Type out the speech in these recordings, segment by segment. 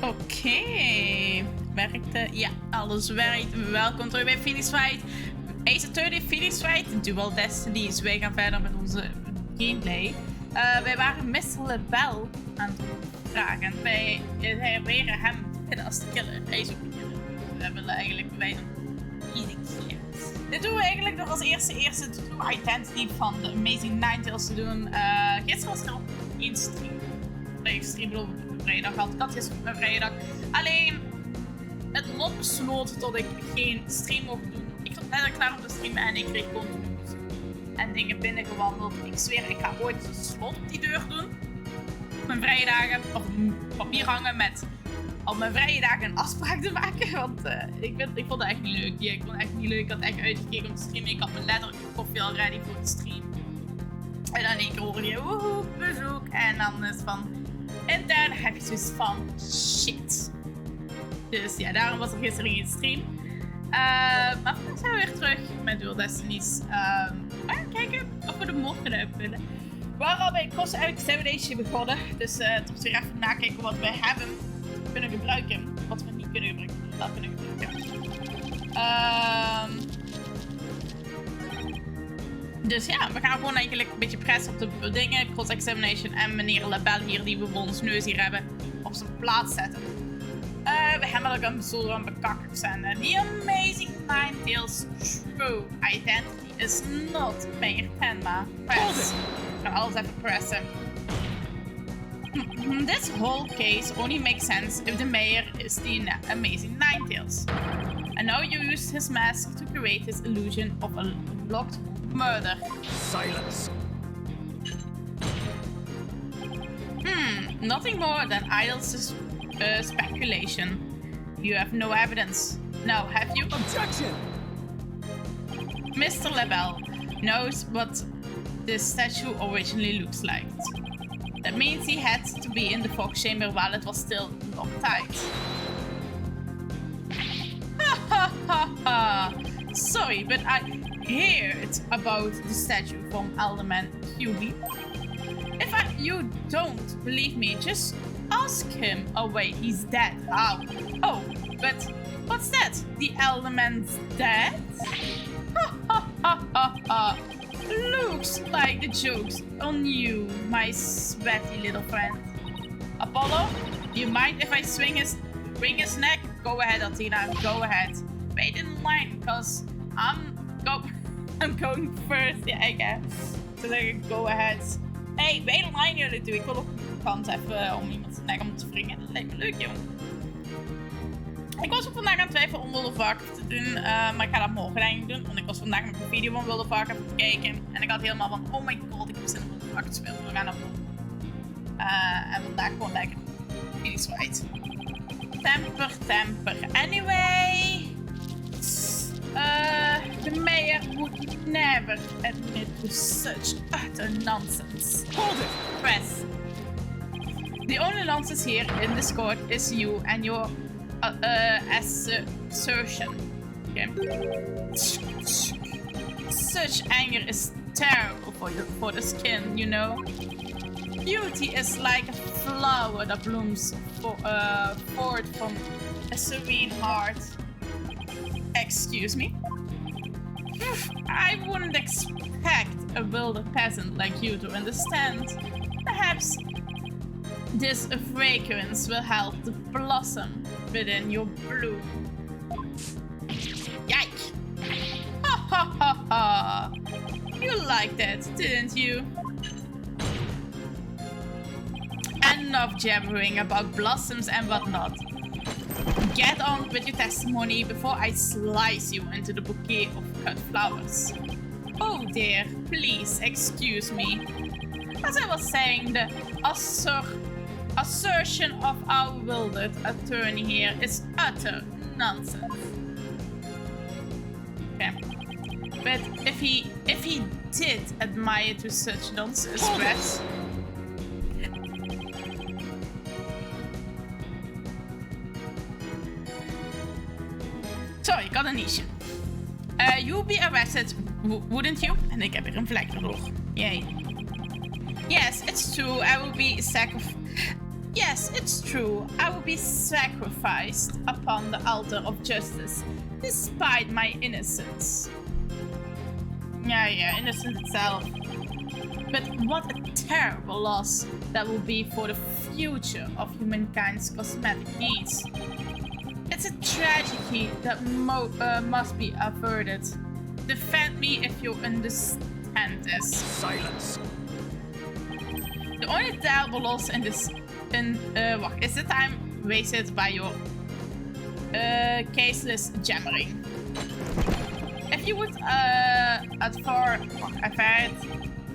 Oké. Werkte. Ja, alles werkt. Welkom terug bij Phoenix Wright. Ace Attorney, Phoenix Wright, Dual Destinies. Wij gaan verder met onze gameplay. Wij waren Mr. Lebel aan het vragen. Wij proberen hem te vinden als de killer. Hij is ook de killer. We willen eigenlijk bewijzen. Easy killer. Dit doen we eigenlijk door als eerste de True Identity van de Amazing Ninetales te doen. Gisteren was er al één stream. Ik bedoel, vrijdag had ik gisteren een vrijdag. Alleen, het lot besloot dat ik geen stream mocht doen. Ik stond net klaar om te streamen en ik kreeg gewoon en dingen binnengewandeld. Ik zweer, ik ga ooit een slot op die deur doen. Op mijn vrije dagen, of papier hangen met op mijn vrije dagen een afspraak te maken. Want ik vond het echt niet leuk. Ja, ik vond het echt niet leuk. Ik had echt uitgekeken om te streamen. Ik had mijn letterlijk koffie al ready voor de stream. En dan in één keer hoor je, woehoe, bezoek. En dan is het van, intern heb je zoiets van, shit. Dus ja, daarom was er gisteren geen stream. Maar vandaag zijn we weer terug met Dual Destinies. We gaan kijken of we de moord kunnen uitvullen. We waren al bij Cross Examination begonnen. Dus het was weer even nakijken wat we hebben kunnen gebruiken. Wat we niet kunnen gebruiken. Dat kunnen gebruiken. Dus ja, we gaan gewoon eigenlijk een beetje pressen op de dingen. Cross Examination en meneer Lebel hier, die we voor ons neus hier hebben, op zijn plaats zetten. We hebben ook een soort van bekakkers en the Amazing Ninetales True Identity is not meer kenbaar. Press. We gaan alles even pressen. This whole case only makes sense if the mayor is the Amazing Ninetales. And now you used his mask to create his illusion of a blocked murder. Silence. Nothing more than idle speculation. You have no evidence. Now, have you? Objection! Mr. Lebel knows what this statue originally looks like. That means he had to be in the fog chamber while it was still locked tight. Ha ha ha ha! Sorry, but I heard about the statue from Alderman QB. If you don't believe me, just ask him. Oh wait, he's dead. How? Oh, but what's that? The Alderman's dead? Ha ha ha ha ha! Looks like the joke's on you, my sweaty little friend. Apollo, do you mind if I wring his neck? Go ahead, Athena. Go ahead. Wait in line, cause I'm going first. Yeah, I guess. So then go ahead. Hey, wait in line jullie toe. Ik wil op de kant even om iemand zijn nek om te wringen. Dat lijkt me leuk, jong. Ik was ook vandaag aan het twijfelen om World of Warcraft te doen, maar ik ga dat morgen eigenlijk doen. Want ik was vandaag met een video van World of Warcraft te kijken. En ik had helemaal van, oh my god, ik heb zin om World of Warcraft te spelen. We gaan naar morgen. En vandaag gewoon lekker. Phoenix Wright. Temper. Anyway. The mayor would never admit to such utter nonsense. Hold it! Press. The only nonsense here in this court is you and your assertion. Okay. Such anger is terrible for the skin, you know. Beauty is like a flower that blooms forth from a serene heart. Excuse me? I wouldn't expect a wilder peasant like you to understand. Perhaps this fragrance will help to blossom within your bloom. Yike! Ha ha ha ha! You liked that, didn't you? Enough jabbering about blossoms and whatnot. Get on with your testimony before I slice you into the bouquet of cut flowers. Oh dear, please excuse me. As I was saying, the assertion of our wildered attorney here is utter nonsense. Okay. But if he did admire to such nonsense, perhaps... Sorry, ik had een niche. You'd be arrested, wouldn't you? En ik heb hier een vlek erdoor. Yay. Yes, it's true. I will be Yes, it's true. I will be sacrificed upon the altar of justice, despite my innocence. Yeah, innocence itself. But what a terrible loss that will be for the future of humankind's cosmetic needs. It's a tragedy that must be averted. Defend me if you understand this. Silence. The only terrible loss in this is the time wasted by your caseless jammering. If you would avert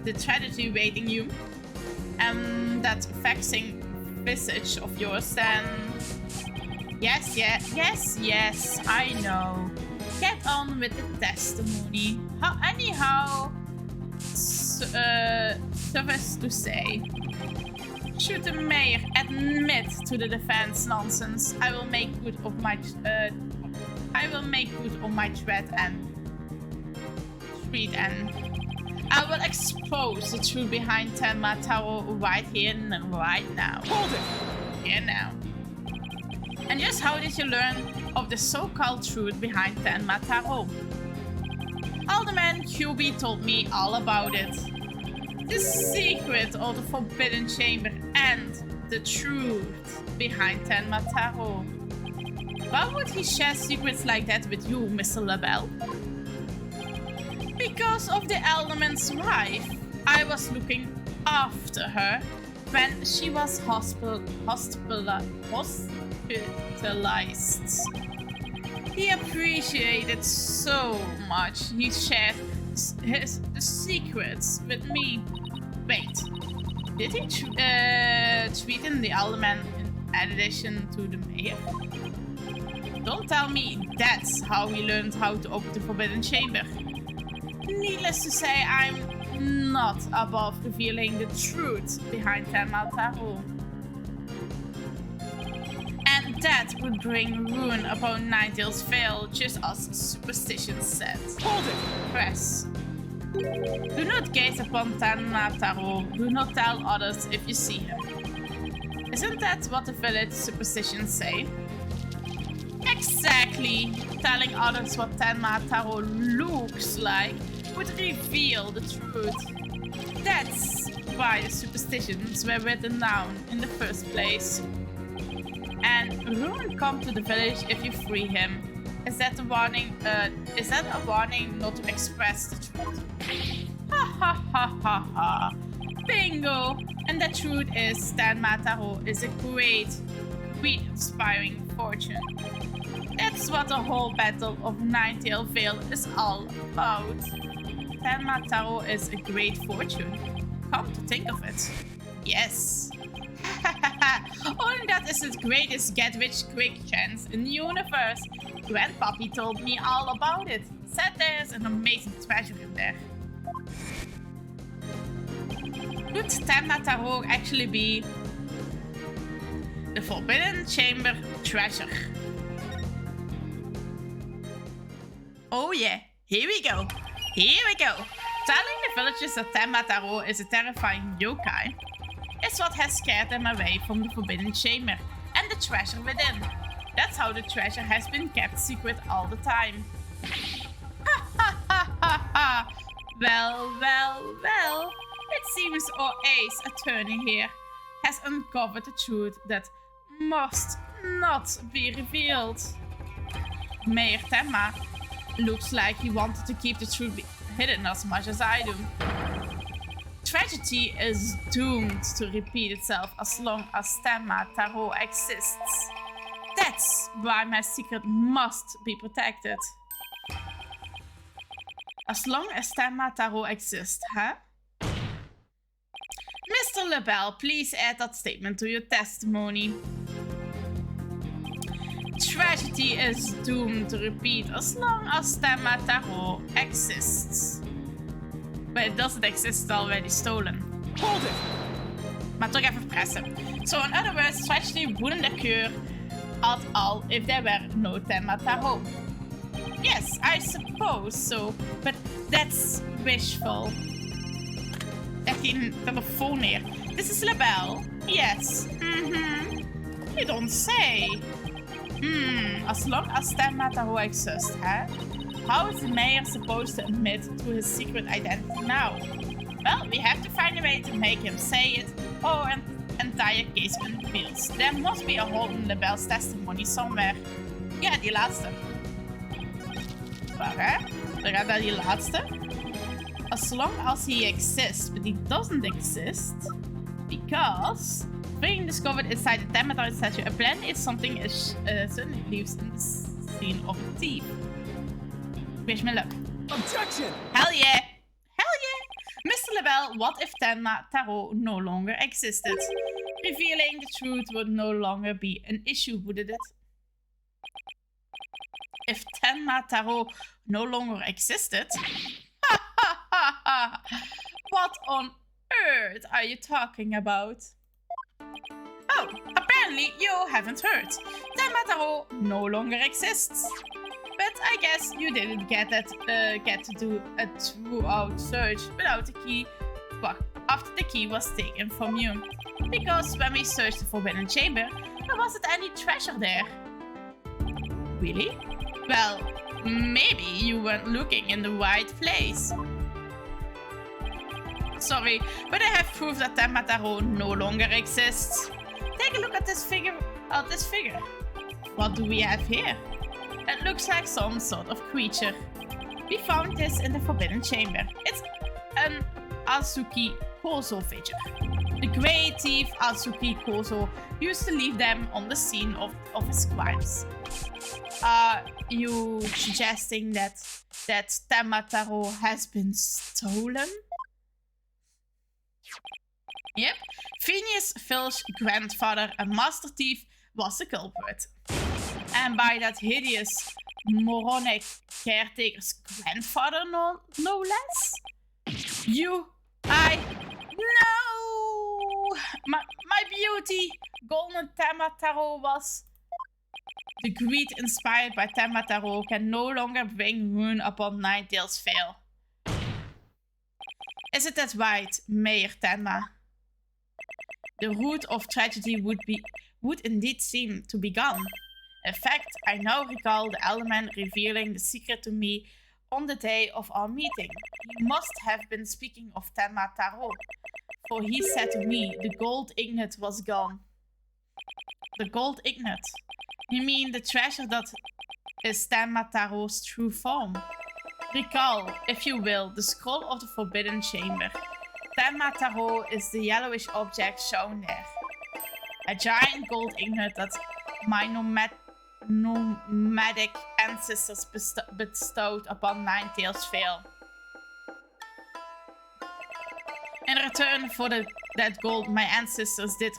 the tragedy waiting you and that vexing visage of yours, then yes, I know. Get on with the testimony. Anyhow, suffice to say, should the mayor admit to the defense nonsense, I will make good of my threat and I will expose the truth behind Tenma Taro right here and right now. Hold it! Here now. And just how did you learn of the so-called truth behind Tenma Taro? Alderman QB told me all about it. The secret of the Forbidden Chamber and the truth behind Tenma Taro. Why would he share secrets like that with you, Mr. LaBelle? Because of the Alderman's wife. I was looking after her when she was hospitalized. He appreciated so much. He shared the secrets with me. Wait, did he threaten the Alderman in addition to the mayor? Don't tell me that's how he learned how to open the Forbidden Chamber. Needless to say, I'm not above revealing the truth behind Tenma Taro. And that would bring ruin upon Ninetales Vale, just as superstition said. Hold it! Press. Do not gaze upon Tenma Taro. Do not tell others if you see him. Isn't that what the village superstitions say? Exactly! Telling others what Tenma Taro looks like would reveal the truth. That's why the superstitions were written down in the first place. And ruin come to the village if you free him. Is that a warning? Is that a warning not to express the truth? Ha ha ha ha ha! Bingo! And the truth is, Tenma Taro is a great, inspiring fortune. That's what the whole Battle of Ninetales Vale is all about. Tenma Taro is a great fortune. Come to think of it. Yes. Only that is the greatest get-rich-quick chance in the universe. Grandpappy told me all about it. Said there's an amazing treasure in there. Could Tenma Taro actually be the Forbidden Chamber treasure? Oh yeah, here we go. Here we go. Telling the villagers that Tenma Taro is a terrifying yokai is what has scared them away from the Forbidden Chamber and the treasure within. That's how the treasure has been kept secret all the time. Ha ha ha ha ha! Well. It seems our ace attorney here has uncovered the truth that must not be revealed. Mayor Tenma looks like he wanted to keep the truth hidden as much as I do. Tragedy is doomed to repeat itself as long as Tenma Taro exists. That's why my secret must be protected. As long as Tenma Taro exists, huh? Mr. LaBelle, please add that statement to your testimony. Tragedy is doomed to repeat as long as Tenma Taro exists. But it doesn't exist, it's already stolen. Hold it! Maar toch even pressen. So in other words, tragedy wouldn't occur at all if there were no Tenma Taro. Yes, I suppose so, but that's wishful. Leg die telefoon neer. This is LaBelle. Yes. You don't say. As long as Tenma exists, huh? How is the mayor supposed to admit to his secret identity now? Well, we have to find a way to make him say it, or an entire case unveils. There must be a hole in the Bell's testimony somewhere. Ja, die laatste. Waar, hè? We gaan naar die laatste. As long as he exists, but he doesn't exist, because being discovered inside the Tenma statue, a plan is something suddenly leaves in the scene of a thief. Wish me luck. Objection! Hell yeah! Hell yeah! Mr. Lebel, what if Tenma Tarot no longer existed? Revealing the truth would no longer be an issue, wouldn't it? If Tenma Tarot no longer existed? What on earth are you talking about? Oh, apparently you haven't heard. Tenma Tarot no longer exists. But I guess you didn't get to do a throughout search without the key. Well, after the key was taken from you. Because when we searched the Forbidden Chamber, there wasn't any treasure there. Really? Well, maybe you weren't looking in the right place. Sorry, but I have proof that Tenma Tarot no longer exists. Take a look at this figure. What do we have here? It looks like some sort of creature. We found this in the Forbidden Chamber. It's an Azuki Koso figure. The great thief Azuki Koso used to leave them on the scene of his crimes. Are you suggesting that Tenma Tarot has been stolen? Yep. Phineas Phil's grandfather, a master thief, was the culprit. And by that hideous moronic caretaker's grandfather, no less? No! My beauty! Golden Tenma Tarot was... The greed inspired by Tenma Tarot can no longer bring ruin upon Ninetales Vale. Is it that right, Mayor Tenma? The root of tragedy would indeed seem to be gone. In fact, I now recall the element revealing the secret to me on the day of our meeting. He must have been speaking of Tenma Tarot, for he said to me the gold ingot was gone. The gold ingot? You mean the treasure that is Tenma Tarot's true form? Recall, if you will, the scroll of the Forbidden Chamber. Tenma Tarot is the yellowish object shown there. A giant gold ingot that my nomadic ancestors bestowed upon Ninetales Vale. In return for that gold my ancestors did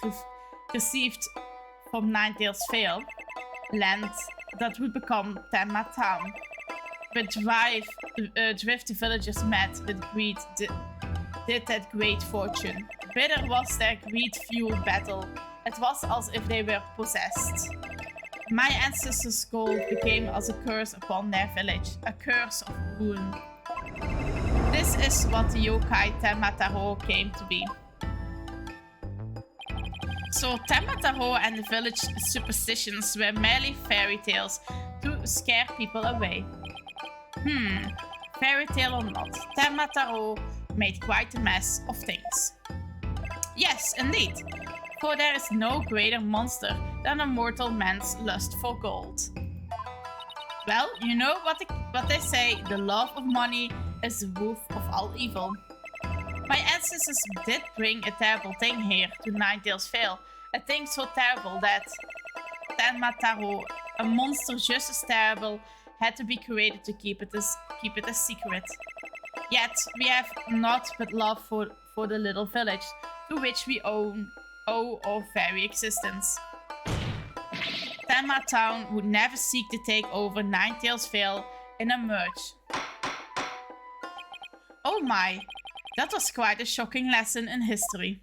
received from Ninetales Vale, land that would become Tenma Town. With drift the villagers met with greed did that great fortune. Bitter was their greed-fueled battle. It was as if they were possessed. My ancestors' gold became as a curse upon their village, a curse of ruin. This is what the yokai Tenma Tarot came to be. So Tenma Tarot and the village superstitions were merely fairy tales to scare people away. Fairy tale or not, Tenma Tarot made quite a mess of things. Yes, indeed, for there is no greater monster than a mortal man's lust for gold. Well, you know what they say, the love of money is the root of all evil. My ancestors did bring a terrible thing here to Ninetales Vale, a thing so terrible that Tenma Tarot, a monster just as terrible, had to be created to keep it a secret. Yet we have naught but love for the little village, to which we owe our very existence. Tenma Town would never seek to take over Ninetales Vale in a merge. Oh my, that was quite a shocking lesson in history.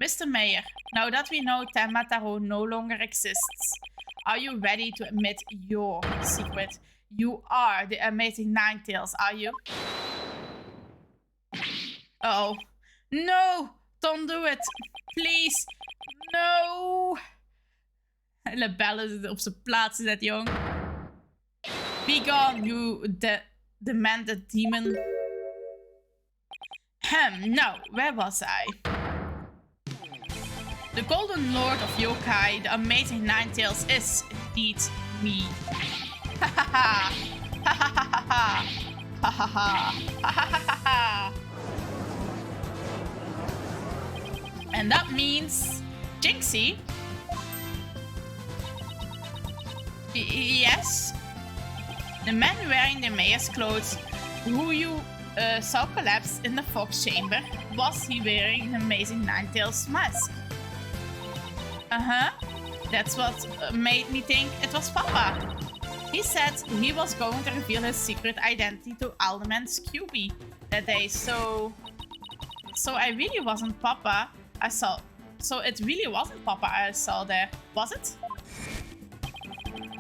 Mr. Mayor, now that we know Tenma Tarot no longer exists, are you ready to admit your secret? You are the amazing Ninetales, are you? Oh, no! Don't do it! Please! No! Labelle is op zijn plaats gezet, jong. Be gone, you demented demon. Nou, where was I? The Golden Lord of Yokai, the amazing Ninetales, is indeed me. Ha ha ha! Ha ha ha ha! Ha ha ha! Ha ha ha ha! And that means Jinxie. Yes. The man wearing the mayor's clothes, who you saw collapse in the Fox chamber, was he wearing the amazing Ninetales mask? That's what made me think it was Papa. He said he was going to reveal his secret identity to Alderman's QB that day, so I really wasn't Papa I saw. So it really wasn't Papa I saw there, was it?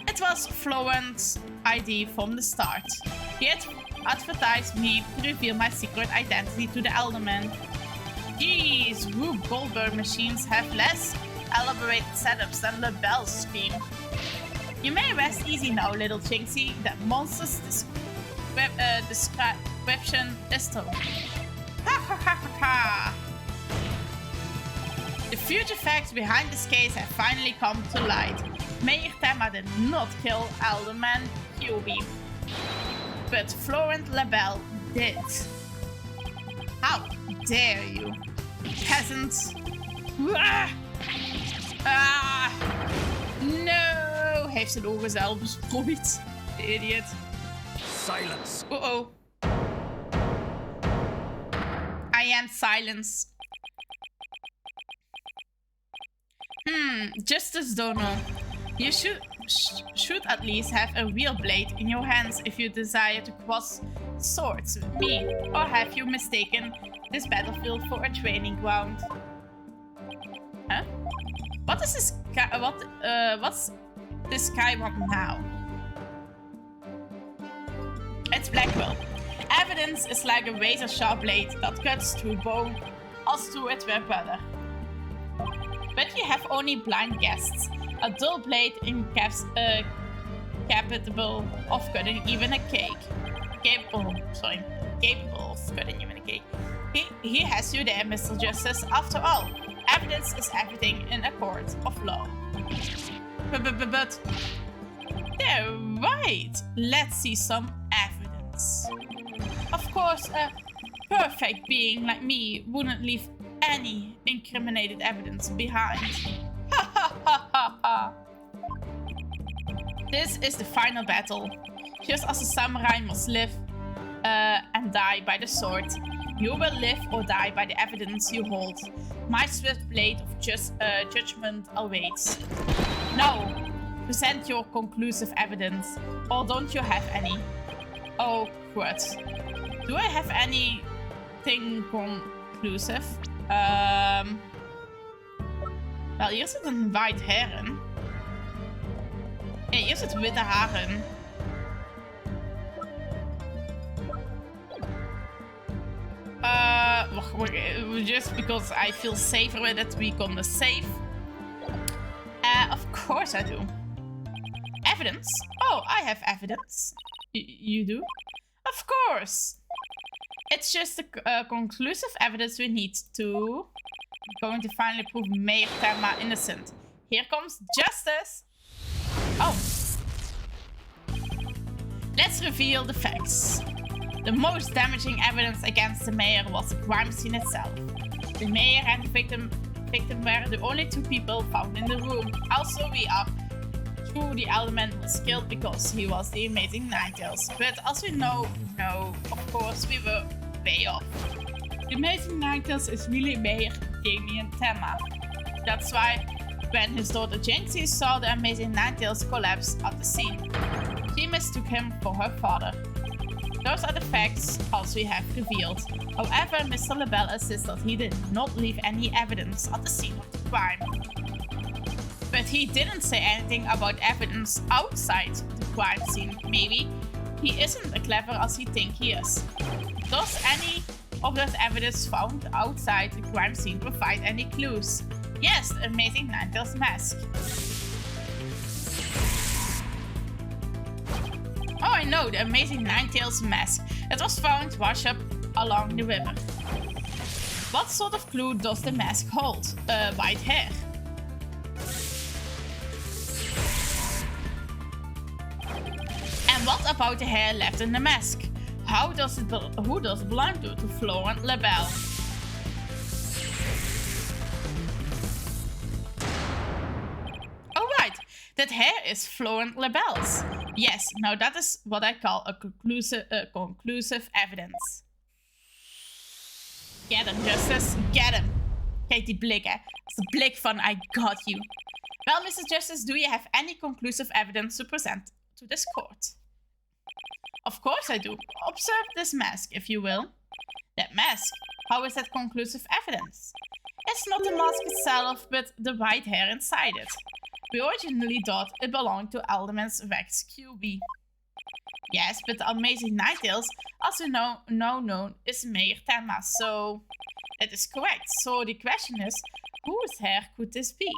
It was Florent's ID from the start. He had advertised me to reveal my secret identity to the Alderman. Jeez, Rube Goldberg machines have less elaborate setups than Labelle's scheme. You may rest easy now, little Jinxie. That monster's description is told. Ha ha ha ha ha! The future facts behind this case have finally come to light. Mayor Temma did not kill Alderman QB, but Florent Labelle did. How dare you, peasants! No! Heeft zijn ogen zelf besproeid. The idiot. Silence. Uh-oh. I am silence. Justice Dono. You should at least have a real blade in your hands if you desire to cross swords with me. Or have you mistaken this battlefield for a training ground? Huh? What is this guy? What's this guy want now? It's Blackwell. Evidence is like a razor-sharp blade that cuts through bone, as through it were butter. But you have only blind guests. A dull blade capable of cutting even a cake. Capable of cutting even a cake. He has you there, Mr. Justice. After all, evidence is everything in a court of law. But they're right. Let's see some evidence. Of course, a perfect being like me wouldn't leave any incriminated evidence behind. Ha ha ha ha ha. This is the final battle. Just as a samurai must live and die by the sword, you will live or die by the evidence you hold. My swift blade of judgment awaits. Now, present your conclusive evidence, or don't you have any? Oh, crud. Do I have anything conclusive? Wel, hier zit een white haren. Nee, hier zit witte haren. Just because I feel safer with it, we gonna save. Of course I do. Evidence? Oh, I have evidence. You do? Of course. It's just the conclusive evidence we need to going to finally prove Mayor Temma innocent. Here comes justice. Oh. Let's reveal the facts. The most damaging evidence against the mayor was the crime scene itself. The mayor and the victim were the only two people found in the room. Also, we are true the Alderman was killed because he was the amazing Ninetales. But as we know, no, of course we were way off. The amazing Ninetales is really Mayor Damien Temma. That's why when his daughter Jinxie saw the amazing Ninetales collapse at the scene, she mistook him for her father. Those are the facts, as we have revealed. However, Mr. Labelle insists that he did not leave any evidence at the scene of the crime. But he didn't say anything about evidence outside the crime scene. Maybe he isn't as clever as he thinks he is. Does any of that evidence found outside the crime scene provide any clues? Yes, the amazing Ninetales mask. No, the amazing Ninetales mask. It was found washed up along the river. What sort of clue does the mask hold? White hair. And what about the hair left in the mask? Who does it belong to? To Florent Labelle. Alright, that hair is Florent Labelle's. Yes, now that is what I call a conclusive evidence. Get him, Justice, get him. Kijk die blik, hè. Dat is de blik van I got you. Well, Mr. Justice, do you have any conclusive evidence to present to this court? Of course I do. Observe this mask, if you will. That mask? How is that conclusive evidence? It's not the mask itself, but the white hair inside it. We originally thought it belonged to Alderman's Rex QB. Yes, but the amazing Ninetales, also now known, is Mayor Tenma, so it is correct. So the question is, whose hair could this be?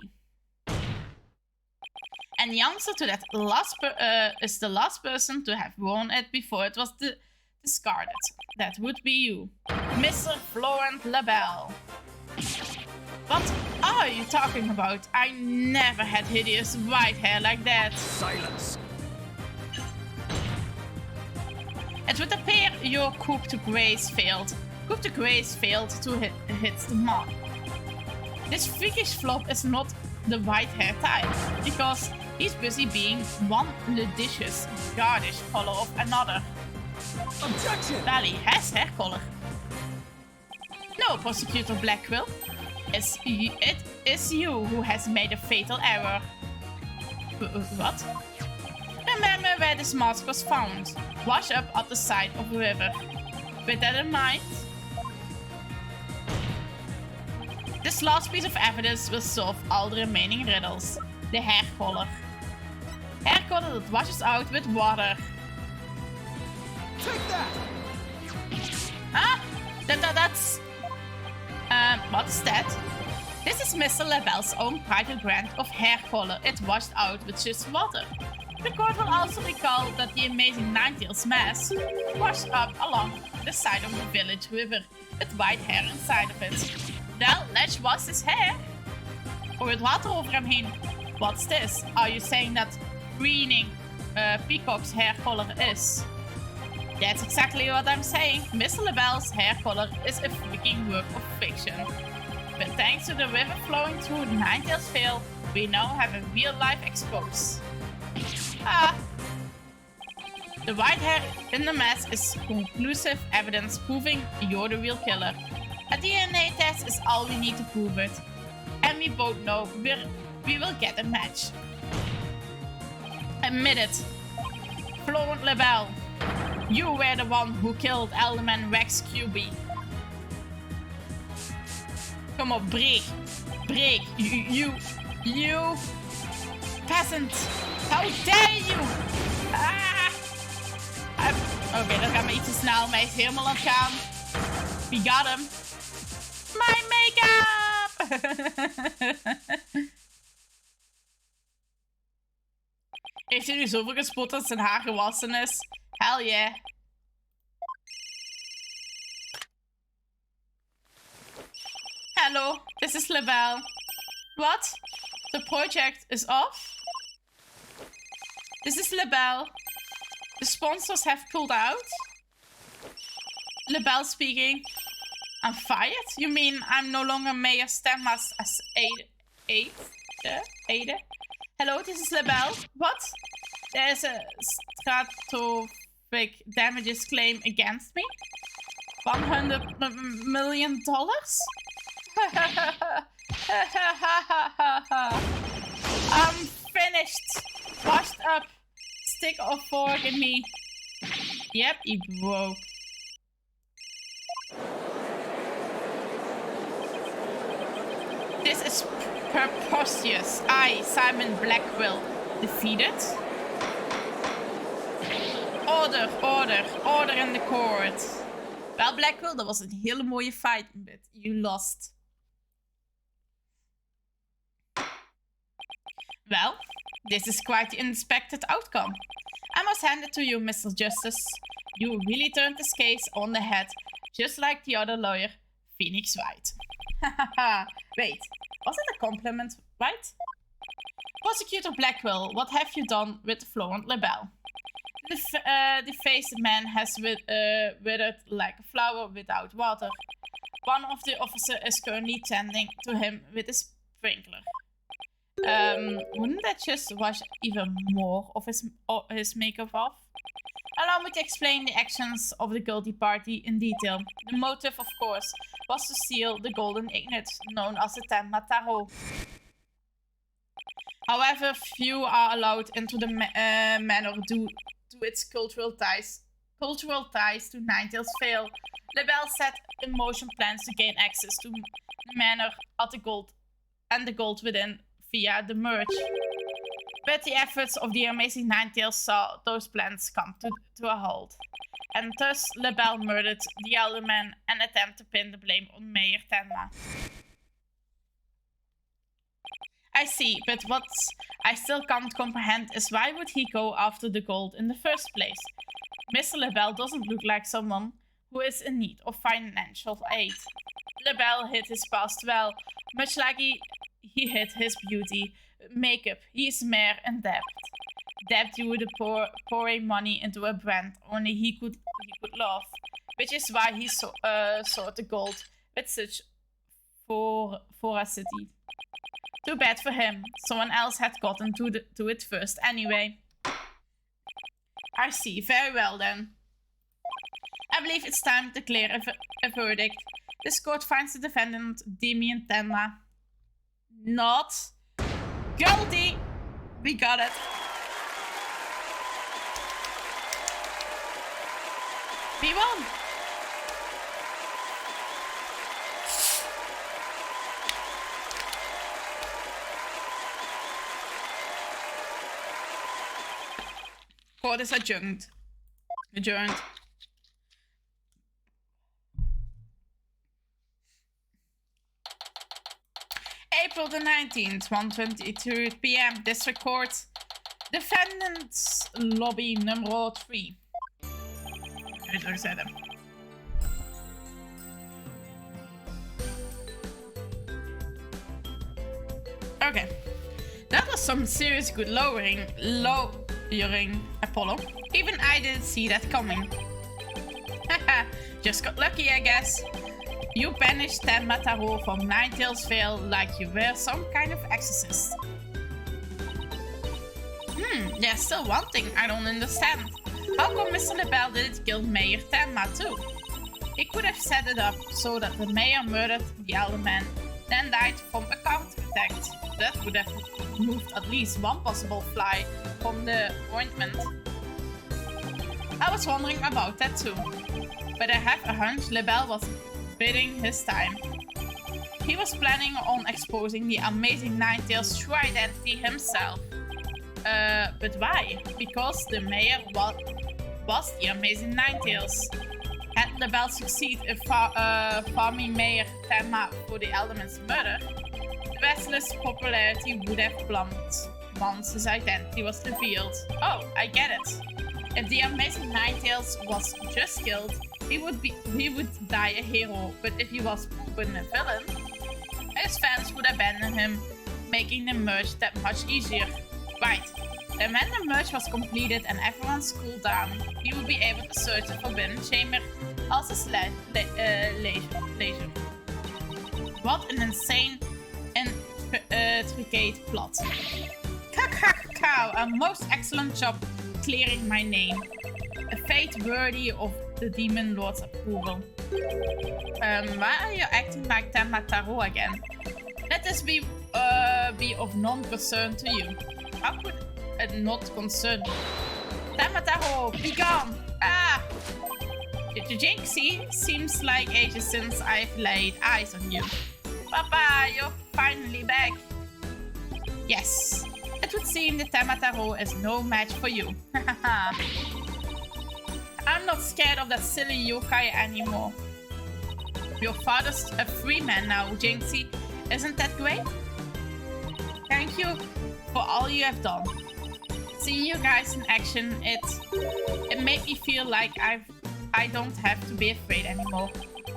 And the answer to that is the last person to have worn it before it was discarded. That would be you, Mr. Florent Labelle. What are you talking about? I never had hideous white hair like that. Silence. It would appear your coup de grace failed. Coup de grace failed to hit the mark. This freakish flop is not the white hair type, because he's busy being one ludicious, gardish color of another. Objection! Well, he has hair color. No, Prosecutor Blackwell. It is you who has made a fatal error. What? Remember where this mask was found. Washed up at the side of the river. With that in mind, this last piece of evidence will solve all the remaining riddles. The hair color. Hair color that washes out with water. Take that! Ah, that's... what's that? This is Mr. Labelle's own private brand of hair color. It washed out with just water. The court will also recall that the amazing Ninetales mask washed up along the side of the village river with white hair inside of it. Well, let's wash his hair. Gooi het water over hem heen. What's this? Are you saying that greening Peacock's hair color is? That's exactly what I'm saying. Mr. Labelle's hair color is a freaking work of fiction. But thanks to the river flowing through the Ninetales Vale, we now have a real-life expose. Ah! The white hair in the mask is conclusive evidence proving you're the real killer. A DNA test is all we need to prove it. And we both know we will get a match. Admit it. Florent Labelle, you were the one who killed Alderman Rex QB. Come on, break. Break. You peasant. How dare you? Ah! Oké, dat gaat me iets te snel, maar hij is helemaal aan het gaan. We got him. My make-up! Heeft hij nu zoveel gespot dat zijn haar gewassen is? Hell yeah. Hello, this is Labelle. What? The project is off? This is Labelle. The sponsors have pulled out? Labelle speaking. I'm fired? You mean I'm no longer Mayor Stemmas as aide? Hello, this is Labelle. What? There's a stratospheric damages claim against me? $100 million? I'm finished. Washed up. Stick or fork in me. Yep, he broke. This is preposterous. I, Simon Blackwell, defeated. Order in the court. Wel, Blackwell, dat was een hele mooie fight, but you lost. Well, this is quite the unexpected outcome. I was handed to you, Mr. Justice. You really turned this case on the head, just like the other lawyer, Phoenix Wright. Hahaha. Wait, was it a compliment, Wright? Prosecutor Blackwell, what have you done with Florent LaBelle? The faced man has withered like a flower without water. One of the officers is currently tending to him with a sprinkler. Wouldn't that just wash even more of his makeup off? Allow me to explain the actions of the guilty party in detail. The motive, of course, was to steal the golden ignet, known as the Tenma Tarot. However, few are allowed into the manor due to its cultural ties to Ninetales Vale. LaBelle set in motion plans to gain access to the manor at the gold within via the merge. But the efforts of the amazing Ninetales saw those plans come to a halt. And thus LaBelle murdered the Alderman and attempted to pin the blame on Mayor Tenma. I see, but what I still can't comprehend is why would he go after the gold in the first place? Mr. LaBelle doesn't look like someone who is in need of financial aid. LaBelle hid his past well, much like he hid his beauty, makeup. He is mere in debt. Debt due to pouring money into a brand only he could love, which is why he sought the gold with such voracity. Too bad for him. Someone else had gotten to it first anyway. I see. Very well then. I believe it's time to declare a verdict. This court finds the defendant, Damien Tenma, not guilty. We got it. We won. Court is adjourned. April the 19th, 1:22 p.m. District Court. Defendant's lobby number 3. Even terugzetten. Okay. That was some serious good lawyering, Apollo. Even I didn't see that coming. Haha, just got lucky, I guess. You banished Tenma Tarot from Ninetales Vale like you were some kind of exorcist. There's still one thing I don't understand. How come Mr. LaBelle didn't kill Mayor Tenma too? He could have set it up so that the mayor murdered the alderman, then died from a counterattack. That would have removed at least one possible fly from the ointment. I was wondering about that too, but I have a hunch LaBelle was biding his time. He was planning on exposing the amazing Ninetales true identity himself. But why? Because the mayor was the amazing Ninetales. Had LaBelle succeed in farming Mayor Tenma for the Alderman's murder, the vessel's popularity would have plummeted once his identity was revealed. Oh, I get it. If the amazing Ninetales was just killed, he would die a hero, but if he was proven a villain, his fans would abandon him, making the merge that much easier. Right. And when the merge was completed and everyone's cooled down, he would be able to search the Forbidden Chamber as his leisure. What an insane and intricate plot. Cow, a most excellent job clearing my name. A fate worthy of the Demon Lord's approval. Why are you acting like Tenma Tarot again? Let this be of non-concern to you. How could it not concern me? Tenma Tarot, be gone! Ah! Jinxie, seems like ages since I've laid eyes on you. Papa, you're finally back. Yes, it would seem the Tenma Tarot is no match for you. I'm not scared of that silly yokai anymore. Your father's a free man now, Jinxie. Isn't that great? Thank you for all you have done. Seeing you guys in action, it made me feel like I don't have to be afraid anymore.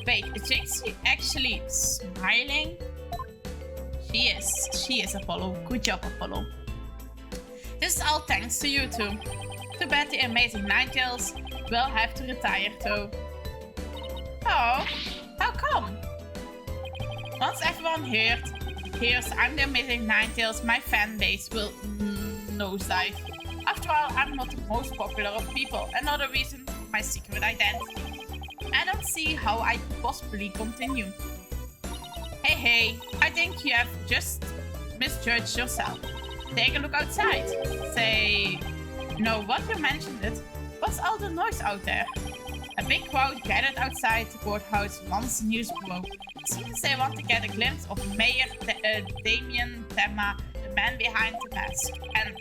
Wait, is Jinxie actually smiling? She is, Apollo. Good job, Apollo. This is all thanks to you two. Too bad the amazing Ninetales will have to retire though. Oh, how come? Once everyone hears I'm the amazing Ninetales, my fan base will nosedive. After all, I'm not the most popular of people. Another reason, my secret identity. I don't see how I could possibly continue. Hey, I think you have just misjudged yourself. Take a look outside. Say, no, what you mentioned it. What's all the noise out there? A big crowd gathered outside the courthouse once the news broke. It seems they want to get a glimpse of Mayor Damien Temma, the man behind the mask, and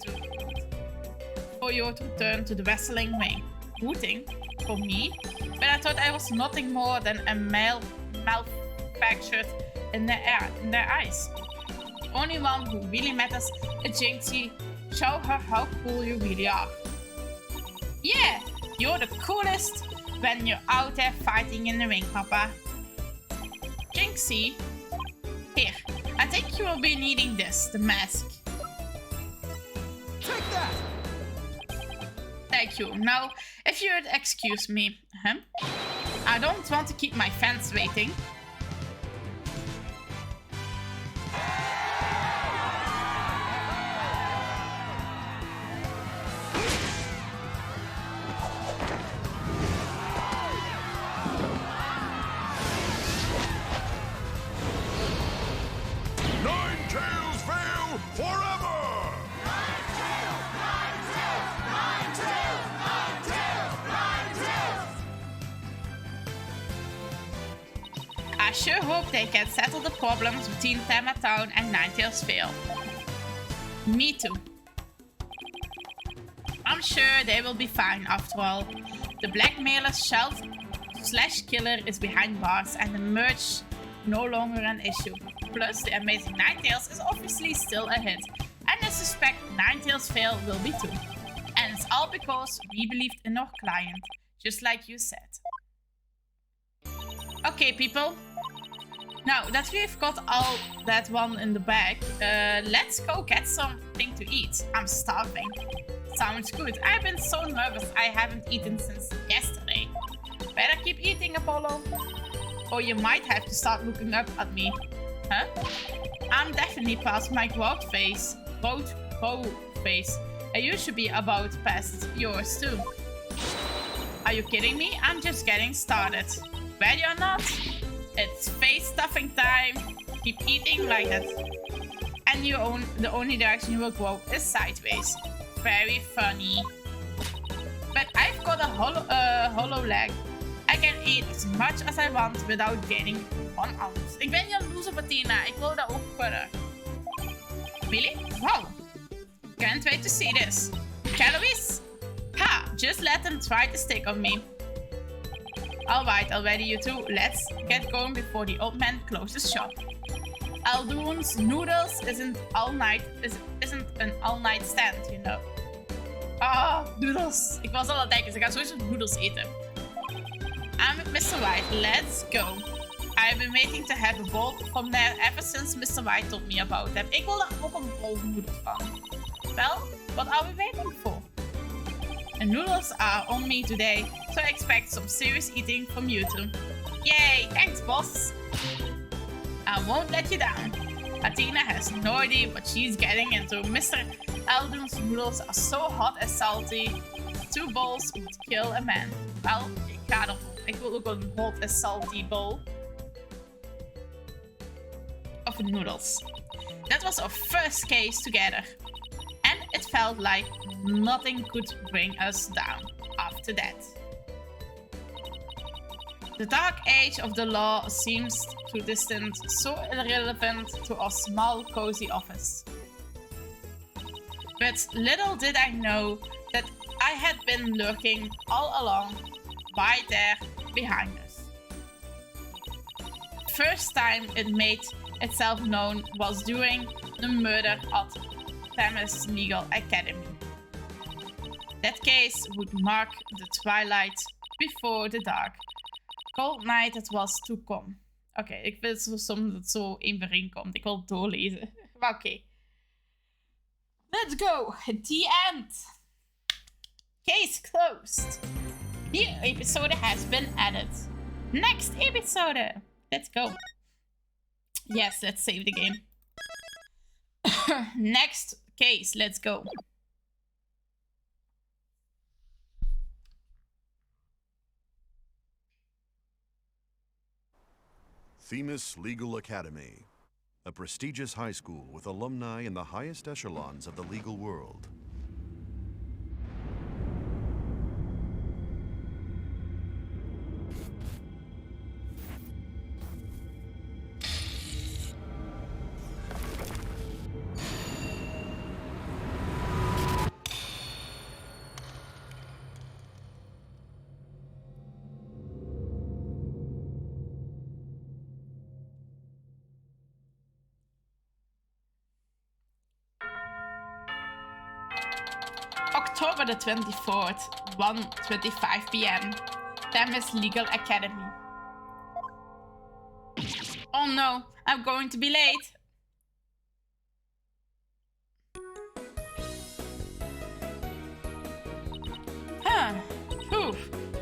for you to return to the wrestling ring. Rooting? For me? But I thought I was nothing more than a malfactured in their eyes. The only one who really matters is Jinxie. Show her how cool you really are. Yeah, you're the coolest when you're out there fighting in the ring, Papa. Jinxie, here, I think you will be needing this, the mask. Take that! Thank you. Now, if you would excuse me, I don't want to keep my fans waiting. Ninetales fail forever! I sure hope they can settle the problems between Temma Town and Ninetales Vale. Me too. I'm sure they will be fine after all. The blackmailer /killer is behind bars and the merge no longer an issue. Plus, the amazing Ninetales is obviously still a hit. And I suspect Ninetales Vale will be too. And it's all because we believed in our client, just like you said. Okay, people. Now that we've got all that one in the bag, let's go get something to eat. I'm starving. Sounds good. I've been so nervous I haven't eaten since yesterday. Better keep eating, Apollo. Or you might have to start looking up at me. Huh? I'm definitely past my growth phase. Growth phase. And you should be about past yours too. Are you kidding me? I'm just getting started. Ready or not? It's face stuffing time. Keep eating like that. And the only direction you will grow is sideways. Very funny. But I've got a hollow leg. I can eat as much as I want without gaining 1 ounce. Ik ben jaloers op Athena. Ik wil dat ook kunnen. Really? Wow. Can't wait to see this. Calories? Ha! Just let them try to stick on me. Alright, already you two. Let's get going before the old man closes shop. Aldoon's noodles isn't an all-night stand, you know. Ah, noodles. Ik was al aan het denken, ze gaan sowieso noodles eten. I'm with Mr. Wright. Let's go. I've been waiting to have a bowl from there ever since Mr. Wright told me about them. Ik wil daar ook een bowl noodles van. Well, what are we waiting for? And noodles are on me today, so I expect some serious eating from you two. Yay, thanks boss! I won't let you down. Athena has no idea what she's getting into. Mr. Aldoon's noodles are so hot and salty. 2 bowls would kill a man. Well, ik ga ervoor. Ik wil ook een hot and salty bowl of noodles. That was our first case together. And it felt like nothing could bring us down after that. The dark age of the law seems too distant, so irrelevant to our small, cozy office. But little did I know that I had been lurking all along, right there behind us. First time it made itself known was during the murder at Thames Legal Academy. That case would mark the twilight before the dark. Cold night, het was to come. Oké, ik vind het soms dat het zo overeenkomt. Ik wil het doorlezen. Maar oké. Let's go. The end. Case closed. New episode has been added. Next episode. Let's go. Yes, let's save the game. Next case, let's go. Themis Legal Academy, a prestigious high school with alumni in the highest echelons of the legal world. October the 24th, 1:25 p.m. Themis Legal Academy. Oh no, I'm going to be late.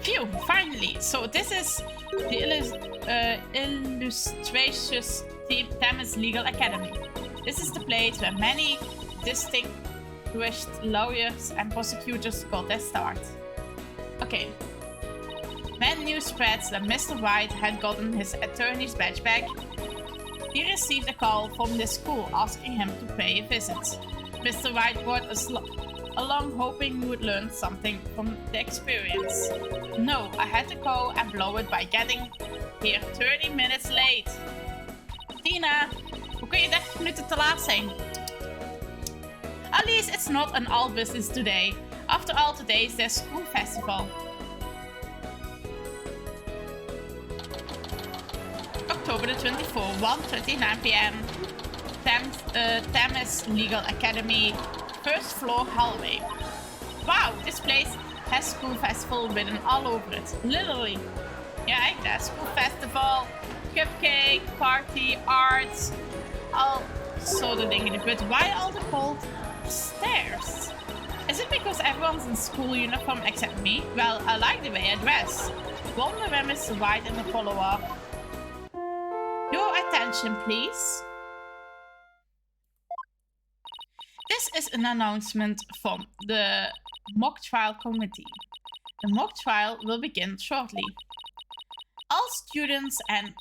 Phew, finally. So this is the illustrious Themis Legal Academy. This is the place where many distinguished lawyers and prosecutors got their start. Okay. When news spreads that Mr. Wright had gotten his attorney's badge back, he received a call from the school asking him to pay a visit. Mr. Wright brought us along hoping he would learn something from the experience. No, I had to go and blow it by getting here 30 minutes late. Tina, hoe kun je 30 minuten te laat zijn? At least it's not an all business today. After all, today is their school festival. October the 24th, 1:29 p.m. Themis Legal Academy, first floor hallway. Wow, this place has school festival written all over it. Literally. Ja, echt hè. School festival, cupcake, party, arts, all soort dingen. But why all the cold stairs? Is it because everyone's in school uniform except me? Well, I like the way I dress. Wonder where Mr. White and Apollo are. Your attention, please. This is an announcement from the mock trial committee. The mock trial will begin shortly. All students and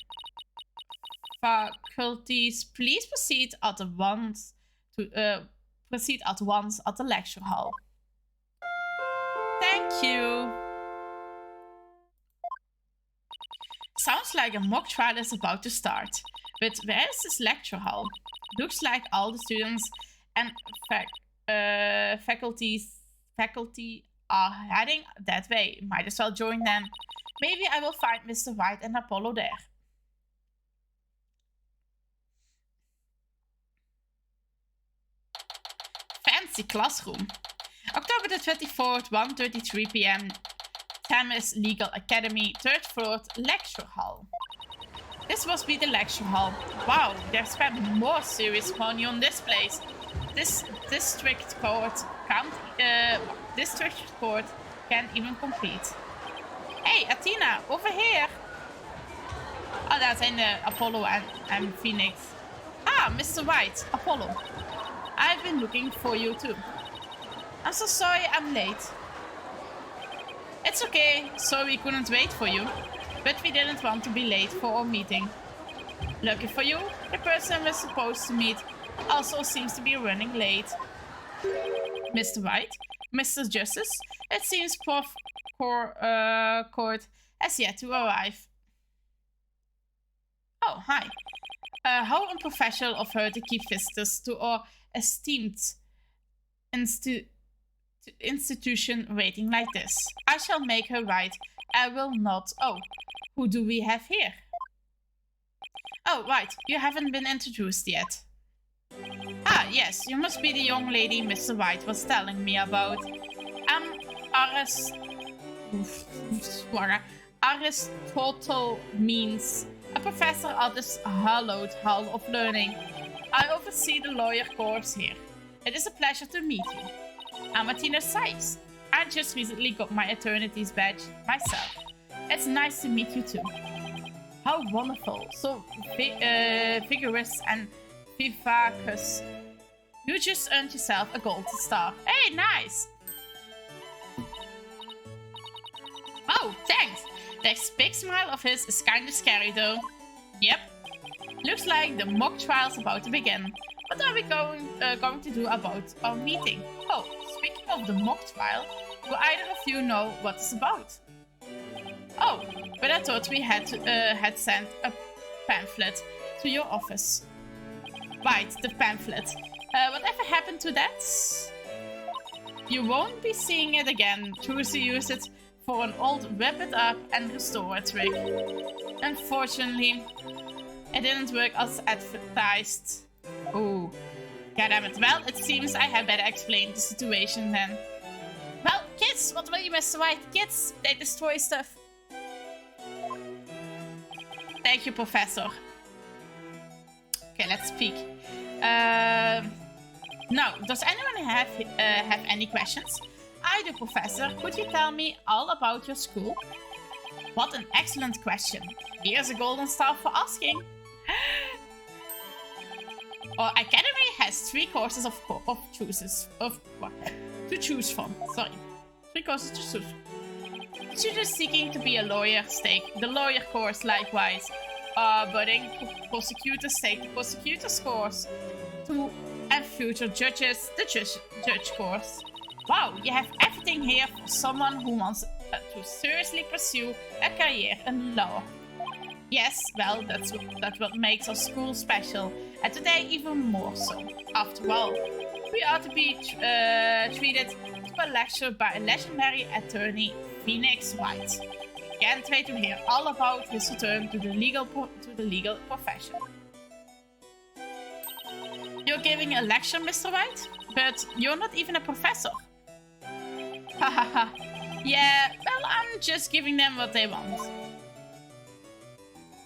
faculties, please proceed at once at the lecture hall. Thank you. Sounds like a mock trial is about to start. But where is this lecture hall? Looks like all the students and faculty are heading that way. Might as well join them. Maybe I will find Mr. White and Apollo there. Fancy classroom. October the 24th, 1:33 p.m. Themis Legal Academy, 3rd floor, lecture hall. This must be the lecture hall. Wow, they've spent more serious money on this place. This district court can't even compete. Hey, Athena, over here. Oh, daar zijn Apollo en Phoenix. Ah, Mr. White, Apollo. I've been looking for you too. I'm so sorry I'm late. It's okay, sorry we couldn't wait for you. But we didn't want to be late for our meeting. Lucky for you, the person we're supposed to meet also seems to be running late. Mr. White, Mr. Justice, it seems Prof. Court has yet to arrive. Oh, hi. How unprofessional of her to keep visitors to our esteemed institution waiting like this. I shall make her right. I will not. Oh, who do we have here? Oh, right. You haven't been introduced yet. Ah, yes. You must be the young lady Mr. White was telling me about. Aristotle means a professor at this hallowed hall of learning. I oversee the lawyer course here. It is a pleasure to meet you. I'm Martina Sykes. I just recently got my Eternities badge myself. It's nice to meet you too. How wonderful. So vigorous and vivacious. You just earned yourself a gold star. Hey, nice! Oh, thanks! That big smile of his is kinda scary though. Yep. Looks like the mock trial's about to begin. What are we going to do about our meeting? Oh, speaking of the mock trial, do either of you know what it's about? Oh, but I thought we had sent a pamphlet to your office. Right, the pamphlet. Whatever happened to that? You won't be seeing it again. Choose to use it for an old whip it up and restore it trick. Unfortunately, it didn't work as advertised. Oh, goddammit. Well, it seems I had better explain the situation then. Well, kids, what will you, Mr. White? Kids, they destroy stuff. Thank you, Professor. Okay, let's speak. Now, does anyone have any questions? I do, Professor. Could you tell me all about your school? What an excellent question. Here's a golden star for asking. Our academy has 3 courses to choose from. Sorry, 3 courses to choose. Students seeking to be a lawyer take the lawyer course. Likewise, budding prosecutors take the prosecutor's course. And future judges the judge course. Wow, you have everything here for someone who wants to seriously pursue a career in law. Yes, well, that's what makes our school special, and today even more so. After all, we are to be treated to a lecture by a legendary attorney, Phoenix Wright. Can't wait to hear all about his return to the legal profession. You're giving a lecture, Mr. White? But you're not even a professor. Hahaha. Yeah, well, I'm just giving them what they want.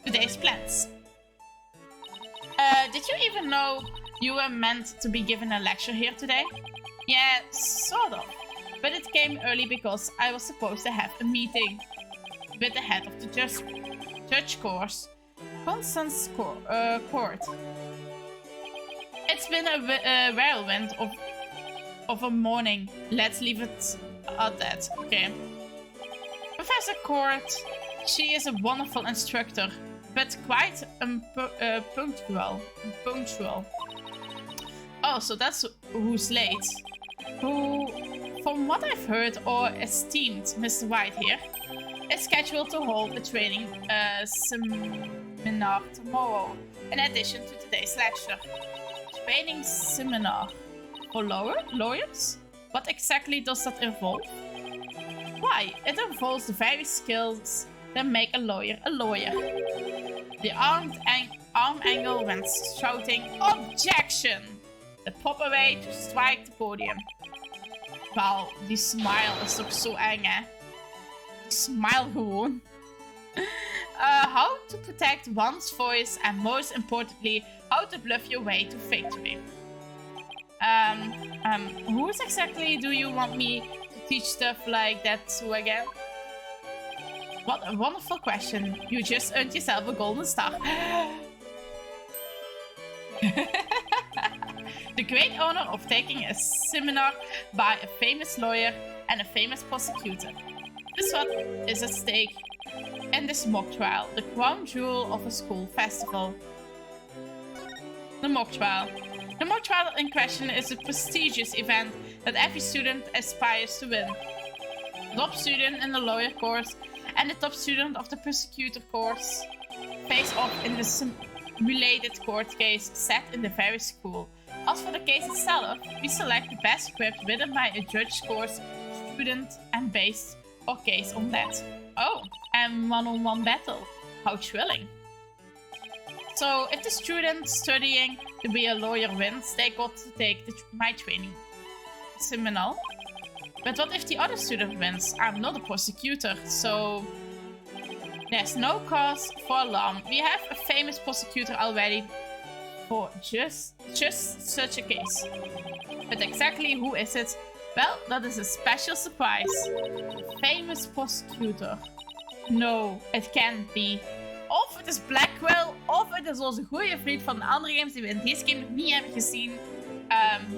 Today's plans. Did you even know you were meant to be given a lecture here today? Yeah, sort of. But it came early because I was supposed to have a meeting with the head of the judge course, Constance Court. It's been a whirlwind of a morning. Let's leave it at that, okay? Professor Court, she is a wonderful instructor, but quite punctual. Oh, so that's who's late. Who, from what I've heard, or esteemed Mr. White here, is scheduled to hold a training seminar tomorrow, in addition to today's lecture. Training seminar for lawyers? What exactly does that involve? Why, it involves the very skills that make a lawyer a lawyer. The arm angle when shouting objection, the proper way to strike the podium. Wauw, die smile is toch zo eng, hè? Die smile gewoon. How to protect one's voice, and most importantly, how to bluff your way to victory. Who's exactly do you want me to teach stuff like that to again? What a wonderful question. You just earned yourself a golden star. The great honor of taking a seminar by a famous lawyer and a famous prosecutor. This is what is at stake in this mock trial, the crown jewel of a school festival. The mock trial. The mock trial in question is a prestigious event that every student aspires to win. The top student in the lawyer course and the top student of the prosecutor course face off in the simulated court case set in the very school. As for the case itself, we select the best script written by a judge course student and base our case on that. Oh, and one-on-one battle. How thrilling. So, if the student studying to be a lawyer wins, they got to take my training seminar. But what if the other student wins? I'm not a prosecutor, so there's no cause for alarm. We have a famous prosecutor already for just such a case. But exactly who is it? Well, that is a special surprise. Famous prosecutor. No, it can't be. Of het is Blackwell, of het is onze goede vriend van de andere games die we in deze game nog niet hebben gezien.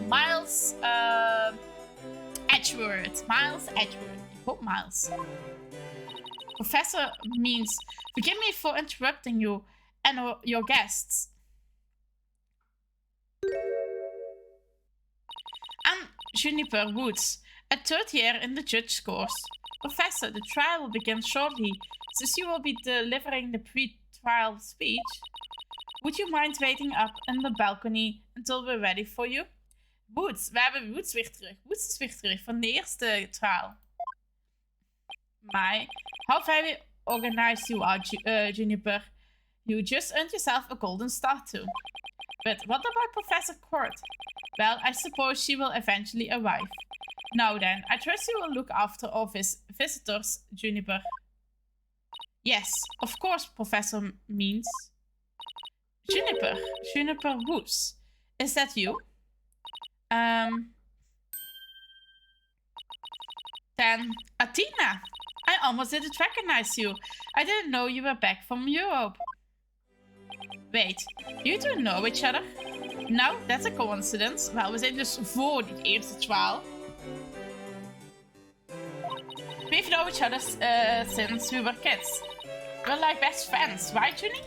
Miles Edgeworth. Miles Edgeworth. Ik hoop Miles. Professor means, forgive me for interrupting you and your guests. I'm Juniper Woods, a third year in the judge course. Professor, the trial will begin shortly, since you will be delivering the pre-trial speech. Would you mind waiting up in the balcony until we're ready for you? Woods, we hebben Woods weer terug. Woods is weer terug van de eerste trial. My, how very organized you are, Juniper. You just earned yourself a golden star too. But what about Professor Court? Well, I suppose she will eventually arrive. Now then, I trust you will look after our visitors, Juniper. Yes, of course, Professor means. Juniper Woods. Is that you? Then, Athena. I almost didn't recognize you. I didn't know you were back from Europe. Wait, you two know each other? No, that's a coincidence. Wel, we zijn dus voor die eerste trial. We've known each other since we were kids. We're like best friends, right, Junie?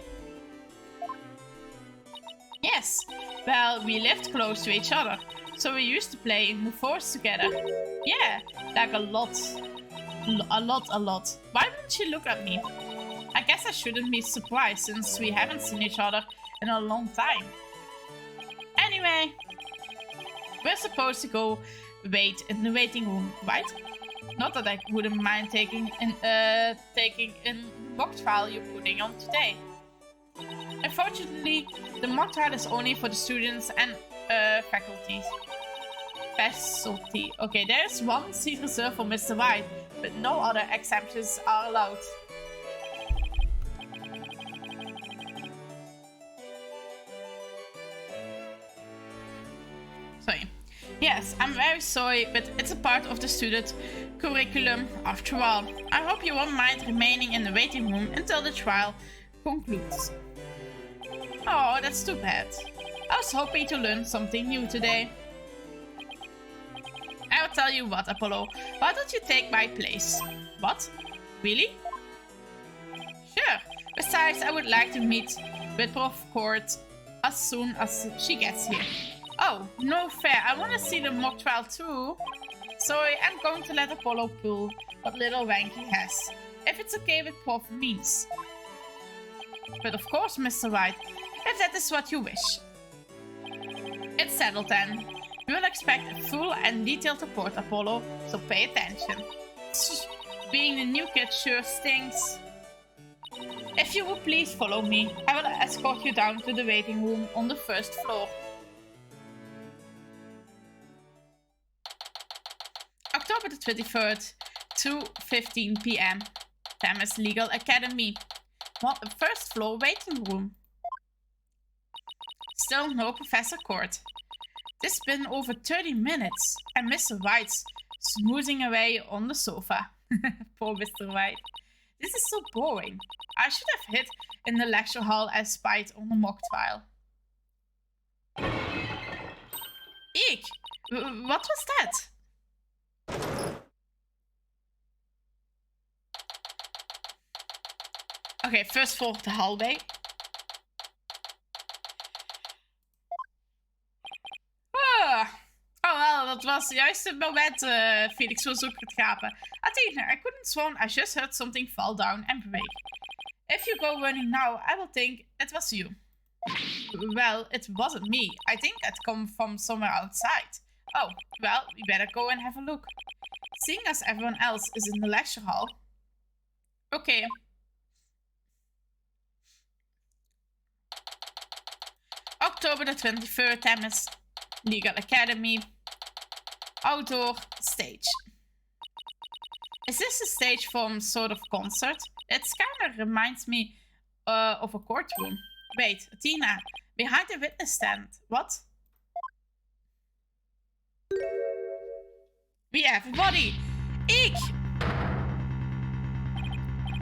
Yes. Well, we lived close to each other, so we used to play in the forest together. Yeah, like a lot. Why wouldn't she look at me? I guess I shouldn't be surprised since we haven't seen each other in a long time. Anyway, we're supposed to go wait in the waiting room, right? Not that I wouldn't mind taking in mock trial you're putting on today. Unfortunately, the mock trial is only for the students and faculty. Okay, there's one seat reserved for Mr. Wright, but no other exemptions are allowed. Sorry. Yes, I'm very sorry, but it's a part of the student curriculum after all. I hope you won't mind remaining in the waiting room until the trial concludes. Oh, that's too bad. I was hoping to learn something new today. I'll tell you what, Apollo. Why don't you take my place? What? Really? Sure. Besides, I would like to meet with Prof. Court as soon as she gets here. Oh, no fair. I want to see the mock trial too. Sorry, I'm going to let Apollo pull what little rank he has. If it's okay with Prof. Means. But of course, Mr. Wright, if that is what you wish. It's settled then. We will expect a full and detailed report, Apollo, so pay attention. Being the new kid sure stinks. If you would please follow me, I will escort you down to the waiting room on the first floor. October the 23rd, 2:15 p.m. Thames Legal Academy. First floor waiting room. Still no Professor Court. It's been over 30 minutes and Mr. Wright's snoozing away on the sofa. Poor Mr. Wright. This is so boring. I should have hid in the lecture hall as spied on the mock trial. Eek! What was that? Okay, first floor the hallway. Oh wel, dat was juist het moment, Felix wil zoeken het gapen. Athena, I couldn't sworn I just heard something fall down and break. If you go running now, I will think it was you. Well, it wasn't me. I think it come from somewhere outside. Oh, well, we better go and have a look. Seeing as everyone else is in the lecture hall. Okay. October the 23rd, Thames Legal Academy. Outdoor stage. Is this a stage from sort of concert? It kind of reminds me of a courtroom. Wait, Tina, behind the witness stand. What? We have a body. Eek!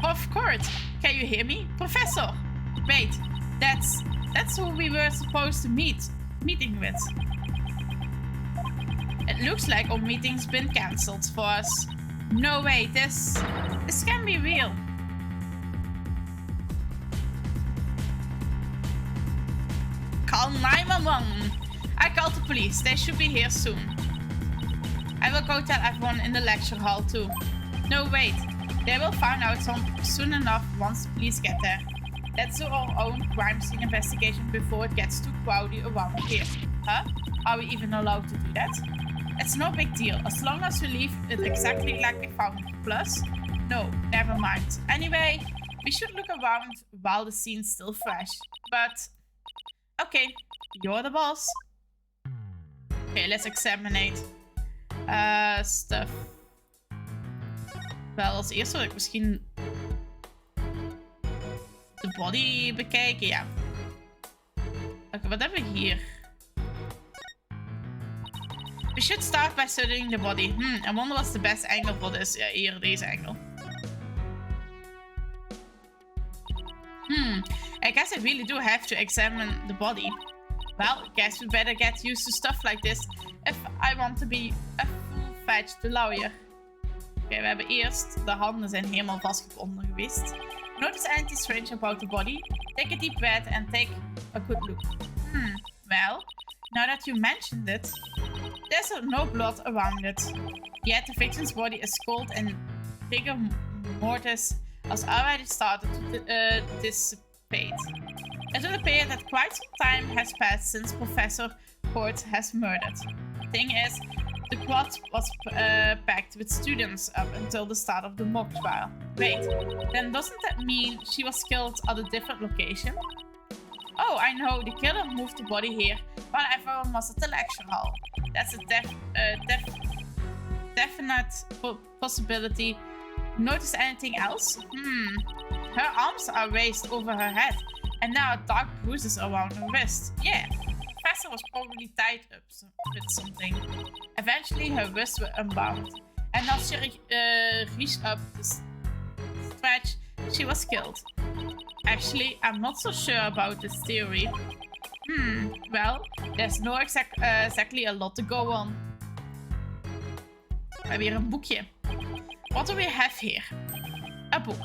Of course. Can you hear me? Professor! Wait, that's who we were supposed to meeting with. It looks like our meeting's been cancelled for us. No way, this can be real. Call 911. I called the police. They should be here soon. I will go tell everyone in the lecture hall too. No, wait. They will find out soon enough once the police get there. Let's do our own crime scene investigation before it gets too crowded around here. Huh? Are we even allowed to do that? It's no big deal, as long as we leave it exactly like we found it. Plus, no, never mind. Anyway, we should look around while the scene's still fresh. But, okay, you're the boss. Okay, let's examine stuff. Wel, als eerste wil ik misschien de body bekijken, ja. Oké, wat hebben we hier? We should start by studying the body. I wonder what's the best angle for this. Ja, hier, deze angle. I guess I really do have to examine the body. Well, I guess we better get used to stuff like this if I want to be a full-fledged lawyer. Oké, we hebben eerst de handen zijn helemaal vastgebonden geweest. Notice anything strange about the body? Take a deep breath and take a good look. Well, now that you mentioned it, there's no blood around it. Yet the victim's body is cold and rigor mortis has already started to dissipate. It will appear that quite some time has passed since Professor Court has murdered. Thing is, the quad was packed with students up until the start of the mock trial. Wait, then doesn't that mean she was killed at a different location? Oh, I know, the killer moved the body here while everyone was at the lecture hall. That's a definite possibility. Notice anything else? Her arms are raised over her head, and now dark bruises around her wrist. Yeah, the professor was probably tied up with something. Eventually, her wrists were unbound, and as she reached up to stretch, she was killed. Actually, I'm not so sure about this theory. Well, there's no exactly a lot to go on. We hebben hier een boekje. What do we have here? A book.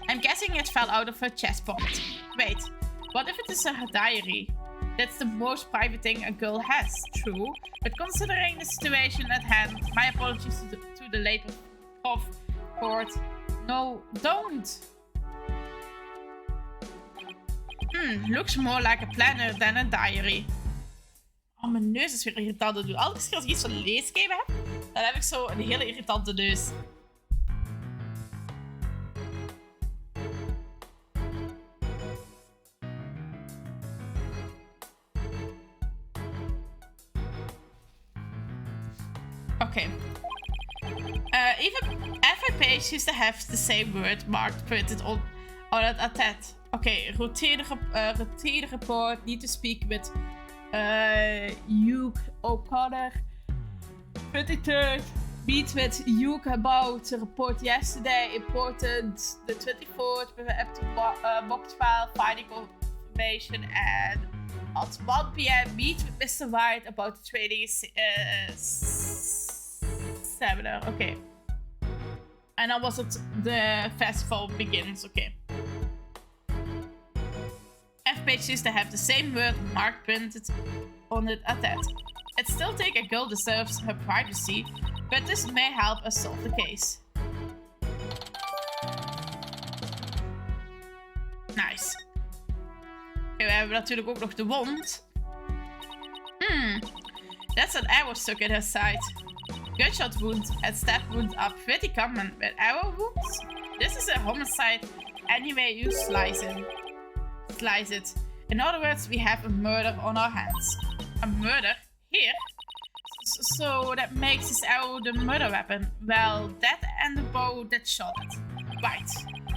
I'm guessing it fell out of her chest pocket. Wait, what if it is her diary? That's the most private thing a girl has, true. But considering the situation at hand, my apologies to the late Prof. Court. No, don't! Looks more like a planner than a diary. Oh, mijn neus is weer irritant. Dat doe elke keer als ik iets van leesgeven heb, dan heb ik zo een hele irritante neus. Okay. Even every page seems to have the same word marked printed on it at that. Okay, routine report. Need to speak with Hugh O'Connor. 23rd. Meet with Hugh about the report yesterday. Important. The 24th. We have to mock trial, finding information, and at 1 p.m. meet with Mr. Wright about the training seminar. Okay. And then was it the festival begins? Okay. F page seems to have the same word mark printed on it at that. It still think a girl deserves her privacy, but this may help us solve the case. Nice. Okay, we hebben natuurlijk ook nog de wond. That's an arrow stuck in her side. Gunshot wound and stab wound are pretty common, but arrow wounds? This is a homicide anyway you slice it. In other words, we have a murder on our hands. A murder? Here? So that makes his arrow the murder weapon. Well, that and the bow that shot it. Right.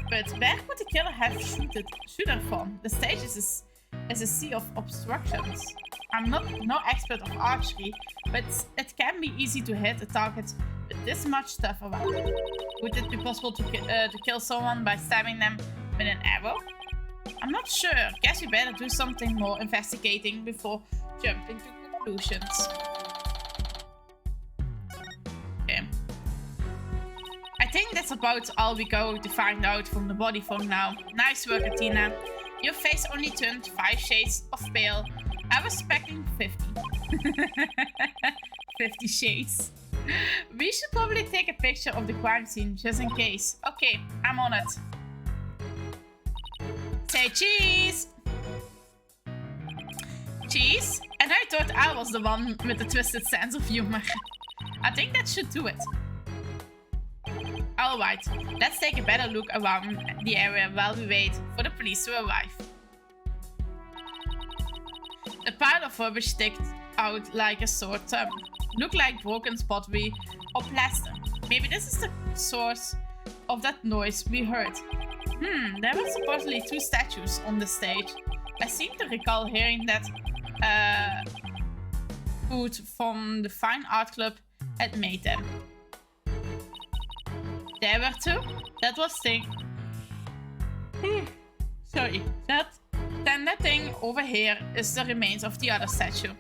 But where would the killer have shoot it from? The stage is a sea of obstructions. I'm not no expert of archery, but it can be easy to hit a target with this much stuff around. Would it be possible to kill someone by stabbing them with an arrow? I'm not sure. Guess we better do something more investigating before jumping to conclusions. Okay. I think that's about all we go to find out from the body for now. Nice work, Athena. Your face only turned 5 shades of pale. I was expecting 50. 50 shades. We should probably take a picture of the crime scene just in case. Okay, I'm on it. Say cheese! Cheese? And I thought I was the one with the twisted sense of humor. I think that should do it. Alright, let's take a better look around the area while we wait for the police to arrive. The pile of rubbish sticked out like a sore thumb. Look like broken pottery or plaster. Maybe this is the source of that noise we heard. There were supposedly 2 statues on the stage. I seem to recall hearing that food from the Fine Art Club had made them. There were 2? That was thing. Sorry. Then that thing over here is the remains of the other statue.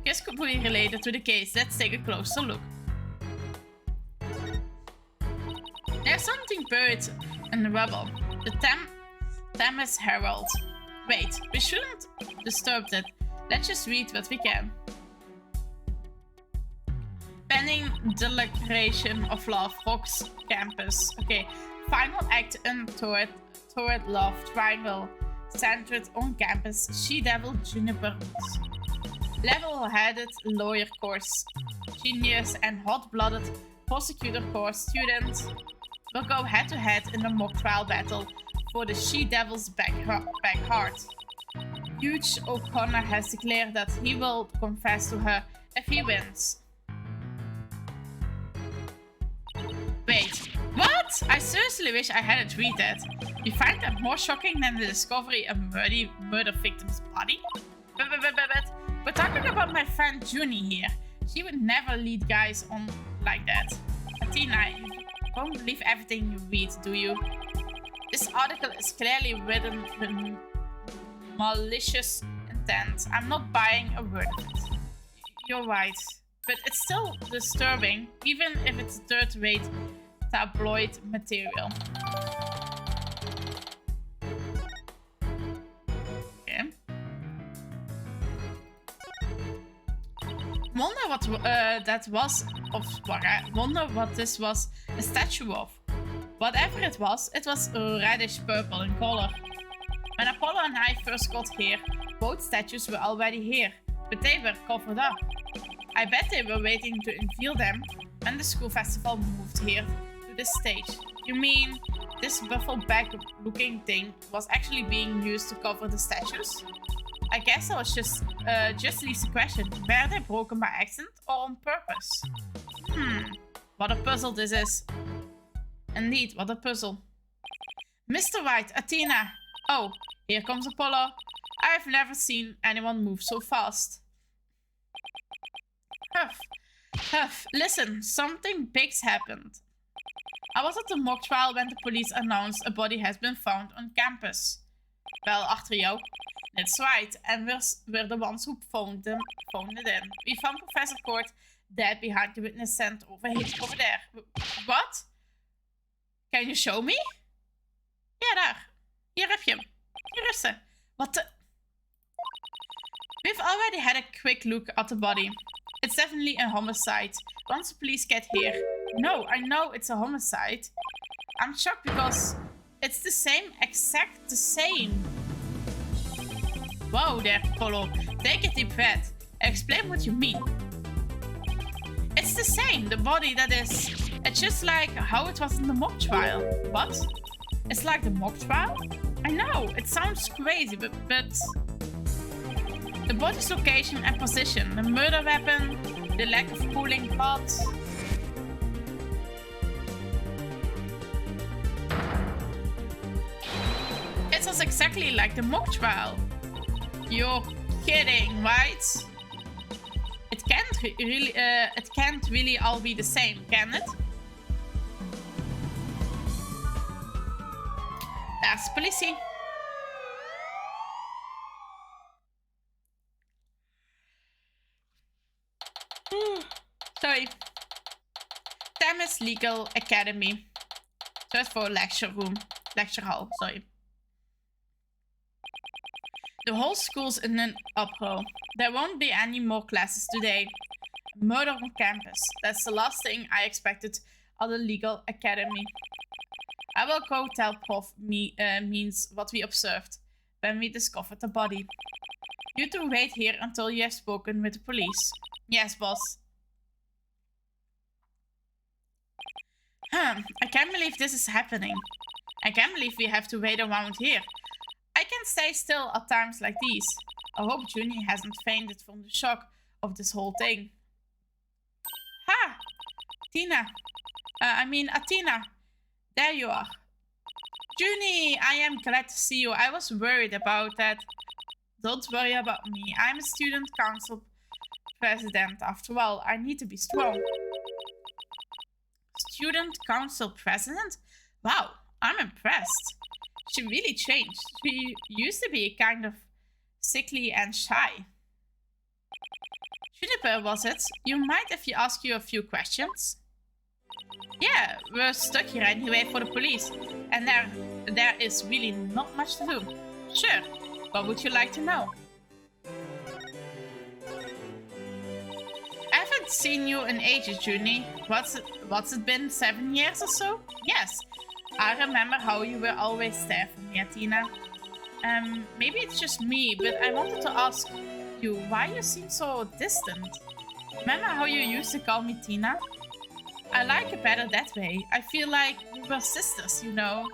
Guess could be related to the case. Let's take a closer look. There's something buried in the rubble. The Thames Herald. Wait, we shouldn't disturb that. Let's just read what we can. Pending declaration of love, Rocks campus. Okay. Final act untoward love triangle centered on campus. She-devil Juniper Woods. Level-headed lawyer course. Genius and hot-blooded prosecutor course student will go head-to-head in a mock trial battle for the She-Devil's back heart. Hugh O'Connor has declared that he will confess to her if he wins. Wait, what? I seriously wish I hadn't read that. You find that more shocking than the discovery of a murder victim's body? But we're talking about my friend Junie here. She would never lead guys on like that. Athena, you don't believe everything you read, do you? This article is clearly written with malicious intent. I'm not buying a word of it. You're right. But it's still disturbing, even if it's third-rate tabloid material. Okay. Wonder what that was wonder what this was a statue of. Whatever it was reddish purple in color. When Apollo and I first got here, both statues were already here, but they were covered up. I bet they were waiting to unveil them when the school festival moved here to this stage. You mean this buffalo bag looking thing was actually being used to cover the statues? I guess I was just leaves the question, were they broken by accident or on purpose? What a puzzle this is. Indeed, what a puzzle. Mr. Wright, Athena. Oh, here comes Apollo. I've never seen anyone move so fast. Huff, listen, something big's happened. I was at the mock trial when the police announced a body has been found on campus. Well, achter jou. That's right, and we're the ones who phoned it in. We found Professor Court dead behind the witness stand over there. What? Can you show me? Ja, daar. Hier heb je hem. Hier is ze. Wat de... We've already had a quick look at the body. It's definitely a homicide. Once the police get here. No, I know it's a homicide. I'm shocked because it's the same, exact the same. Whoa there, Apollo. Take a deep breath. Explain what you mean. It's the same, the body that is. It's just like how it was in the mock trial. What? It's like the mock trial? I know, it sounds crazy, but... The body's location and position, the murder weapon, the lack of cooling pots. It was exactly like the mock trial. You're kidding, right? It can't really all be the same, can it? That's politie. Sorry. Thames Legal Academy. Search for lecture room. Lecture hall, sorry. The whole school's in an uproar. There won't be any more classes today. Murder on campus. That's the last thing I expected at the legal academy. I will go tell Prof means what we observed when we discovered the body. You two wait here until you have spoken with the police. Yes, boss. I can't believe this is happening. I can't believe we have to wait around here. I can't stay still at times like these. I hope Junie hasn't fainted from the shock of this whole thing. Ha! Tina. Athena. There you are. Junie, I am glad to see you. I was worried about that. Don't worry about me. I'm a student council president. After all, I need to be strong. Student council president? Wow, I'm impressed. She really changed. She used to be kind of sickly and shy. Juniper, was it? You mind if you ask you a few questions? Yeah, we're stuck here anyway for the police. And there is really not much to do. Sure, what would you like to know? I haven't seen you in ages, Junie. What's it been, 7 years or so? Yes. I remember how you were always there for me, Athena. Maybe it's just me, but I wanted to ask you why you seem so distant. Remember how you used to call me Tina? I like it better that way. I feel like we were sisters, you know.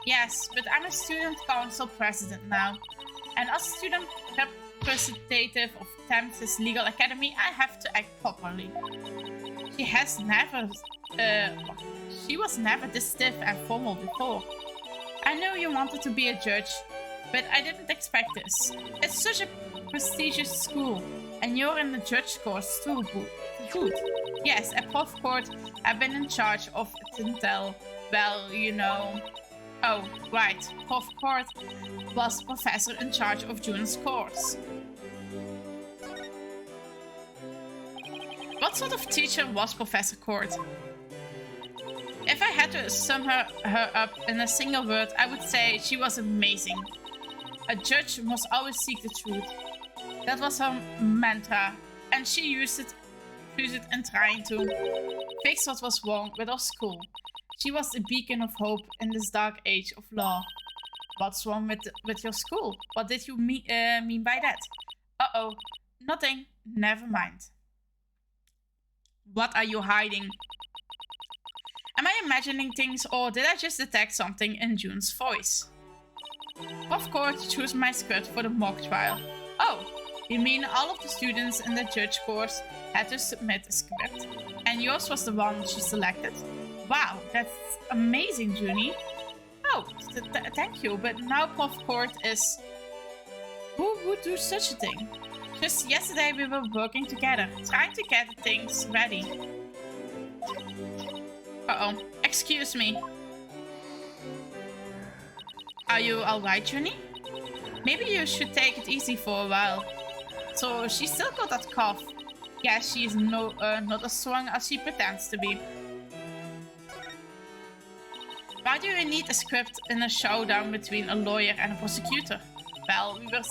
Yes, but I'm a student council president now. And as a student representative of Thames Legal Academy, I have to act properly. She was never this stiff and formal before. I know you wanted to be a judge, but I didn't expect this. It's such a prestigious school, and you're in the judge course too. Good. Yes, at Prof Court, I've been in charge of Tintel. Well, you know. Oh, right. Prof Court was professor in charge of June's course. What sort of teacher was Professor Court? If I had to sum her up in a single word, I would say she was amazing. A judge must always seek the truth. That was her mantra, and she used it in trying to fix what was wrong with our school. She was a beacon of hope in this dark age of law. What's wrong with your school? What did you mean by that? Uh-oh, nothing. Never mind. What are you hiding? Am I imagining things, or did I just detect something in June's voice? Of course, choose my script for the mock trial. Oh, you mean all of the students in the judge course had to submit a script, and yours was the one she selected? Wow, that's amazing, Junie. Oh, thank you, but now Prof Court is... Who would do such a thing? Just yesterday we were working together, trying to get things ready. Uh-oh, excuse me. Are you alright, Junie? Maybe you should take it easy for a while. So, she still got that cough. Yeah, she's not as strong as she pretends to be. Why do you need a script in a showdown between a lawyer and a prosecutor? Well, we were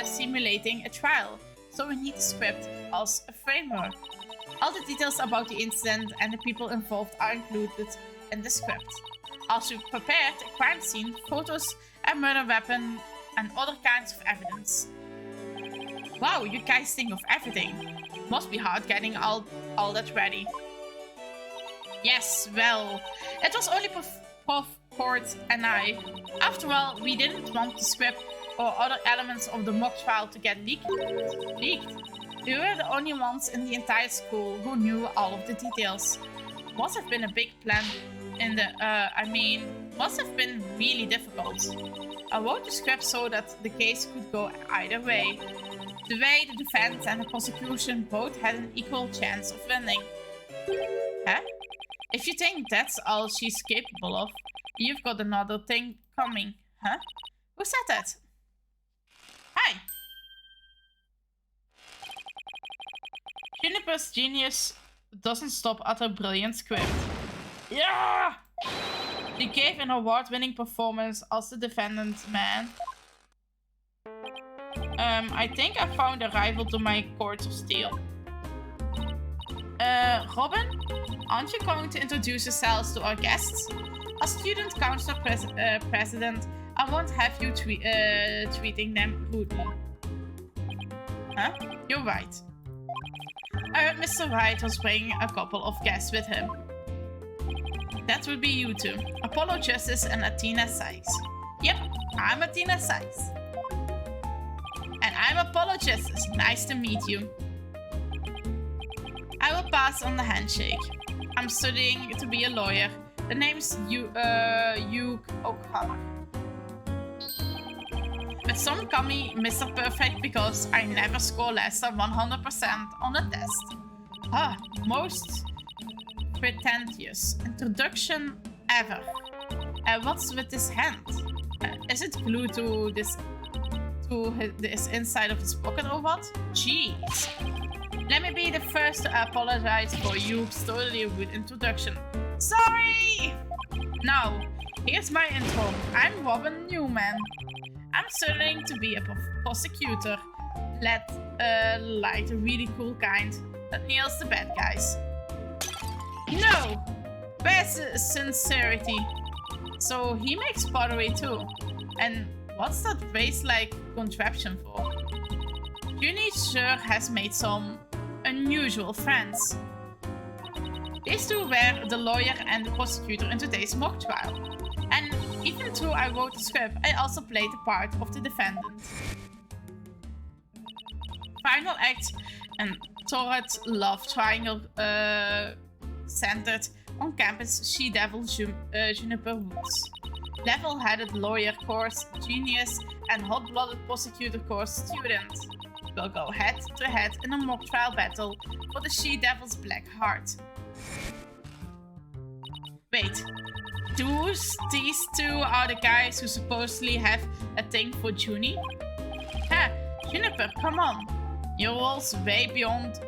simulating a trial, so we need a script as a framework. All the details about the incident and the people involved are included in the script. Also, we prepared a crime scene, photos, a murder weapon, and other kinds of evidence. Wow, you guys think of everything. Must be hard getting all that ready. Yes, well, it was only Prof Court and I. After all, we didn't want the script or other elements of the mock trial to get leaked. We were the only ones in the entire school who knew all of the details. Must have been a big plan must have been really difficult. I wrote the script so that the case could go either way. The way the defense and the prosecution both had an equal chance of winning. Huh? If you think that's all she's capable of, you've got another thing coming, huh? Who said that? Hi! Juniper's genius doesn't stop at her brilliant script. Yeah! She gave an award-winning performance as the defendant, man. I think I found a rival to my Court of Steel. Robin, aren't you going to introduce yourselves to our guests? As student council president, I won't have you treating them rudely. Huh? You're right. I heard Mr. Wright was bringing a couple of guests with him. That would be you two, Apollo Justice and Athena Sykes. Yep, I'm Athena Sykes. And I'm Apollo Justice. Nice to meet you. I will pass on the handshake. I'm studying to be a lawyer. The name's Hugh O'Connor. But some call me Mr. Perfect because I never score less than 100% on a test. Most pretentious introduction ever. What's with this hand? Is it glued to this inside of his pocket or what? Jeez. Let me be the first to apologize for Hugh's totally rude introduction. Sorry! Now, here's my intro. I'm Robin Newman. I'm studying to be a prosecutor. Like the really cool kind that nails the bad guys. No! Where's sincerity? So he makes pottery too. And what's that vase-like contraption for? Junie sure has made some unusual friends. These two were the lawyer and the prosecutor in today's mock trial. And even though I wrote the script, I also played the part of the defendant. Final act, and torrid love triangle centered on campus She-Devil Juniper Woods. Level-headed lawyer course genius and hot-blooded prosecutor course student will go head-to-head in a mock trial battle for the She-Devil's black heart. Wait, these two are the guys who supposedly have a thing for Junie? Ha! Juniper, come on! Your role's way beyond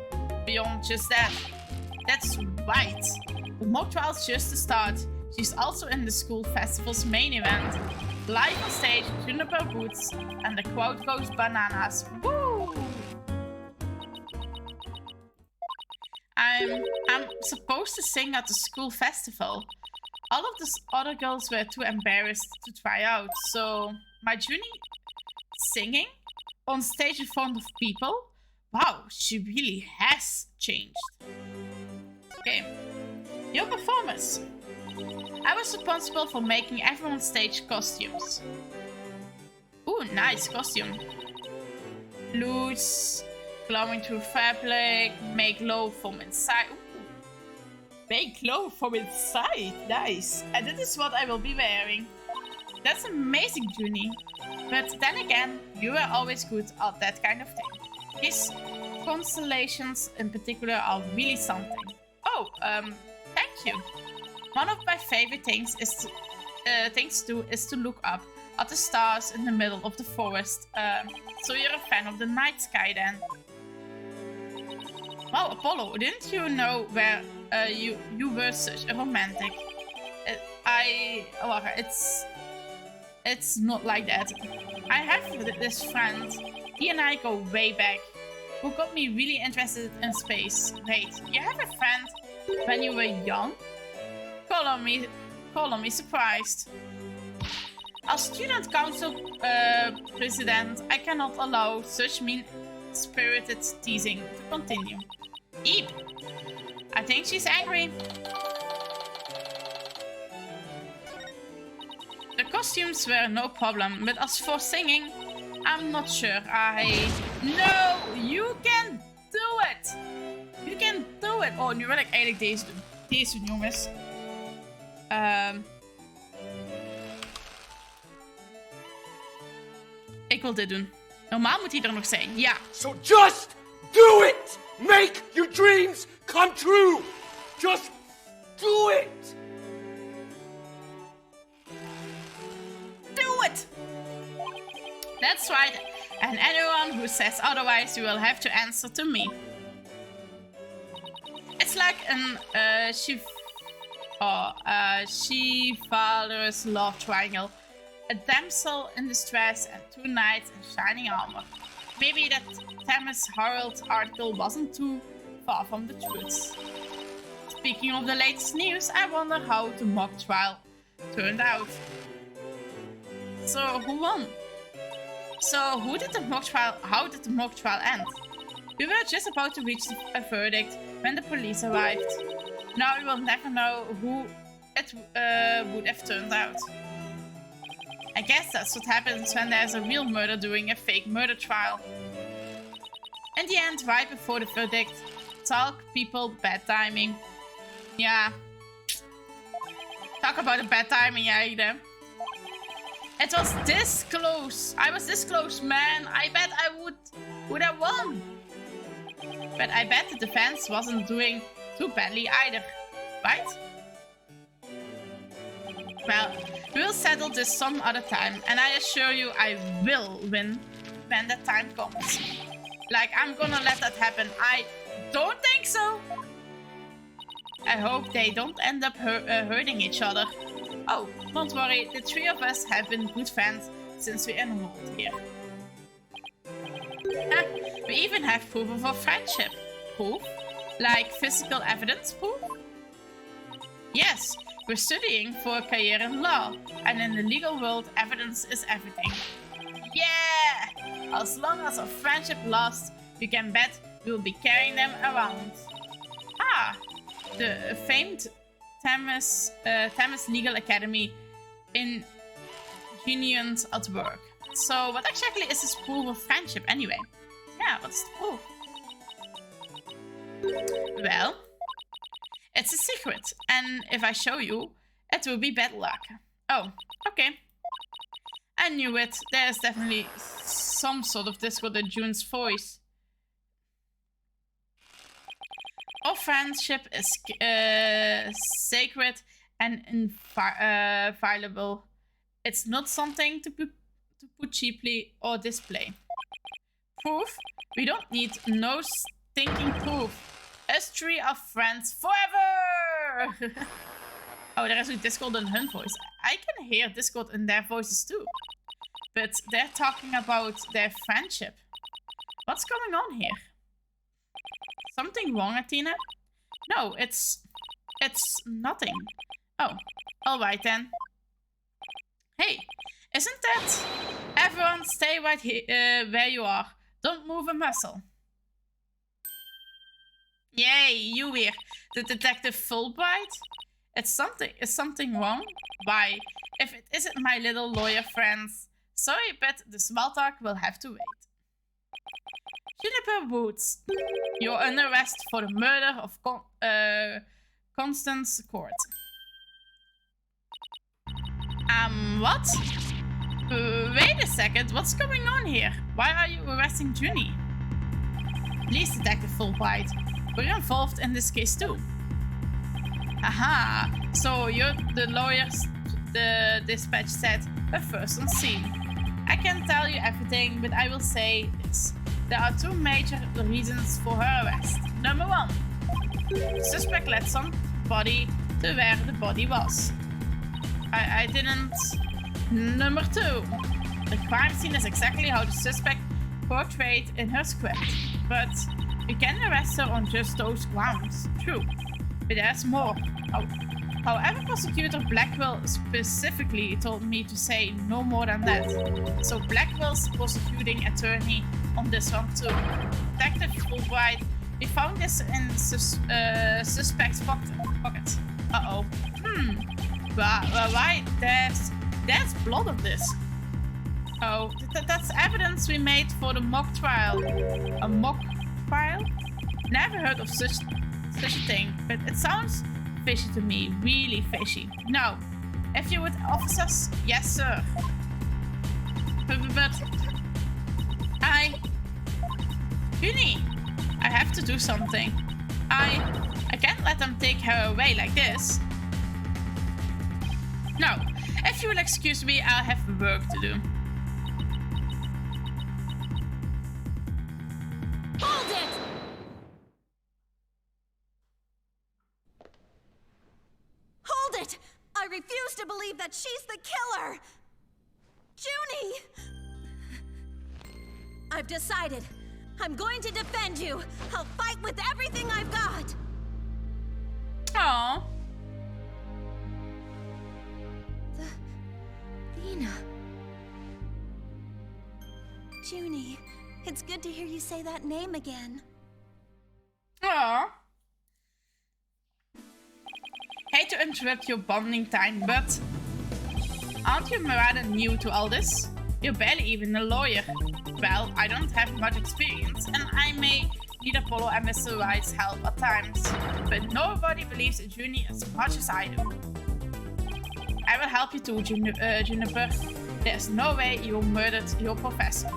just that. That's right. The mock trial's just the start. She's also in the school festival's main event. Live on stage, Juniper Woods, and the crowd goes bananas. Woo! I'm supposed to sing at the school festival. All of the other girls were too embarrassed to try out, so my Junie singing on stage in front of people? Wow, she really has changed. Okay, your performance. I was responsible for making everyone's stage costumes. Ooh, nice costume. Loose, glowing through fabric, make glow from inside. Ooh. Make glow from inside, nice. And this is what I will be wearing. That's amazing, Junie. But then again, you were always good at that kind of thing. These constellations in particular are really something. Oh, thank you. One of my favorite things to do is to look up at the stars in the middle of the forest. So you're a fan of the night sky then? Wow, Apollo, didn't you know where you were such a romantic? It's not like that. I have this friend. He and I go way back. Who got me really interested in space. Wait, you have a friend when you were young? Call on me surprised. As student council president, I cannot allow such mean-spirited teasing to continue. Eep! I think she's angry. The costumes were no problem, but as for singing, I'm not sure. No, you can do it! You can do it! Oh, nu wil ik eigenlijk deze doen. Deze doen, jongens. Ik wil dit doen. Normaal moet hij er nog zijn, ja. So just do it! Make your dreams come true! Just do it! Do it! That's right. And anyone who says otherwise, you will have to answer to me. It's like an chivalrous love triangle. A damsel in distress and 2 knights in shining armor. Maybe that Thomas Harold article wasn't too far from the truth. Speaking of the latest news, I wonder how the mock trial turned out. So, who won? So, how did the mock trial end? We were just about to reach a verdict when the police arrived. Now we will never know who it would have turned out. I guess that's what happens when there's a real murder doing a fake murder trial. In the end, right before the verdict, talk people bad timing. Yeah. Talk about a bad timing, yeah. It was this close. I was this close, man. I bet I would have won. But I bet the defense wasn't doing too badly either, right? Well, we'll settle this some other time, and I assure you I will win when that time comes. Like, I'm gonna let that happen. I don't think so. I hope they don't end up hurting each other. Oh, don't worry, the 3 of us have been good friends since we enrolled here. We even have proof of our friendship. Proof? Like physical evidence proof? Yes, we're studying for a career in law, and in the legal world, evidence is everything. Yeah! As long as our friendship lasts, you can bet we'll be carrying them around. Ah, the famed Thames Legal Academy in Unions at work. So, what exactly is this proof of friendship anyway? Yeah, what's the proof? Well, it's a secret, and if I show you, it will be bad luck. Oh, okay. I knew it. There's definitely some sort of discord in June's voice. Our friendship is sacred and inviolable. It's not something to put cheaply or display. Proof? We don't need no stinking proof. Us 3 are friends forever! Oh, there is a Discord in hun voice. I can hear Discord in their voices too. But they're talking about their friendship. What's going on here? Something wrong, Athena? No, it's nothing. Oh, alright then. Hey, isn't that... Everyone stay right here, where you are. Don't move a muscle. Yay, you here. The detective Fulbright? Is something wrong? Why? If it isn't my little lawyer friends. Sorry, but the small talk will have to wait. Juniper Woods, you're under arrest for the murder of Constance Court. What? Wait a second, what's going on here? Why are you arresting Junie? Please, Detective Fulbright. We're involved in this case too. Aha, so you're the lawyers the dispatch said were first on scene. I can't tell you everything, but I will say this. There are 2 major reasons for her arrest. Number 1, the suspect led somebody to where the body was. I didn't. Number 2, the crime scene is exactly how the suspect portrayed in her script, but we can arrest her on just those grounds. True, but there's more. However, Prosecutor Blackwell specifically told me to say no more than that. So Blackwell's prosecuting attorney on this one too. Detective Fulbright, we found this in suspect's pocket. Uh-oh. Why? There's blood on this. Oh, that's evidence we made for the mock trial. A mock trial? Never heard of such a thing, but it sounds fishy to me. Really fishy. No. If you would, officers, yes, sir. But Junie, I have to do something. I can't let them take her away like this. No. If you will excuse me, I'll have work to do. Hold it! Hold it! I refuse to believe that she's the killer! Junie! I've decided. I'm going to defend you. I'll fight with everything I've got. Aww. Lena. Junie, it's good to hear you say that name again. Aww. Hate to interrupt your bonding time, but aren't you rather new to all this? You're barely even a lawyer. Well, I don't have much experience, and I may need Apollo and Mr. Wright's help at times. But nobody believes in Junie as much as I do. I will help you too, Juniper. There's no way you murdered your professor.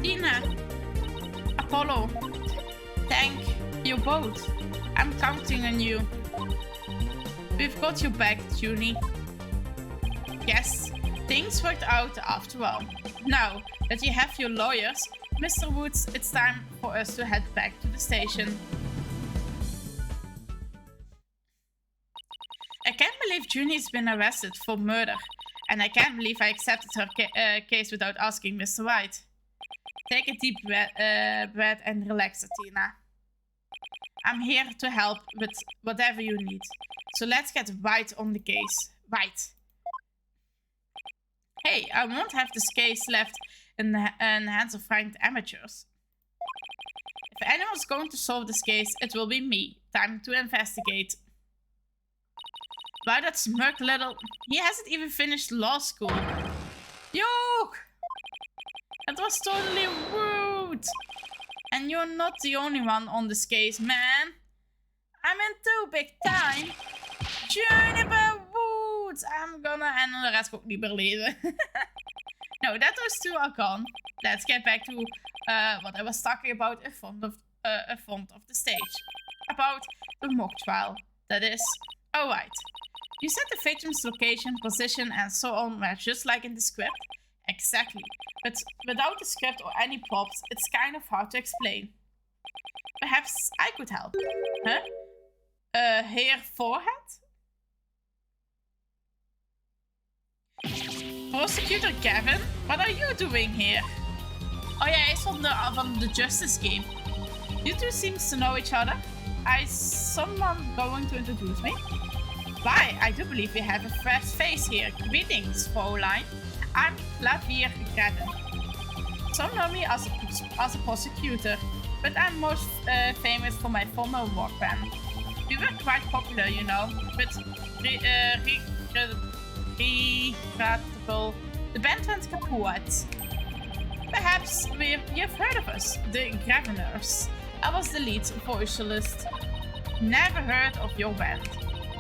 Lena, Apollo, thank you both. I'm counting on you. We've got your back, Junie. Yes, things worked out after all. Now that you have your lawyers, Mr. Woods, it's time for us to head back to the station. I can't believe Junie's been arrested for murder, and I can't believe I accepted her case without asking Mr. Wright. Take a deep breath and relax, Athena. I'm here to help with whatever you need. So let's get right on the case. Right. Hey, I won't have this case left in the hands of frightened amateurs. If anyone's going to solve this case, it will be me. Time to investigate. Wow, that smirk little... He hasn't even finished law school. Yoke! That was totally rude. And you're not the only one on this case, man. I'm in too big time. Juniper Woods. I'm gonna... En de rest kan ik niet meer lezen. No, that those two are gone. Let's get back to what I was talking about in front of the stage. About the mock trial. That is... Alright. You said the victim's location, position, and so on were just like in the script? Exactly. But without the script or any props, it's kind of hard to explain. Perhaps I could help. Huh? Hair forehead? Prosecutor Gavin? What are you doing here? Oh yeah, he's from the Justice game. You two seem to know each other. Is someone going to introduce me? Why, I do believe we have a fresh face here. Greetings, Fraulein. I'm Clavier Gavin. Some know me as a prosecutor, but I'm most famous for my former rock band. We were quite popular, you know, but regrettable. The band went kaput. Perhaps you've heard of us, the Graveners. I was the lead vocalist. Never heard of your band.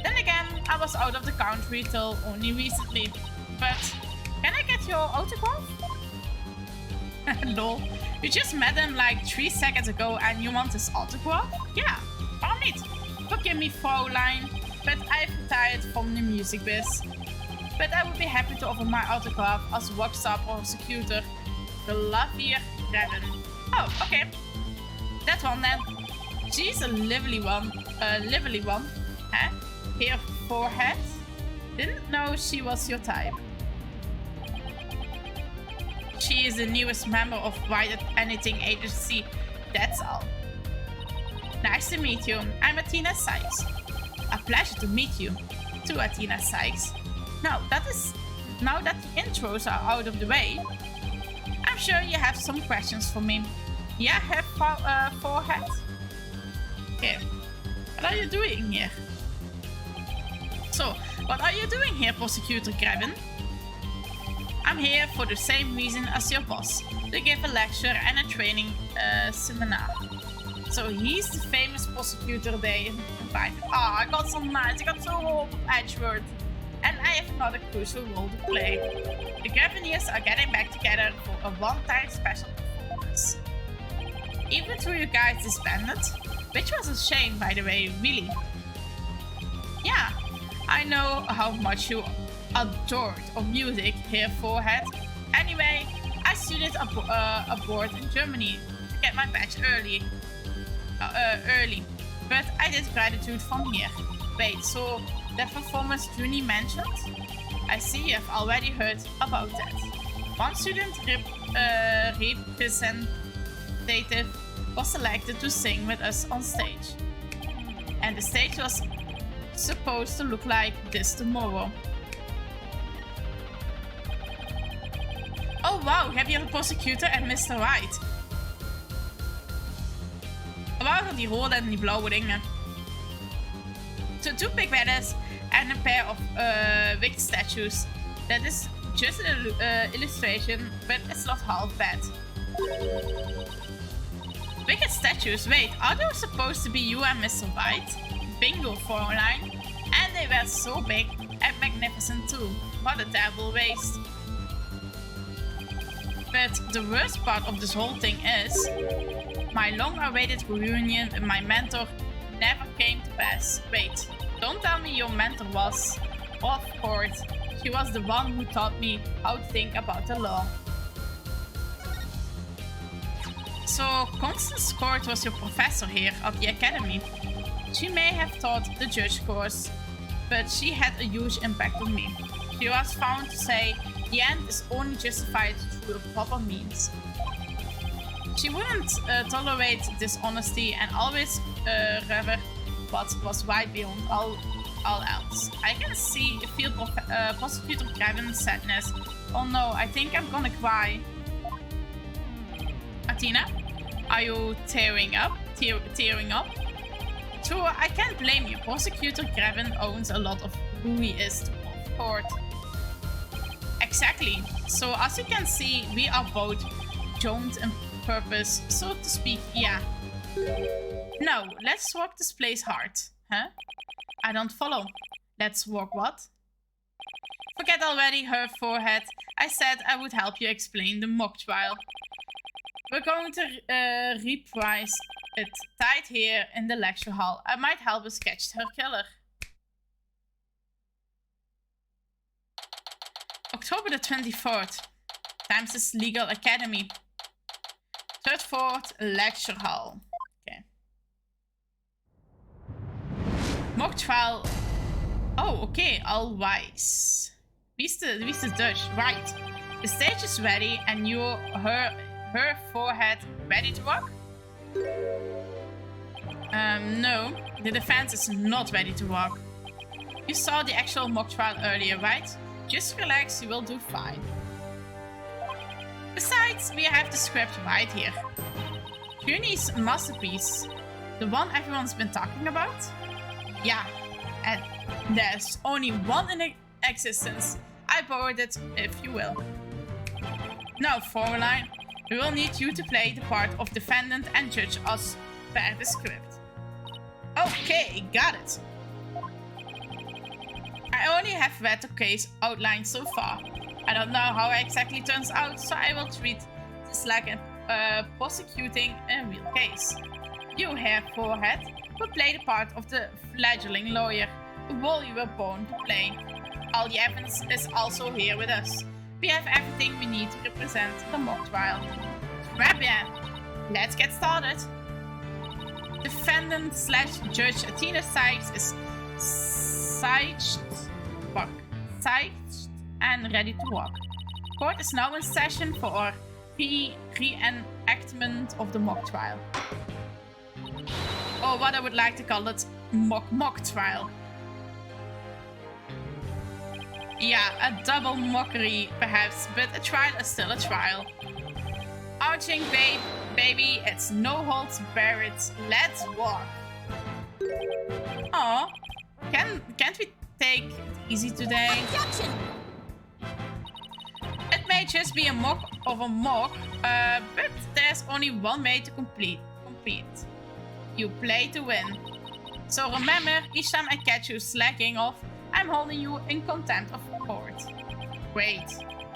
Then again, I was out of the country till only recently. But can I get your autograph? Lol. You just met him like 3 seconds ago and you want his autograph? Yeah, all neat. Forgive me, Fraulein, but I've retired from the music biz. But I would be happy to offer my autograph as a rockstar prosecutor. The Clavier Gavin. Oh, okay. That one then. She's a lively one. Huh? Hair forehead? Didn't know she was your type. She is the newest member of Wright at Anything Agency, that's all. Nice to meet you. I'm Athena Sykes. A pleasure to meet you, too, Athena Sykes. Now that the intros are out of the way, I'm sure you have some questions for me. Yeah, have forehead? Okay. What are you doing here? So, what are you doing here, Prosecutor Gavin? I'm here for the same reason as your boss, to give a lecture and a training seminar. So he's the famous prosecutor they invited. Ah, I got so nice, I got so Edgeworth. And I have another crucial role to play. The Graveneers are getting back together for a one-time special performance. Even though you guys disbanded, which was a shame by the way, really. Yeah, I know how much you adored of music here, Forehead. Anyway, I studied abroad in Germany to get my badge early, but I did gratitude from here. Wait, so the performance Junie mentioned? I see you've already heard about that. One student representative was selected to sing with us on stage. And the stage was supposed to look like this tomorrow. Oh wow, heb je een prosecutor en Mr. Wright. Waarom die rode en die blauwe dingen? Two big banners and a pair of wicked statues. That is just an illustration, but it's not half bad. Wicked statues, wait, are those supposed to be you and Mr. White? Bingo, 409. And they were so big and magnificent too. What a terrible waste. But the worst part of this whole thing is, my long-awaited reunion with my mentor never came to pass. Wait, don't tell me your mentor was... Of course, she was the one who taught me how to think about the law. So, Constance Court was your professor here at the academy. She may have taught the judge course, but she had a huge impact on me. She was found to say, the end is only justified through the proper means. She wouldn't tolerate dishonesty and always rather what was right beyond all else. I can feel Prosecutor Kevin's sadness. Oh no, I think I'm gonna cry. Athena, are you tearing up? So I can't blame you. Prosecutor Kevin owns a lot of who he is to court. Exactly. So as you can see, we are both joined in purpose, so to speak, yeah. Now, let's walk this place hard. Huh? I don't follow. Let's walk what? Forget already, her forehead. I said I would help you explain the mock trial. We're going to reprise it right here in the lecture hall. I might help us catch her killer. October the 24th. Times' Legal Academy. Third Fourth Lecture Hall. Okay. Mock trial. Oh, okay. All wise. Wie's the Dutch? Right. The stage is ready and her forehead ready to rock? No. The defense is not ready to rock. You saw the actual mock trial earlier, right? Just relax, you will do fine. Besides, we have the script right here. Junie's masterpiece. The one everyone's been talking about? Yeah, and there's only one in existence. I borrowed it, if you will. Now, Fräulein, we will need you to play the part of defendant and judge as per the script. Okay, got it. I only have read the case outlined so far. I don't know how it exactly turns out, so I will treat this like prosecuting a real case. You, Herr Forehead, will play the part of the fledgling lawyer, the role you were born to play. All the evidence is also here with us. We have everything we need to represent the mock trial. Très bien. Let's get started. Defendant/Judge Athena Sykes is psyched and ready to walk. Court is now in session for our reenactment of the mock trial. Or what I would like to call it, mock trial. Yeah, a double mockery perhaps, but a trial is still a trial. Arching baby, it's no holds barred. Let's walk. Aw, can't we take it easy today? Objection! A may just be a mock of a mock, but there's only one way to compete. You play to win. So remember, each time I catch you slacking off, I'm holding you in contempt of court. Great.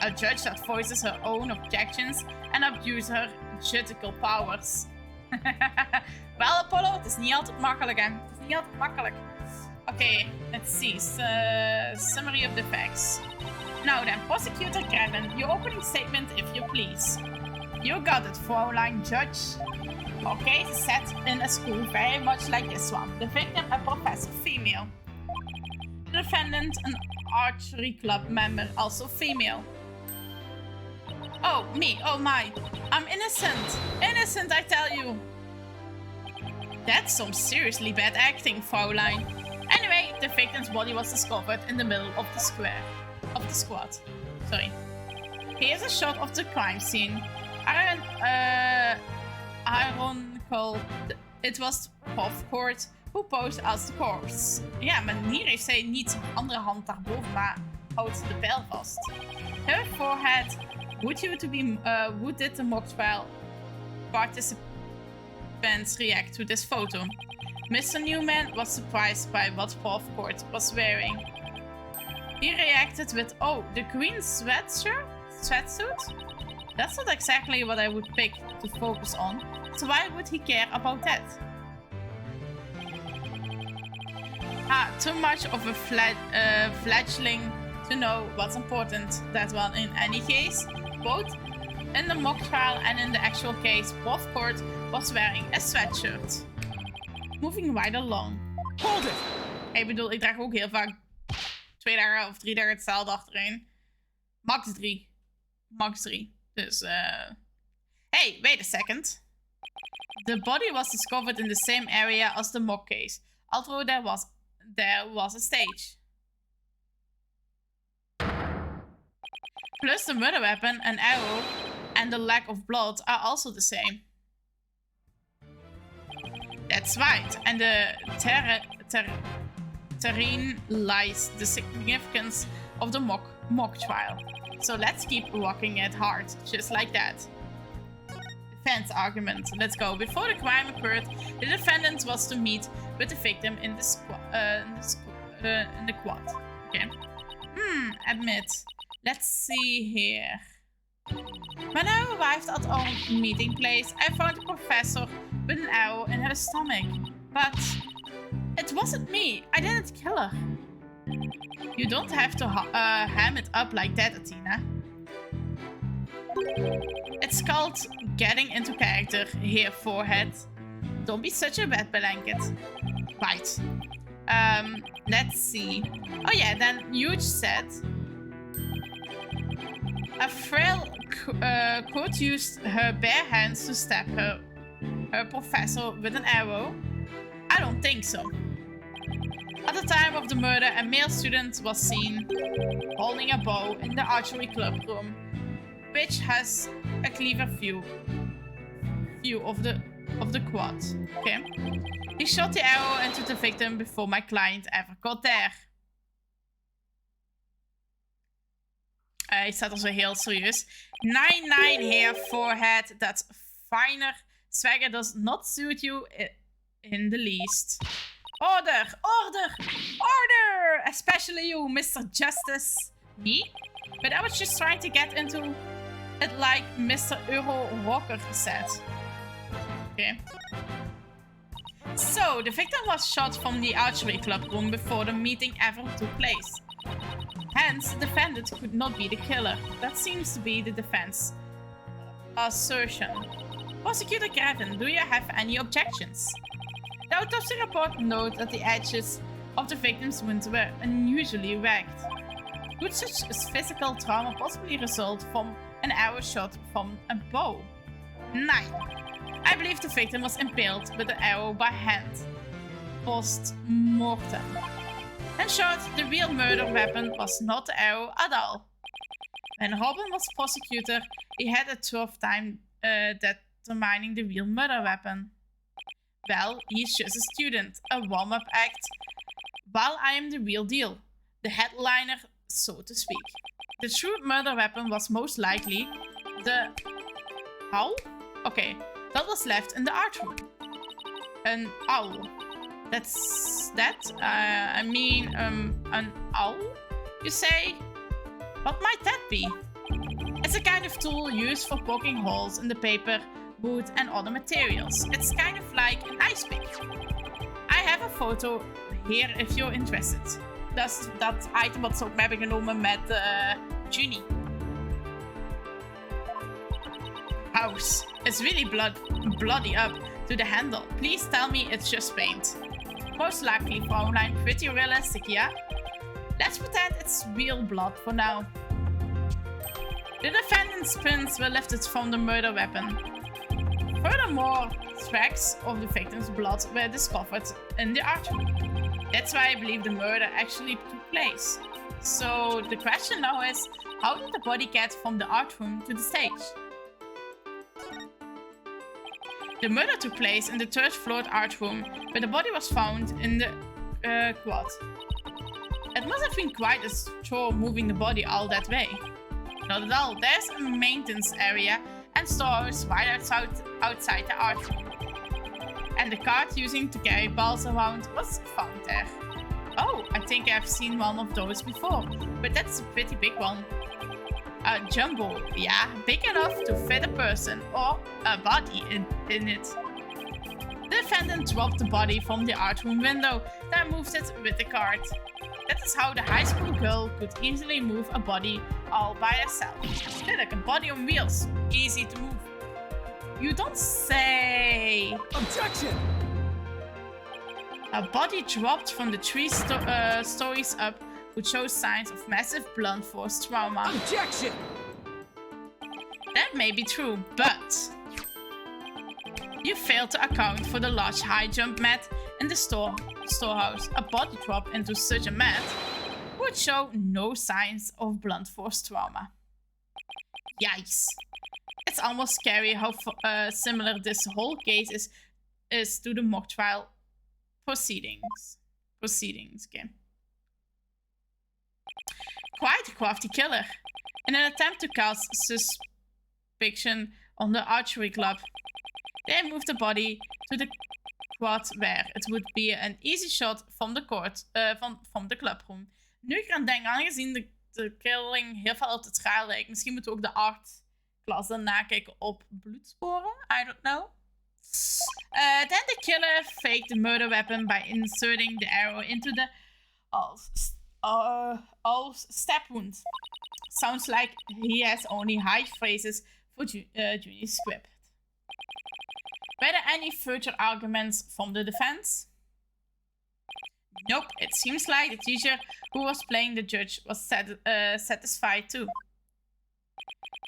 A judge that voices her own objections and abuses her judicial powers. Wel, Apollo, het is niet altijd makkelijk, hè. Het is niet altijd makkelijk. Okay, let's see. Summary of the facts. Now then, Prosecutor Grevin, your opening statement, if you please. You got it, Fraulein Judge. Okay, it's set in a school very much like this one. The victim, a professor, female. The defendant, an archery club member, also female. Oh, me, oh my. I'm innocent. Innocent, I tell you. That's some seriously bad acting, Fraulein. Anyway, the victim's body was discovered in the middle of the square. Of the squad. Sorry. Here's a shot of the crime scene. Ironical. It was Hofcourt who posed as the corpse. Ja, maar hier heeft zij niet zijn andere hand daarboven, maar houdt ze de pijl vast. Her forehead. Would did the mock trial participants react to this photo? Mr. Newman was surprised by what Hofcourt was wearing. He reacted with, oh, the green sweatsuit? That's not exactly what I would pick to focus on, so why would he care about that? Too much of a fledgling to know what's important. That one in any case, both in the mock trial and in the actual case, Hofcourt was wearing a sweatshirt. Moving right along. Hold it! Ik bedoel, ik draag ook heel vaak 2 dagen of 3 dagen hetzelfde achterin. Max 3. Max 3. Dus, Hey, wait a second. The body was discovered in the same area as the mock case, although there was a stage. Plus the murder weapon, an arrow, and the lack of blood are also the same. That's right, and the terrain lies the significance of the mock trial. So let's keep rocking it hard, just like that. Defense argument. Let's go. Before the crime occurred, the defendant was to meet with the victim in the quad. Okay. Admit. Let's see here. When I arrived at our meeting place, I found a professor with an arrow in her stomach. But it wasn't me. I didn't kill her. You don't have to ham it up like that, Athena. It's called getting into character here, forehead. Don't be such a wet blanket. Right. Let's see. Oh yeah, then Huge said... A frail could use her bare hands to stab her professor with an arrow? I don't think so. At the time of the murder, a male student was seen holding a bow in the archery club room, which has a clever view of the quad. Okay. He shot the arrow into the victim before my client ever got there. Hij staat al zo heel serieus. 9-9 here, forehead. That finer swagger does not suit you in the least. Order! Order! Order! Especially you, Mr. Justice. Me? But I was just trying to get into it like Mr. Euro Rocker said. Okay. So, the victim was shot from the archery club room before the meeting ever took place. Hence, the defendant could not be the killer. That seems to be the defense assertion. Prosecutor Grevin, do you have any objections? The autopsy report notes that the edges of the victim's wounds were unusually ragged. Could such physical trauma possibly result from an arrow shot from a bow? 9. I believe the victim was impaled with the arrow by hand. Post-mortem. In short, the real murder weapon was not the arrow at all. When Robin was prosecutor, he had a tough time determining the real murder weapon. Well, he's just a student, a warm-up act, while I am the real deal, the headliner, so to speak. The true murder weapon was most likely the... Owl? Okay, that was left in the art room. An owl. That's that? I mean, an owl, you say? What might that be? It's a kind of tool used for poking holes in the paper, wood and other materials. It's kind of like an ice pick. I have a foto here if you're interested. Dat is dat item wat ze ook mee hebben genomen met Junie. House. It's really bloody up to the handle. Please tell me it's just paint. Most likely, Fraulein. Pretty realistic, yeah? Let's pretend it's real blood for now. The defendant's prints were lifted from the murder weapon. Furthermore, tracks of the victim's blood were discovered in the art room. That's why I believe the murder actually took place. So the question now is, how did the body get from the art room to the stage? The murder took place in the third floor art room, where the body was found in the quad. It must have been quite a chore moving the body all that way. Not at all. There's a maintenance area and stores right outside the art room. And the cart using to carry balls around was found there. Oh, I think I've seen one of those before, but that's a pretty big one. A jumbo, yeah, big enough to fit a person or a body in it. The defendant dropped the body from the art room window, then moved it with the cart. That is how the high school girl could easily move a body all by herself. Like a body on wheels, easy to move. You don't say. Objection! A body dropped from the three stories up would show signs of massive blunt force trauma. Objection! That may be true, but you failed to account for the large high jump mat in the storehouse. A body drop into such a mat would show no signs of blunt force trauma. Yikes. It's almost scary how similar this whole case is to the mock trial proceedings. Okay. Quite a crafty killer. In an attempt to cast suspicion on the archery club, they moved the body to the quad where it would be an easy shot from the court, from the clubroom. Nu ik eraan denk, aangezien de killing heel veel op het schaal lijkt, misschien moeten we ook de art-klas dan nakijken op bloedsporen. I don't know. Then the killer faked the murder weapon by inserting the arrow into the stab wound. Sounds like he has only high phrases for Junie's script. Were there any further arguments from the defense? Nope, it seems like the teacher who was playing the judge was satisfied too.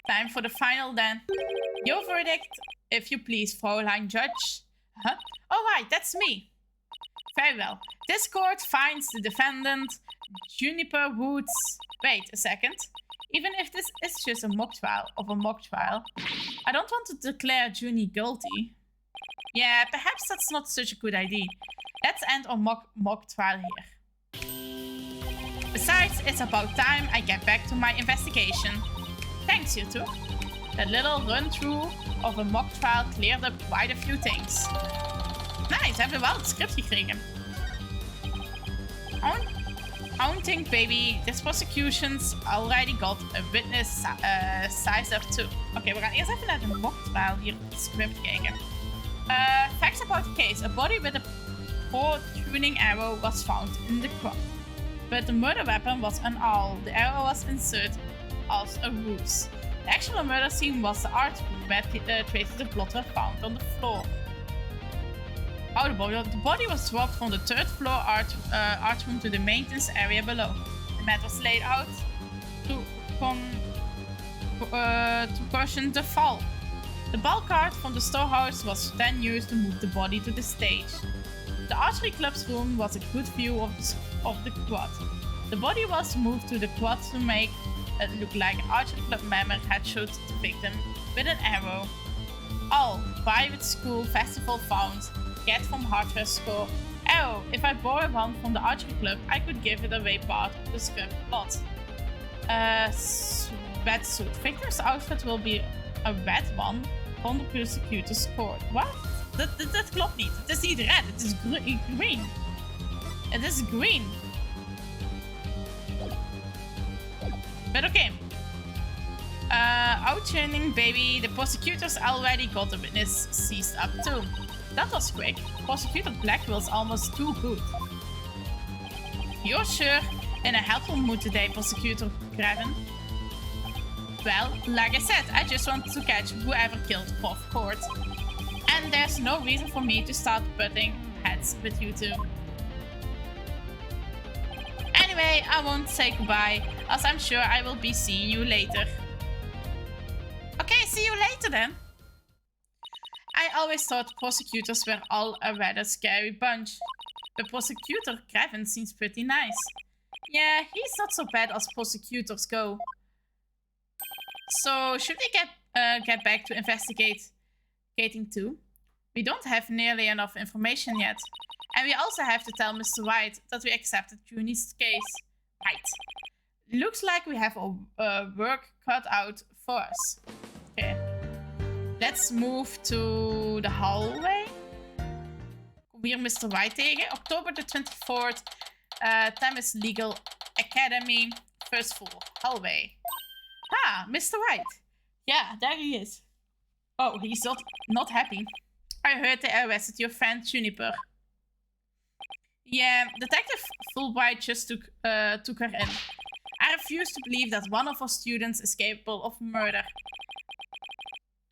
Time for the final then. Your verdict, if you please, Fraulein Judge. Huh? Alright, that's me. Very well. This court finds the defendant, Juniper Woods. Wait a second. Even if this is just a mock trial I don't want to declare Junie guilty. Yeah, perhaps that's not such a good idea. Let's end our mock trial here. Besides, it's about time I get back to my investigation. Thanks, you two. That little run-through of a mock trial cleared up quite a few things. Nice, we hebben wel het script gekregen. I don't think, baby, this prosecution's already got a witness sized up too. Oké, we gaan eerst even naar de mock trial hier op het script kijken. Facts about the case. A body with a protruding arrow was found in the crop. But the murder weapon was an awl. The arrow was inserted as a ruse. The actual murder scene was the art room where traces of blood were found on the floor. Oh, the body was dropped from the third floor art room to the maintenance area below. The mat was laid out to cushion the fall. The ball cart from the storehouse was then used to move the body to the stage. The archery club's room was a good view of the quad. The body was moved to the quad to make it look like an archery club member had shot the victim with an arrow. All private school festival found. Get from hardware store. Arrow. If I borrow one from the archery club, I could give it away part of the scrap plot. Wetsuit. Victor's outfit will be a wet one on the prosecutor's court. What? Dat klopt niet. Het is niet red, het is green. Het is green. But okay. Outtraining baby. The prosecutors already got the witness seized up too. That was quick. Prosecutor Blackwell's almost too good. You're sure in a helpful mood today, Prosecutor Graven? Well, like I said, I just want to catch whoever killed Prof Court. And there's no reason for me to start butting heads with you two. Anyway, I won't say goodbye, as I'm sure I will be seeing you later. Okay, see you later then. I always thought prosecutors were all a rather scary bunch. But Prosecutor Graven seems pretty nice. Yeah, he's not so bad as prosecutors go. So, should we get back to investigating too? We don't have nearly enough information yet. And we also have to tell Mr. Wright that we accepted Junie's case. Right. Looks like we have a work cut out for us. Okay. Let's move to the hallway. Kom hier Mr. White tegen. October the 24th. Thames Legal Academy. First floor. Hallway. Ah, Mr. White. Yeah, there he is. Oh, he's not happy. I heard they arrested your friend Juniper. Yeah, Detective Fulbright just took her in. I refuse to believe that one of our students is capable of murder.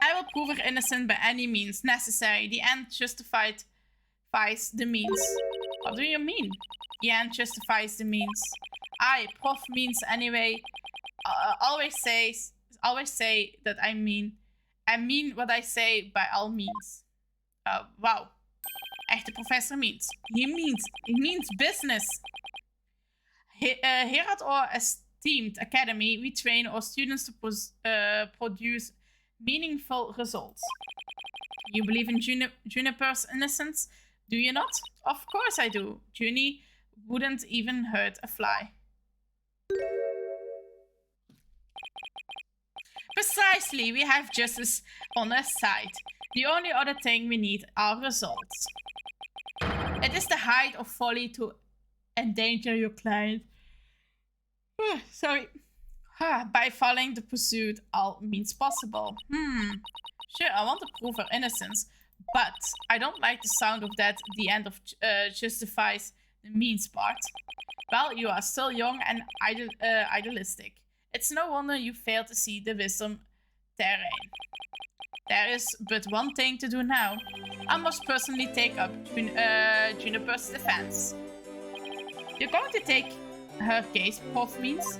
I will prove her innocent by any means necessary. The end justifies the means. What do you mean? The end justifies the means. Prof means anyway. Always say that I mean what I say by all means. Wow. Echte professor means. He means business. Here at our esteemed academy, we train our students to produce meaningful results. You believe in Juniper's innocence, do you not? Of course I do. Junie wouldn't even hurt a fly. Precisely, we have justice on our side. The only other thing we need are results. It is the height of folly to endanger your client. Sorry. By following the pursuit, all means possible. Sure, I want to prove her innocence, but I don't like the sound of that. The end of justifies the means part. Well, you are still young and idealistic. It's no wonder you fail to see the wisdom therein. There is but one thing to do now. I must personally take up Juniper's defense. You're going to take her case, Prof means?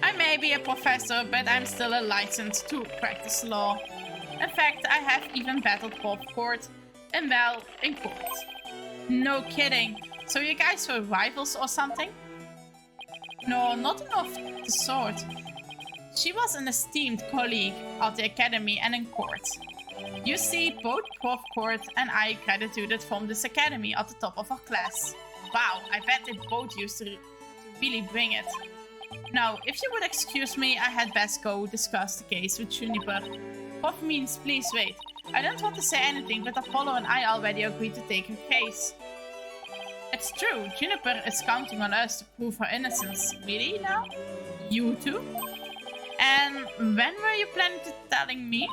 I may be a professor, but I'm still a licensed to practice law. In fact, I have even battled Prof Court in court. No kidding. So you guys were rivals or something? No, not enough the sort. She was an esteemed colleague at the academy and in court. You see, both Prof Court and I graduated from this academy at the top of our class. Wow, I bet they both used to really bring it. Now, if you would excuse me, I had best go discuss the case with Juniper. Prof means, please wait. I don't want to say anything, but Apollo and I already agreed to take her case. It's true, Juniper is counting on us to prove her innocence. Really now? You too? And when were you planning to telling me?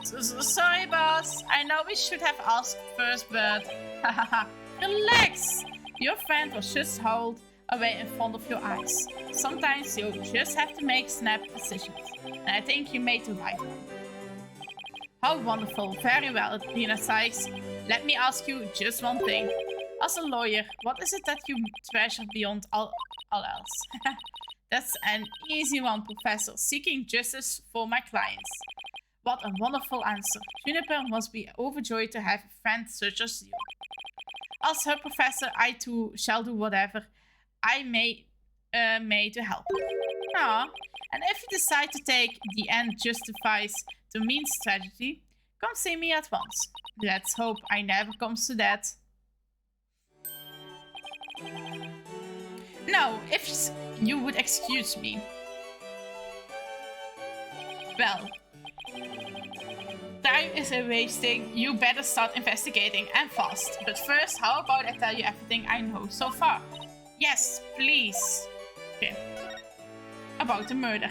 Sorry, boss. I know we should have asked first, but... Relax! Your friend was just hauled away in front of your eyes. Sometimes you just have to make snap decisions. And I think you made the right one. How wonderful. Very well, Lena Sykes. Let me ask you just one thing. As a lawyer, what is it that you treasure beyond all else? That's an easy one, Professor. Seeking justice for my clients. What a wonderful answer. Juniper must be overjoyed to have a friend such as you. As her professor, I too shall do whatever I may to help. Ah, and if you decide to take the end justifies the means strategy, come see me at once. Let's hope I never comes to that. No, if you would excuse me. Well, time is wasting. You better start investigating, and fast. But first, how about I tell you everything I know so far? Yes, please. Okay. About the murder.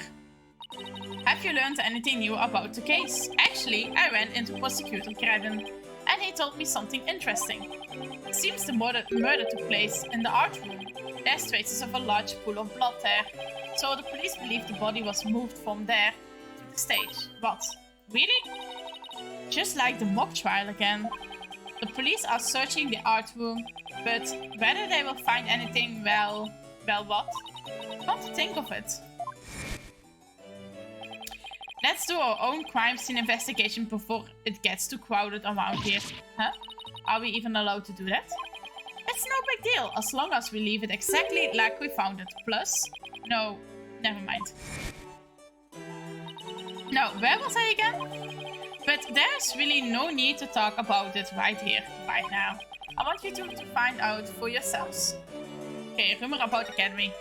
Have you learned anything new about the case? Actually, I went into Prosecutor Gredden, and he told me something interesting. It seems the murder took place in the art room. There's traces of a large pool of blood there, so the police believe the body was moved from there to the stage. What? Really? Just like the mock trial again. The police are searching the art room, but whether they will find anything, well what? Come to think of it. Let's do our own crime scene investigation before it gets too crowded around here. Huh? Are we even allowed to do that? It's no big deal, as long as we leave it exactly like we found it. Plus, no, never mind. No, where was I again? But there's really no need to talk about it right here, right now. I want you two to find out for yourselves. Okay, rumor about Academy.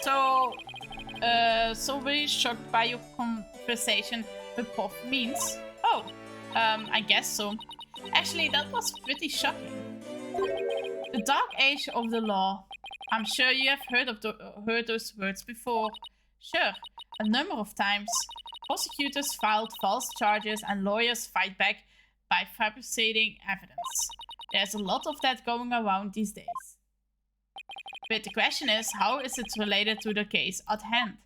So very shocked by your conversation with Prof Means. Oh, I guess so. Actually, that was pretty shocking. The dark age of the law. I'm sure you have heard those words before. Sure, a number of times. Prosecutors filed false charges and lawyers fight back by fabricating evidence. There's a lot of that going around these days. But the question is, how is it related to the case at hand?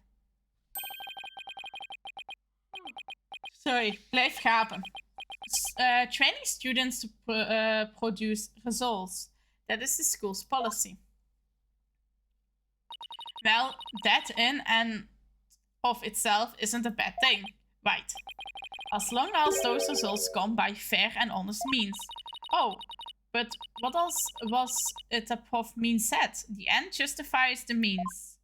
Sorry, blijf gapen. Training students to produce results. That is the school's policy. Well, that in and of itself isn't a bad thing, right? As long as those results come by fair and honest means. Oh, but what else was it that Prof Means said? The end justifies the means.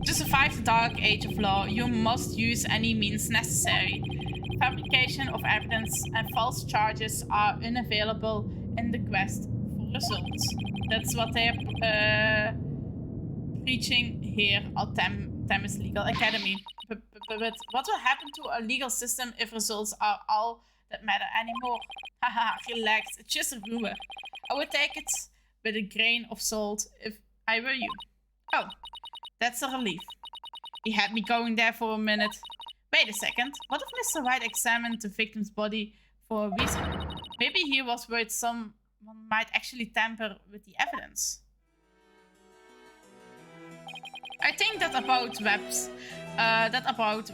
To survive the dark age of law, you must use any means necessary. Fabrication of evidence and false charges are unavailable in the quest for results. That's what they are preaching here at Thames Legal Academy. But what will happen to a legal system if results are all that matter anymore? Haha, relax, it's just a rumor. I would take it with a grain of salt if I were you. Oh, that's a relief. He had me going there for a minute. Wait a second, what if Mr. Wright examined the victim's body for a reason? Maybe he was worried someone might actually tamper with the evidence. I think that about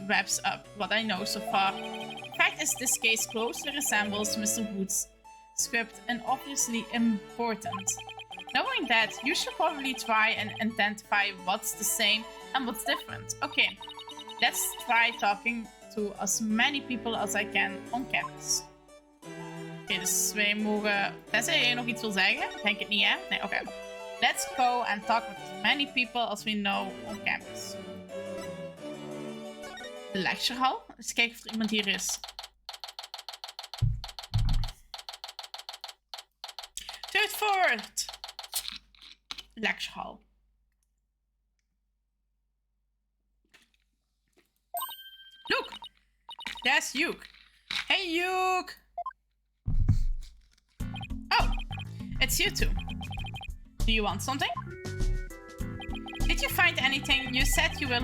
wraps up what I know so far. The fact is, this case closely resembles Mr. Wood's script and obviously important. Knowing that, you should probably try and identify what's the same and what's different. Okay, let's try talking to as many people as I can on campus. Oké, dus wij mogen... Tenzij je nog iets wil zeggen? Denk het niet, hè? Nee, oké. Let's go and talk with as many people as we know on campus. De lecture hall. Eens kijken of er iemand hier is. Third forward. Lecture hall. Look! There's Yuke. Hey, Yuke! Oh, it's you two. Do you want something? Did you find anything? You said you were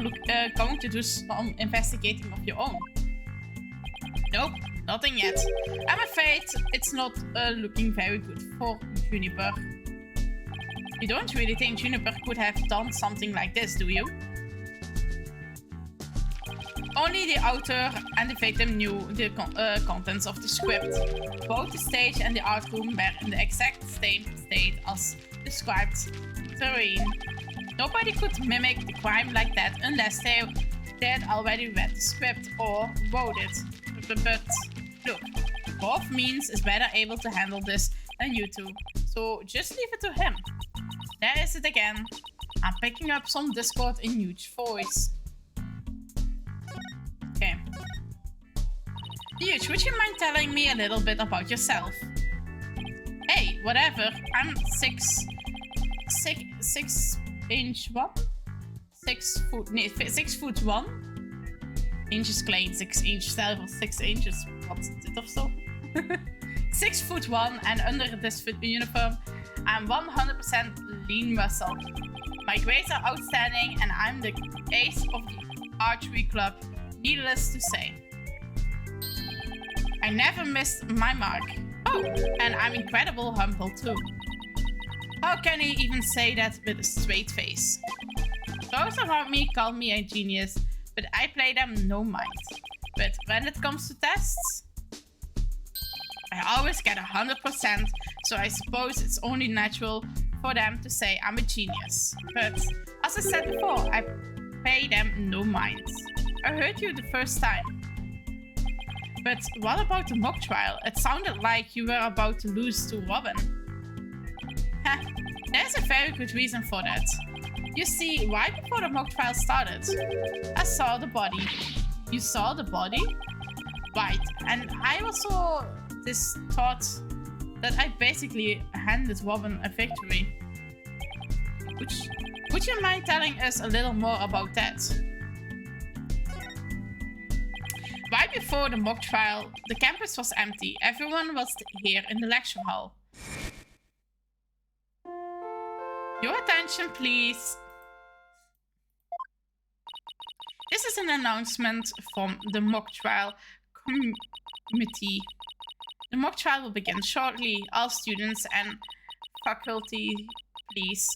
going to do some investigating of your own. Nope, nothing yet. I'm afraid it's not looking very good for Juniper. You don't really think Juniper could have done something like this, do you? Only the author and the victim knew the contents of the script. Both the stage and the art room were in the exact same state as described terrain. Nobody could mimic the crime like that unless they had already read the script or wrote it. But look, Prof Means is better able to handle this than you two, so just leave it to him. There is it again. I'm picking up some discord in huge voice. Okay. Huge, would you mind telling me a little bit about yourself? okay, whatever. I'm 6 inch what? 6 foot, nee, 6 foot 1. Inches klein, 6 inches zelf, of 6 inches, wat is dit of zo? 6 foot 1 and under this uniform, I'm 100% lean muscle. My grades are outstanding and I'm the ace of the archery club, needless to say. I never missed my mark. Oh, and I'm incredible humble too. How can he even say that with a straight face? Those around me call me a genius, but I play them no mind. But when it comes to tests, I always get 100%, so I suppose it's only natural for them to say I'm a genius. But as I said before, I pay them no mind. I heard you the first time. But what about the mock trial? It sounded like you were about to lose to Robin. Heh, there's a very good reason for that. You see, right before the mock trial started, I saw the body. You saw the body? Right, and I also this thought that I basically handed Robin a victory. Would you mind telling us a little more about that? Right before the mock trial, the campus was empty. Everyone was here in the lecture hall. Your attention, please. This is an announcement from the mock trial committee. The mock trial will begin shortly. All students and faculty, please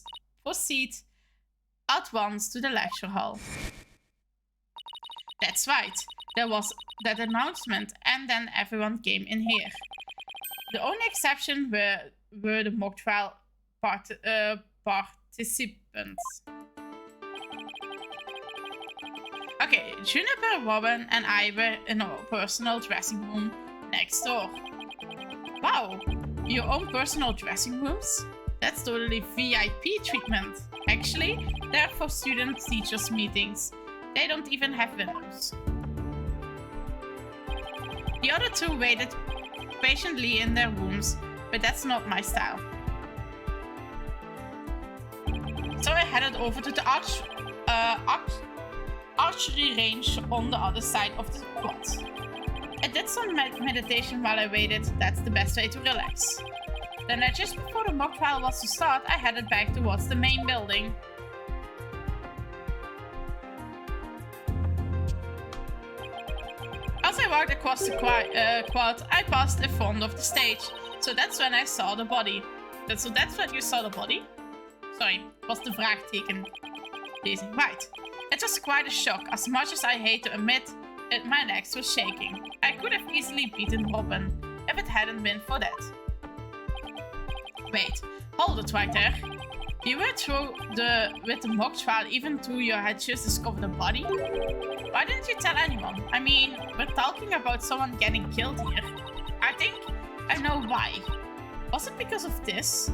proceed at once to the lecture hall. That's right. There was that announcement and then everyone came in here. The only exception were the mock trial participants. Okay, Juniper, Robin and I were in our personal dressing room next door. Wow, your own personal dressing rooms? That's totally VIP treatment. Actually, they're for student-teachers meetings. They don't even have windows. The other two waited patiently in their rooms, but that's not my style. So I headed over to the archery range on the other side of the quad. I did some meditation while I waited. That's the best way to relax. Then just before the mock trial was to start, I headed back towards the main building. As I walked across the quad, I passed in front of the stage. So that's when I saw the body. So that's when you saw the body? Sorry, was de vraagteken lezing. Right. It was quite a shock. As much as I hate to admit it, my legs were shaking. I could have easily beaten Robin if it hadn't been for that. Wait, hold it right there. You were through with the mock trial even though you had just discovered the body? Why didn't you tell anyone? I mean, we're talking about someone getting killed here. I think I know why. Was it because of this?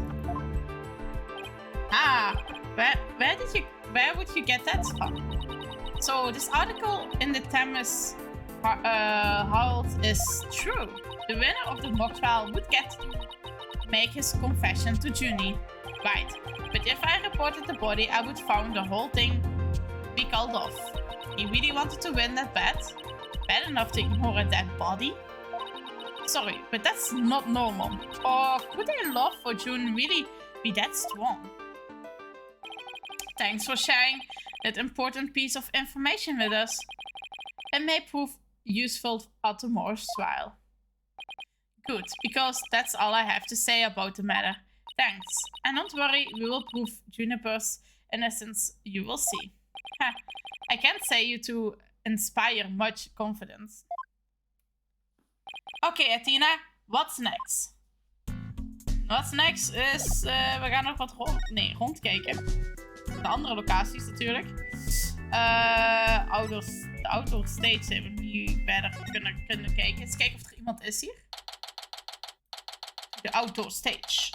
Ah, where would you get that from? So this article in the Thames Herald is true. The winner of the mock trial would get to make his confession to Junie. Right, but if I reported the body, I would find the whole thing be called off. He really wanted to win that bad? Bad enough to ignore a dead body? Sorry, but that's not normal. Or could their love for June really be that strong? Thanks for sharing that important piece of information with us. It may prove useful at tomorrow's trial. Good, because that's all I have to say about the matter. Thanks. And don't worry, we will prove Juniper's innocence. You will see. I can't say you to inspire much confidence. Okay, Athena, what's next? What's next is... we gaan nog wat rondkijken. De andere locaties natuurlijk. De outdoor stage hebben we nu verder kunnen kijken. Eens kijken of er iemand is hier. De outdoor stage.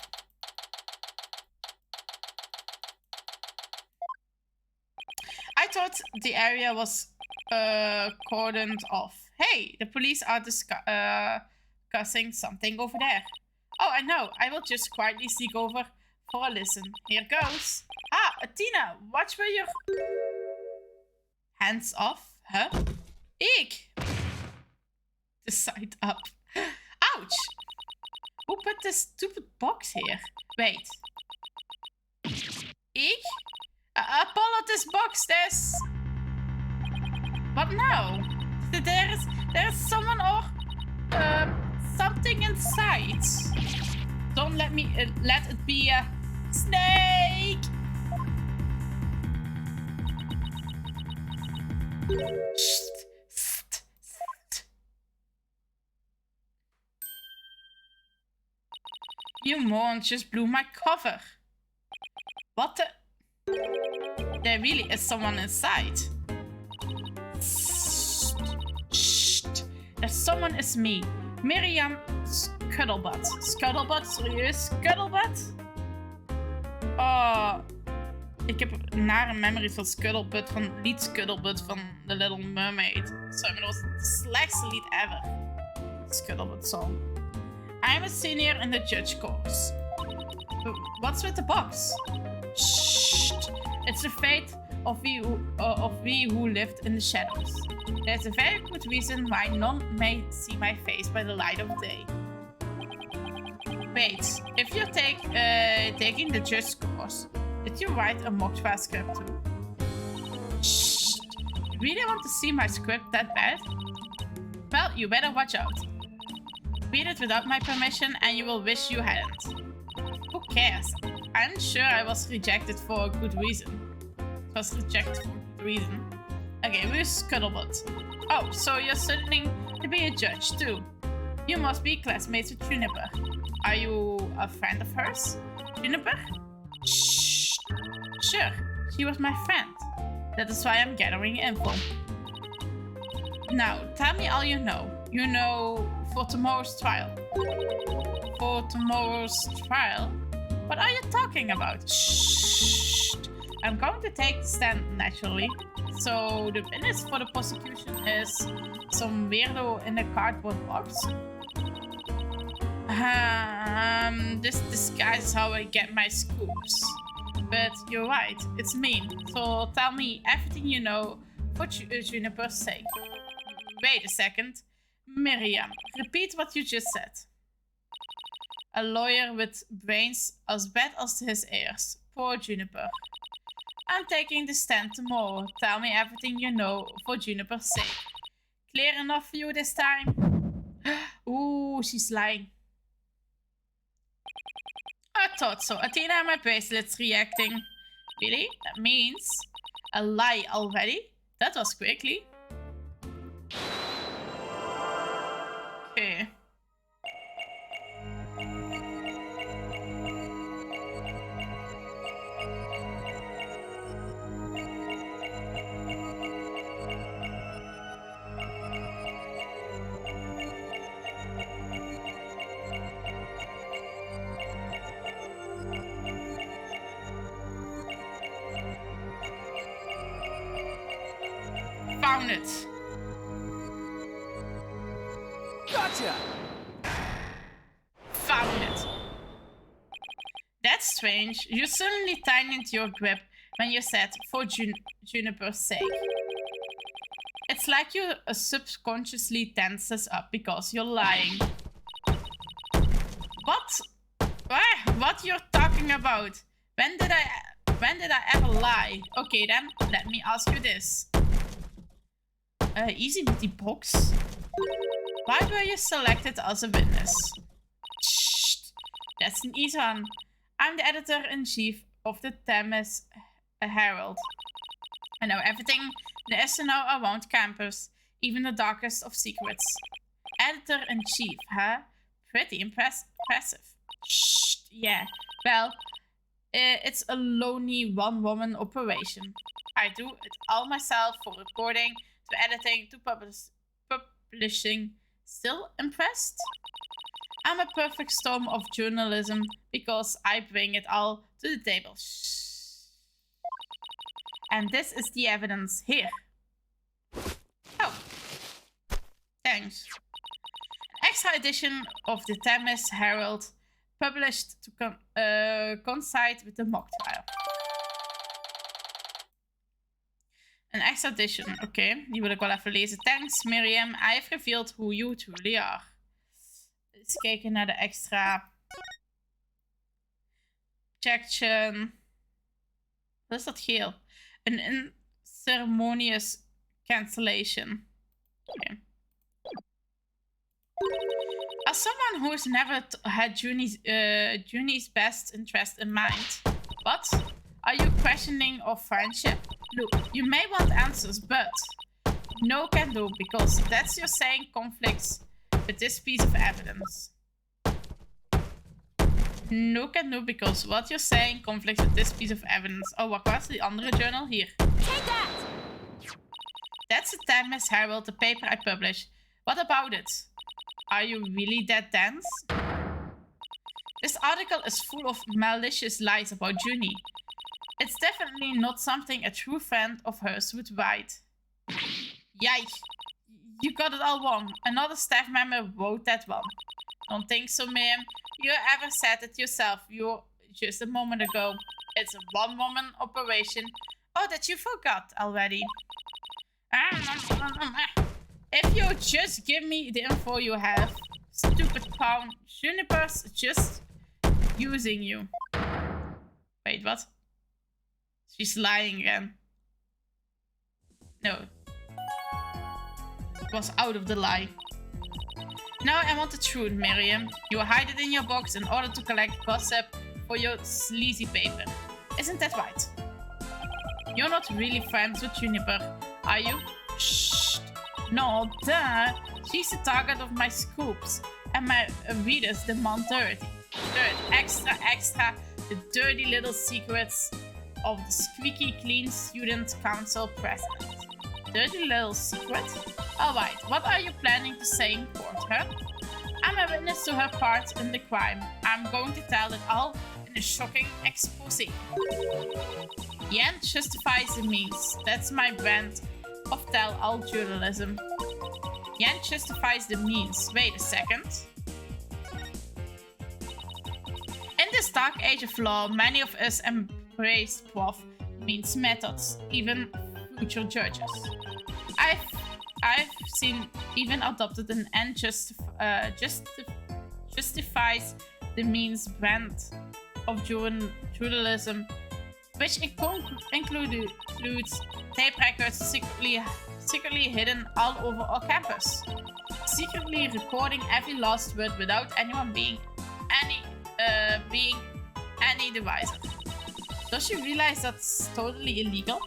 I thought the area was cordoned off. Hey, the police are discussing something over there. Oh, I know. I will just quietly sneak over for a listen. Here goes. Ah, Athena, watch where you're... Hands off, huh? Eek! The side up. Ouch! Who put this stupid box here? Wait. Eek? Pull out this box, there's... What now? There's someone or... something inside. Don't let me... let it be a... snake! You morons just blew my cover. What the... There really is someone inside. Shh. There's someone is me. Miriam Scuttlebutt. Scuttlebutt? Serieus? Scuttlebutt? Oh... Ik heb nare memories van Scuttlebutt, van het lied Scuttlebutt van The Little Mermaid. Sorry, maar dat was het slechtste lied ever. Scuttlebutt song. I'm a senior in the judge course. What's with the box? Shh. It's the fate of we who lived in the shadows. There's a very good reason why none may see my face by the light of day. Wait, if you're taking the judge course, did you write a mock trial script too? Shh. You really want to see my script that bad? Well, you better watch out. Read it without my permission and you will wish you hadn't. Who cares? I'm sure I was rejected for a good reason. It was rejected for a good reason. Okay, who's Scuttlebutt? Oh, so you're studying to be a judge too. You must be classmates with Juniper. Are you a friend of hers? Juniper? Shh. Sure, she was my friend. That is why I'm gathering info. Now, tell me all you know. You know, for tomorrow's trial. For tomorrow's trial? What are you talking about? Shh. I'm going to take the stand naturally. So the witness for the prosecution is some weirdo in a cardboard box. This disguise is how I get my scoops. But you're right, it's mean. So tell me everything you know for Juniper's sake. Wait a second. Miriam, repeat what you just said. A lawyer with brains as bad as his ears. Poor Juniper. I'm taking the stand tomorrow. Tell me everything you know for Juniper's sake. Clear enough for you this time? Ooh, she's lying. I thought so. Athena and my bracelets reacting. Really? That means a lie already? That was quickly. Okay. Found it. Gotcha! Found it. That's strange. You suddenly tightened your grip when you said for Juniper's sake. It's like you subconsciously tense us up because you're lying. What? What you're talking about? When did I ever lie? Okay then, let me ask you this. Easy with the box. Why were you selected as a witness? Shh, that's an easy one. I'm the editor-in-chief of the Thames Herald. I know everything there is to know around campus, even the darkest of secrets. Editor-in-chief, huh? Pretty impressive. Shh, yeah. Well, it's a lonely one-woman operation. I do it all myself, for recording, to editing, to publishing. Still impressed? I'm a perfect storm of journalism because I bring it all to the table. Shh. And this is the evidence here. Oh. Thanks. An extra edition of the Thames Herald published to coincide with the mock trial. Een extra edition, oké. Die wil ik wel even lezen. Thanks, Miriam. I have revealed who you truly are. Eens kijken naar de extra... Objection. Wat is dat geel? Een unceremonious cancellation. Okay. As someone who has never had Junie's best interest in mind, what? Are you questioning our friendship? Look, you may want answers, but no can do, because that's you're saying conflicts with this piece of evidence. No can do, because what you're saying conflicts with this piece of evidence. Oh, wat was die andere journal? Hier. Take that! That's the time, Miss Harold, the paper I published. What about it? Are you really that dense? This article is full of malicious lies about Junie. It's definitely not something a true friend of hers would write. Yikes. You got it all wrong. Another staff member wrote that one. Don't think so, ma'am. You ever said it yourself. You just a moment ago. It's a one-woman operation. Oh, that you forgot already. If you just give me the info you have, stupid clown. Juniper's just using you. Wait, what? She's lying again. No. It was out of the lie. Now I want the truth, Miriam. You hide it in your box in order to collect gossip for your sleazy paper. Isn't that right? You're not really friends with Juniper, are you? Shh. No, duh. She's the target of my scoops. And my readers demand dirty. Extra. The dirty little secrets of the squeaky clean student council president. Dirty little secret? Alright, what are you planning to say in court, huh? I'm a witness to her part in the crime. I'm going to tell it all in a shocking expose. The end justifies the means. That's my brand of tell-all journalism. The end justifies the means. Wait a second. In this dark age of law, many of us embrace prof means methods, even future judges. I've seen even adopted an end justifies the means brand of journalism, which includes tape records secretly hidden all over our campus, secretly recording every last word without anyone being any the wiser. Does she realize that's totally illegal?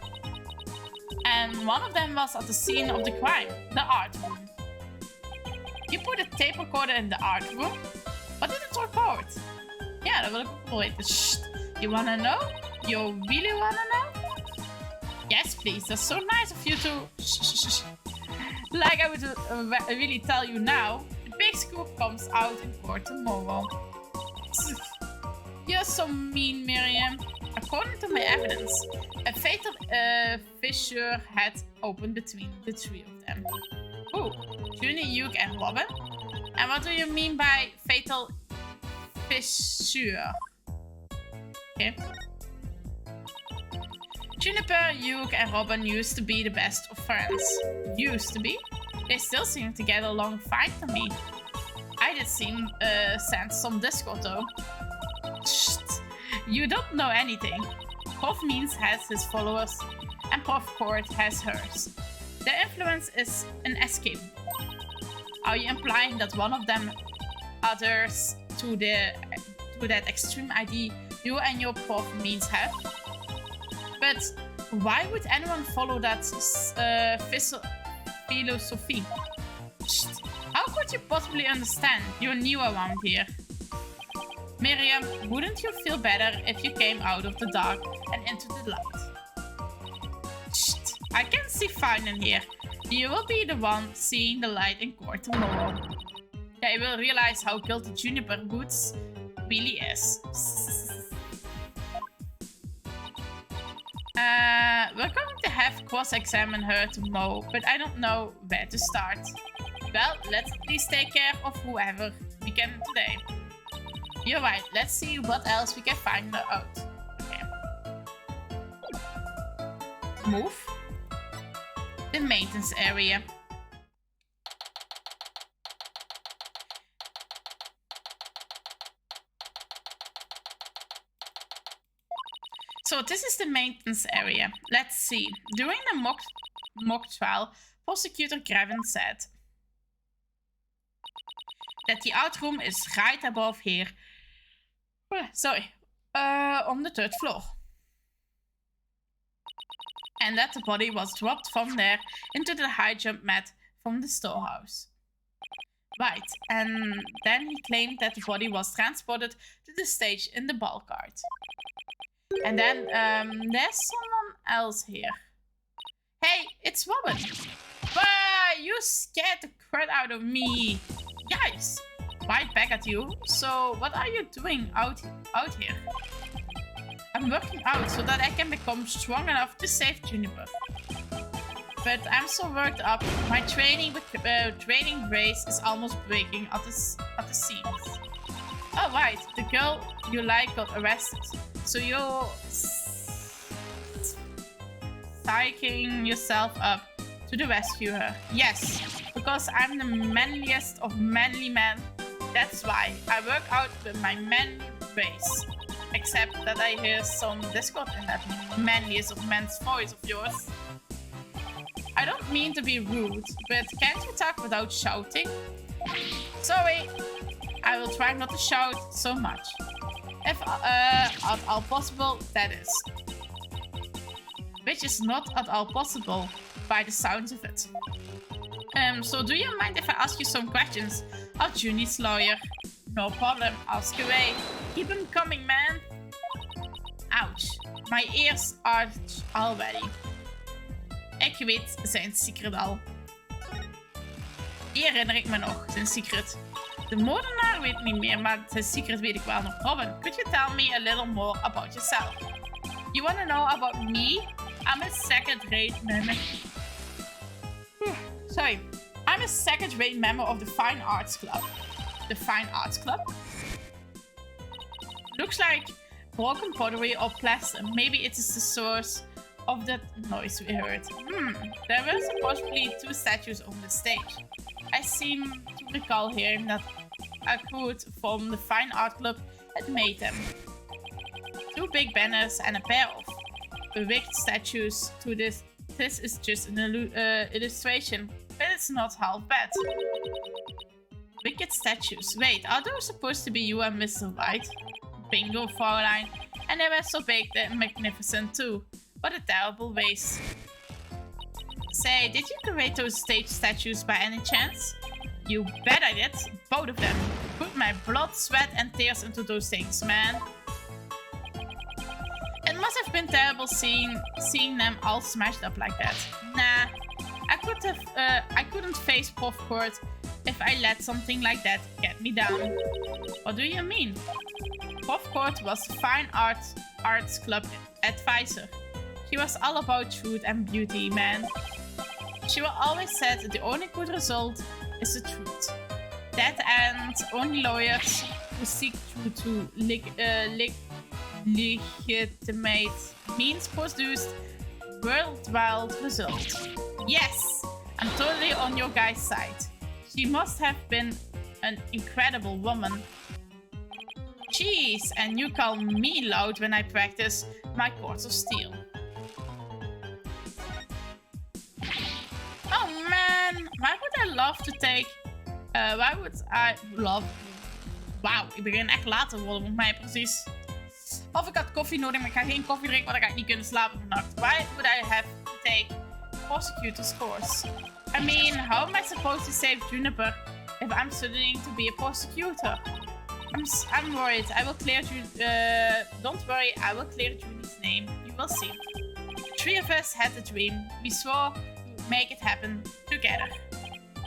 And one of them was at the scene of the crime, the art room. You put a tape recorder in the art room? What did it record? Ja, dat wil ik ook wel weten. Shh. You wanna know? You really wanna know? Yes, please. That's so nice of you to... Shh. Like I would really tell you now, the big scoop comes out in court tomorrow. You're so mean, Miriam. According to my evidence, a fatal fissure had opened between the three of them. Who? Junie, Hugh, and Robin? And what do you mean by fatal fissure? Okay. Juniper, Hugh, and Robin used to be the best of friends. Used to be? They still seem to get along fine to me. I did sense some discord though. Shh. You don't know anything. Prof Means has his followers, and Prof Court has hers. Their influence is inescapable. Are you implying that one of them adheres to that extreme idea you and your Prof Means have? But why would anyone follow that philosophy? How could you possibly understand? You're new around here. Miriam, wouldn't you feel better if you came out of the dark and into the light? Shh, I can see fine in here. You will be the one seeing the light in court tomorrow. They will realize how guilty Juniper Boots really is. We're going to have cross-examine her tomorrow, but I don't know where to start. Well, let's at least take care of whoever we can today. You're right. Let's see what else we can find out. Okay. Move. The maintenance area. So this is the maintenance area. Let's see. During the mock trial, Prosecutor Grevin said that the out room is right above here. On the 3rd floor. And that the body was dropped from there into the high jump mat from the storehouse. Right, and then he claimed that the body was transported to the stage in the ball cart. And then there's someone else here. Hey, it's Robin. Bah, you scared the crap out of me. Yikes. Right back at you. So what are you doing out here? I'm working out so that I can become strong enough to save Juniper. But I'm so worked up. My training brace is almost breaking at the seams. Oh right, the girl you like got arrested. So you're psyching yourself up to rescue her. Yes, because I'm the manliest of manly men. That's why I work out with my manly brace. Except that I hear some discord in that manliest of men's voice of yours. I don't mean to be rude, but can't you talk without shouting? Sorry, I will try not to shout so much. If at all possible, that is. Which is not at all possible by the sounds of it. So do you mind if I ask you some questions? Junie's lawyer. No problem, ask away. Keep them coming, man. Ouch, my ears arch already. Ik weet zijn secret al. Die herinner ik me nog, zijn secret. De moordenaar weet niet meer, maar zijn secret weet ik wel nog. Robin, could you tell me a little more about yourself? You want to know about me? I'm a second-rate member. I'm a second-rate member of the Fine Arts Club. The Fine Arts Club? Looks like broken pottery or plaster. Maybe it is the source of that noise we heard. There were supposedly 2 statues on the stage. I seem to recall hearing that a quote from the Fine Art Club had made them. 2 big banners and a pair of wicked statues to this. This is just an illustration, but it's not half bad. Wicked statues. Wait, are those supposed to be you and Mr. Wright? Bingo, Fraulein. And they were so big and magnificent too. What a terrible waste. Say, did you create those stage statues by any chance? You bet I did. Both of them. Put my blood, sweat and tears into those things, man. It must have been terrible seeing them all smashed up like that. Nah, I couldn't face Prof Court if I let something like that get me down. What do you mean? Prof Court was the Fine Arts Club advisor. She was all about truth and beauty, man. She always said the only good result is the truth. That and only lawyers who seek truth to legitimate means produced worldwide results. Yes, I'm totally on your guy's side. She must have been an incredible woman. Jeez, and you call me loud when I practice my Courts of Steel. Oh man, why would I love to take... why would I love... Wauw, ik begin echt laat te worden, volgens mij precies. Of ik had koffie nodig, maar ik ga geen koffie drinken, want dan ga ik niet kunnen slapen vannacht. Why would I have to take prosecutor's course? I mean, how am I supposed to save Juniper if I'm studying to be a prosecutor? I'm worried. I will clear don't worry, I will clear Junie's name. You will see. 3 of us had the dream. We swore we would make it happen together.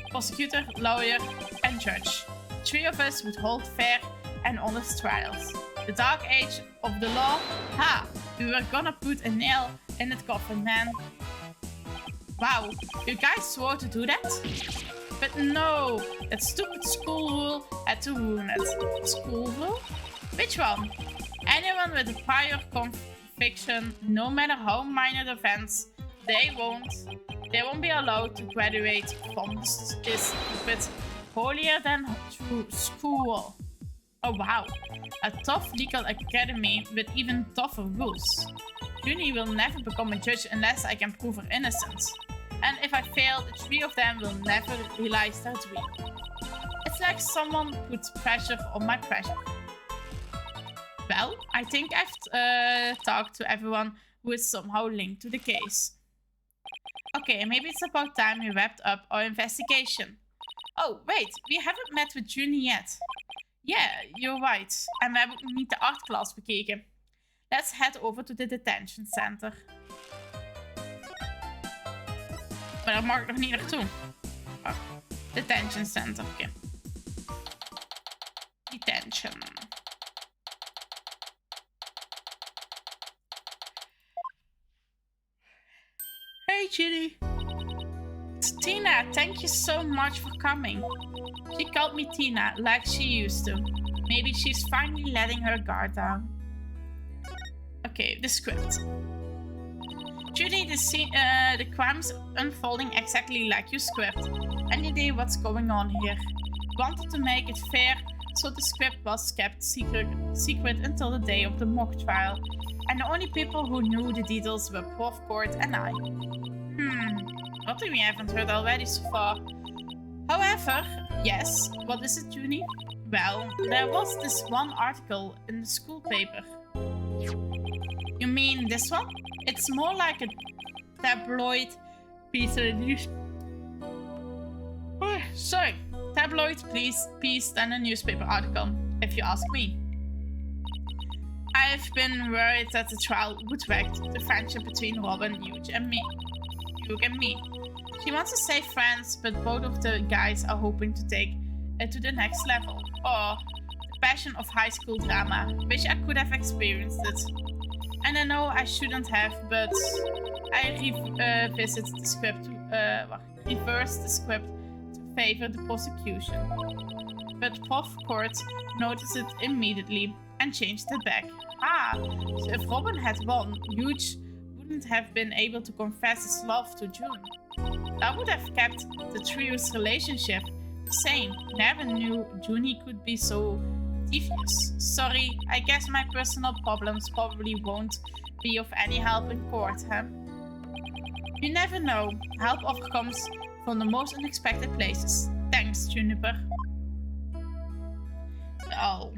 Prosecutor, lawyer, and judge. 3 of us would hold fair and honest trials. The dark age of the law? Ha! We were gonna put a nail in the coffin, man. Wow, you guys swore to do that? But no, that stupid school rule had to ruin it. School rule? Which one? Anyone with a prior conviction, no matter how minor the offense, they won't be allowed to graduate from this stupid holier than thou school. Oh wow, a tough legal academy with even tougher rules. Junie will never become a judge unless I can prove her innocence. And if I fail, the 3 of them will never realize their dream. It's like someone puts pressure on my pressure. Well, I think I've talked to everyone who is somehow linked to the case. Okay, maybe it's about time we wrapped up our investigation. Oh, wait, we haven't met with Junie yet. Yeah, you're right. En we hebben ook niet de art class bekeken. Let's head over to the detention center. Maar daar mag ik nog niet naartoe. Oh, detention center, oké. Detention. Hey, Judy. It's Tina. Thank you so much for coming. She called me Tina, like she used to. Maybe she's finally letting her guard down. Okay, the script. Judy, the crime's unfolding exactly like your script. Any idea what's going on here? Wanted to make it fair, so the script was kept secret until the day of the mock trial. And the only people who knew the details were Prof Court and I. What we haven't heard already so far. However, yes, what is it, Junie? Well, there was this one article in the school paper. You mean this one? It's more like a tabloid piece of news. Oh, sorry, tabloid piece than a newspaper article, if you ask me. I've been worried that the trial would wreck the friendship between Robin, Hugh, and me. She wants to stay friends, but both of the guys are hoping to take it to the next level. Oh, the passion of high school drama. Wish I could have experienced it. And I know I shouldn't have, but I reversed the script to favor the prosecution. But Prof Court noticed it immediately and changed it back. So if Robin had won, Hugh wouldn't have been able to confess his love to June. That would have kept the trio's relationship the same. Never knew Junie could be so devious. Sorry, I guess my personal problems probably won't be of any help in court, huh? You never know. Help often comes from the most unexpected places. Thanks, Juniper. Oh.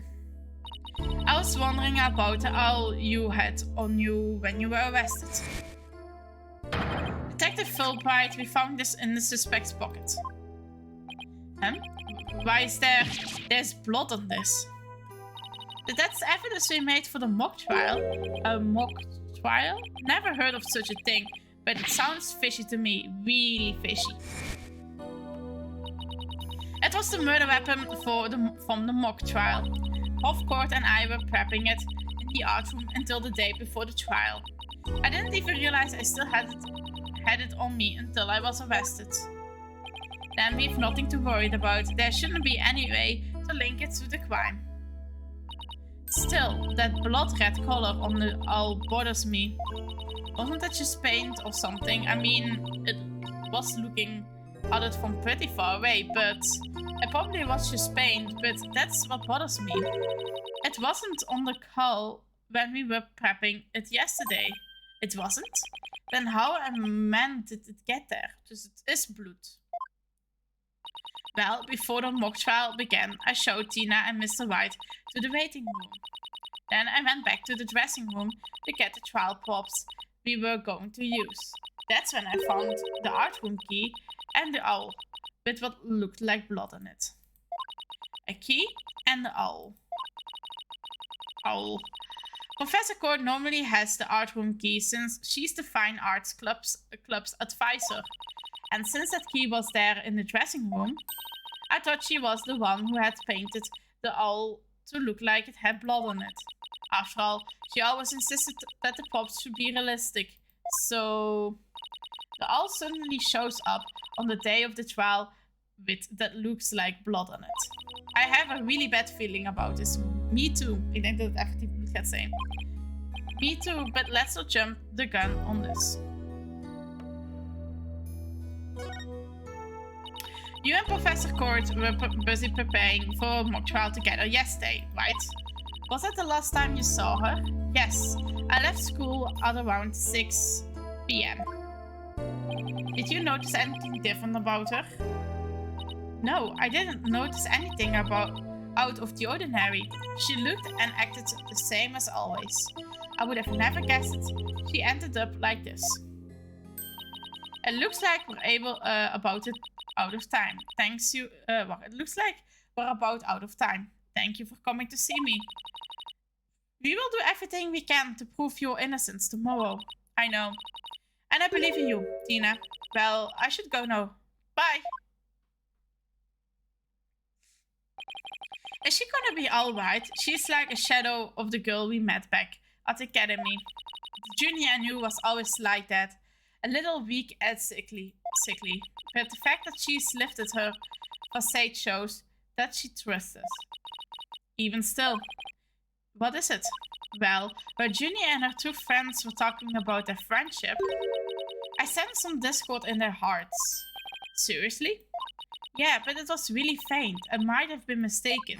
I was wondering about the owl you had on you when you were arrested. Detective Fulbright, we found this in the suspect's pocket. Why is there's blood on this? That's evidence we made for the mock trial. A mock trial? Never heard of such a thing, but it sounds fishy to me. Really fishy. It was the murder weapon from the mock trial. Prof Court and I were prepping it in the art room until the day before the trial. I didn't even realize I still had it on me until I was arrested. Then we've nothing to worry about. There shouldn't be any way to link it to the crime. Still, that blood red color on the owl bothers me. Wasn't that just paint or something? I mean, it was looking at it from pretty far away, but it probably was just paint, but that's what bothers me. It wasn't on the cull when we were prepping it yesterday. It wasn't? Then how did it get there? Just it is blood. Well, before the mock trial began, I showed Tina and Mr. Wright to the waiting room. Then I went back to the dressing room to get the trial props we were going to use. That's when I found the art room key and the owl, with what looked like blood on it. A key and the owl. Professor Court normally has the art room key since she's the Fine Arts Club's advisor. And since that key was there in the dressing room, I thought she was the one who had painted the owl to look like it had blood on it. After all, she always insisted that the props should be realistic. So the owl suddenly shows up on the day of the trial with that looks like blood on it. I have a really bad feeling about this. Me too. Ik denk dat het effectief niet gaat zijn. Me too, but let's not jump the gun on this. You and Professor Court were busy preparing for a mock trial together yesterday, right? Was that the last time you saw her? Yes. I left school at around 6 p.m. Did you notice anything different about her? No, I didn't notice anything out of the ordinary. She looked and acted the same as always. I would have never guessed she ended up like this. It looks like we're about out of time. Thanks you. It looks like we're about out of time. Thank you for coming to see me. We will do everything we can to prove your innocence tomorrow. I know. And I believe in you, Tina. Well, I should go now. Bye. Is she gonna be alright? She's like a shadow of the girl we met back at the academy. The junior I knew was always like that. A little weak and sickly. But the fact that she's lifted her facade shows that she trusts us. Even still. What is it? Well, her junior and her two friends were talking about their friendship. I sensed some discord in their hearts. Seriously? Yeah, but it was really faint. I might have been mistaken.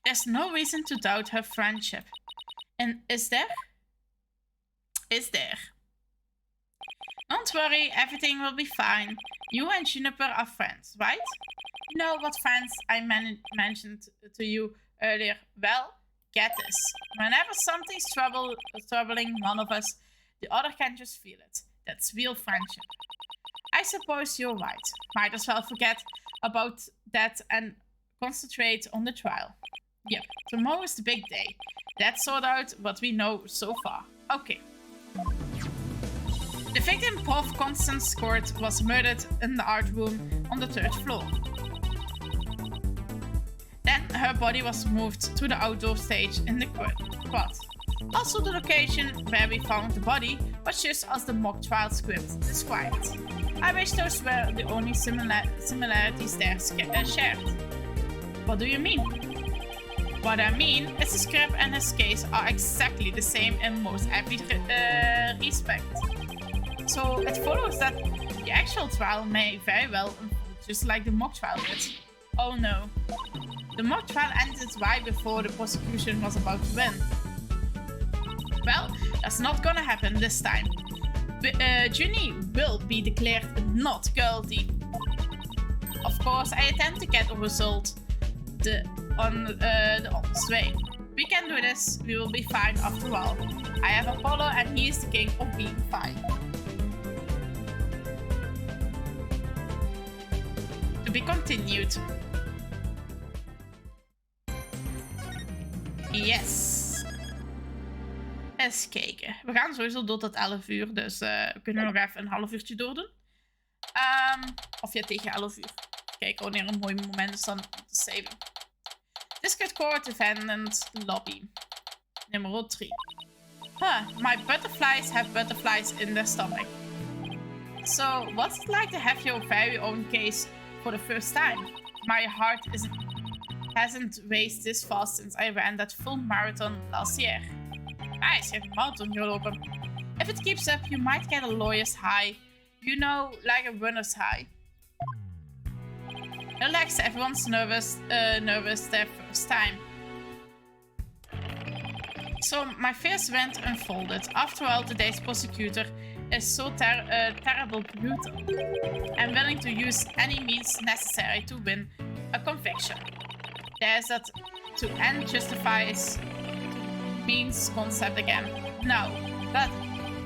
There's no reason to doubt her friendship. And is there? Is there? Don't worry, everything will be fine. You and Juniper are friends, right? You know what friends I mentioned to you earlier? Well, get this. Whenever something's troubling one of us, the other can just feel it. That's real friendship. I suppose you're right. Might as well forget about that and concentrate on the trial. Yep, tomorrow is the big day. Let's sort out what we know so far. Okay. The victim, Prof. Constance Court, was murdered in the art room on the 3rd floor. Then her body was moved to the outdoor stage in the quad. Also, the location where we found the body was just as the mock trial script described. I wish those were the only similarities there shared. What do you mean? What I mean is the script and his case are exactly the same in most every respect. So it follows that the actual trial may very well unfold just like the mock trial did. Oh no. The mock trial ended right before the prosecution was about to win. Well, that's not gonna happen this time. Junie will be declared not guilty. Of course, I intend to get a result on the honest way. We can do this. We will be fine after all. I have Apollo and he is the king of being fine. To be continued. Yes. Eens kijken. We gaan sowieso door tot 11 uur. Dus we kunnen nog even een half uurtje doordoen. Of ja, tegen 11 uur. Kijken wanneer een mooi moment is dan te saven. Discord Court Defendant Lobby. Nummer 3. My butterflies have butterflies in their stomach. So, what's it like to have your very own case for the first time? My heart hasn't raced this fast since I ran that full marathon last year. Nice, je hebt een marathon gelopen. If it keeps up, you might get a lawyer's high. You know, like a runner's high. Relax, everyone's nervous their first time. So, my fears went unfolded. After all, today's prosecutor is so terrible brutal and willing to use any means necessary to win a conviction. There's that to end justifies means concept again. Now, but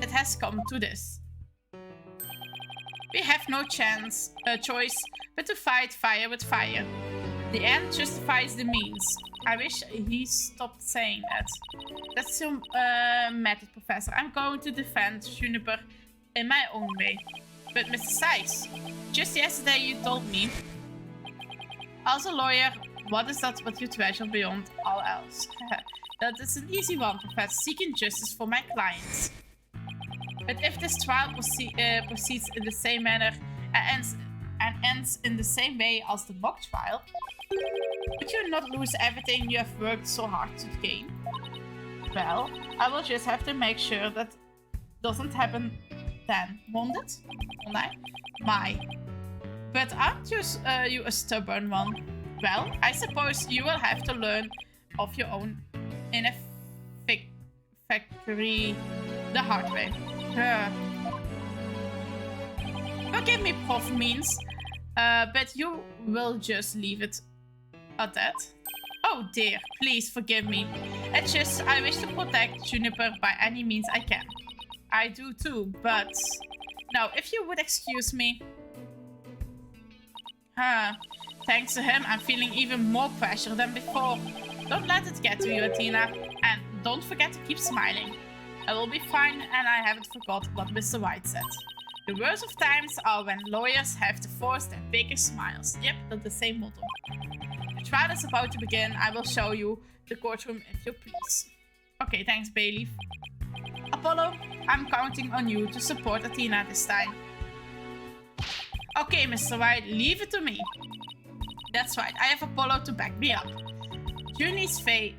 it has come to this. We have no choice but to fight fire with fire. The end justifies the means. I wish he stopped saying that. That's your method, Professor. I'm going to defend Juniper in my own way. But Mr. Sykes, just yesterday you told me, as a lawyer, what is that what you treasure beyond all else? That is an easy one, Professor. Seeking justice for my clients. But if this trial proceeds in the same manner and ends in the same way as the mock trial, would you not lose everything you have worked so hard to gain? Well, I will just have to make sure that doesn't happen then, won't it? Won't I? My. But aren't you a stubborn one? Well, I suppose you will have to learn of your own in a factory the hard way. Forgive me, Prof. Means, but you will just leave it at that. Oh dear, please forgive me. It's just I wish to protect Juniper by any means I can. I do too, but... Now, if you would excuse me... Thanks to him, I'm feeling even more pressure than before. Don't let it get to you, Athena. And don't forget to keep smiling. I will be fine, and I haven't forgot what Mr. Wright said. The worst of times are when lawyers have to force their biggest smiles. Yep, that's the same motto. The trial is about to begin. I will show you the courtroom if you please. Okay, thanks, Bailiff. Apollo, I'm counting on you to support Athena this time. Okay, Mr. Wright, leave it to me. That's right, I have Apollo to back me up. Junie's fate